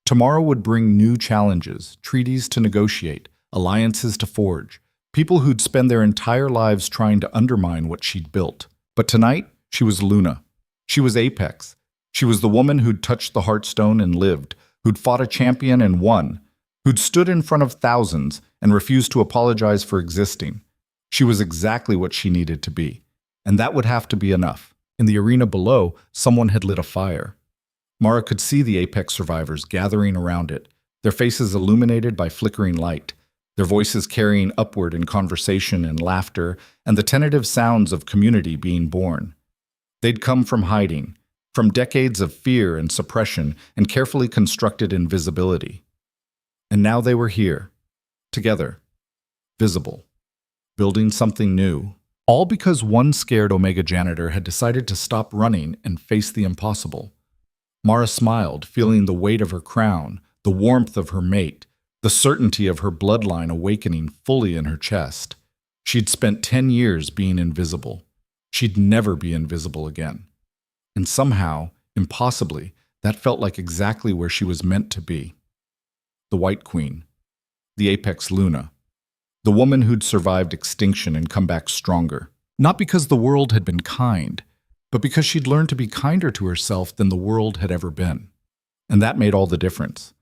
Tomorrow would bring new challenges, treaties to negotiate, alliances to forge, people who'd spend their entire lives trying to undermine what she'd built. But tonight, she was Luna. She was Apex. She was the woman who'd touched the Heartstone and lived, who'd fought a champion and won, who'd stood in front of thousands and refused to apologize for existing. She was exactly what she needed to be, and that would have to be enough. In the arena below, someone had lit a fire. Mara could see the Apex survivors gathering around it, their faces illuminated by flickering light, their voices carrying upward in conversation and laughter, and the tentative sounds of community being born. They'd come from hiding, from decades of fear and suppression and carefully constructed invisibility. And now they were here, together, visible, building something new. All because one scared Omega janitor had decided to stop running and face the impossible. Mara smiled, feeling the weight of her crown, the warmth of her mate, the certainty of her bloodline awakening fully in her chest. She'd spent 10 years being invisible. She'd never be invisible again. And somehow, impossibly, that felt like exactly where she was meant to be. The White Queen, the Apex Luna, the woman who'd survived extinction and come back stronger. Not because the world had been kind, but because she'd learned to be kinder to herself than the world had ever been. And that made all the difference.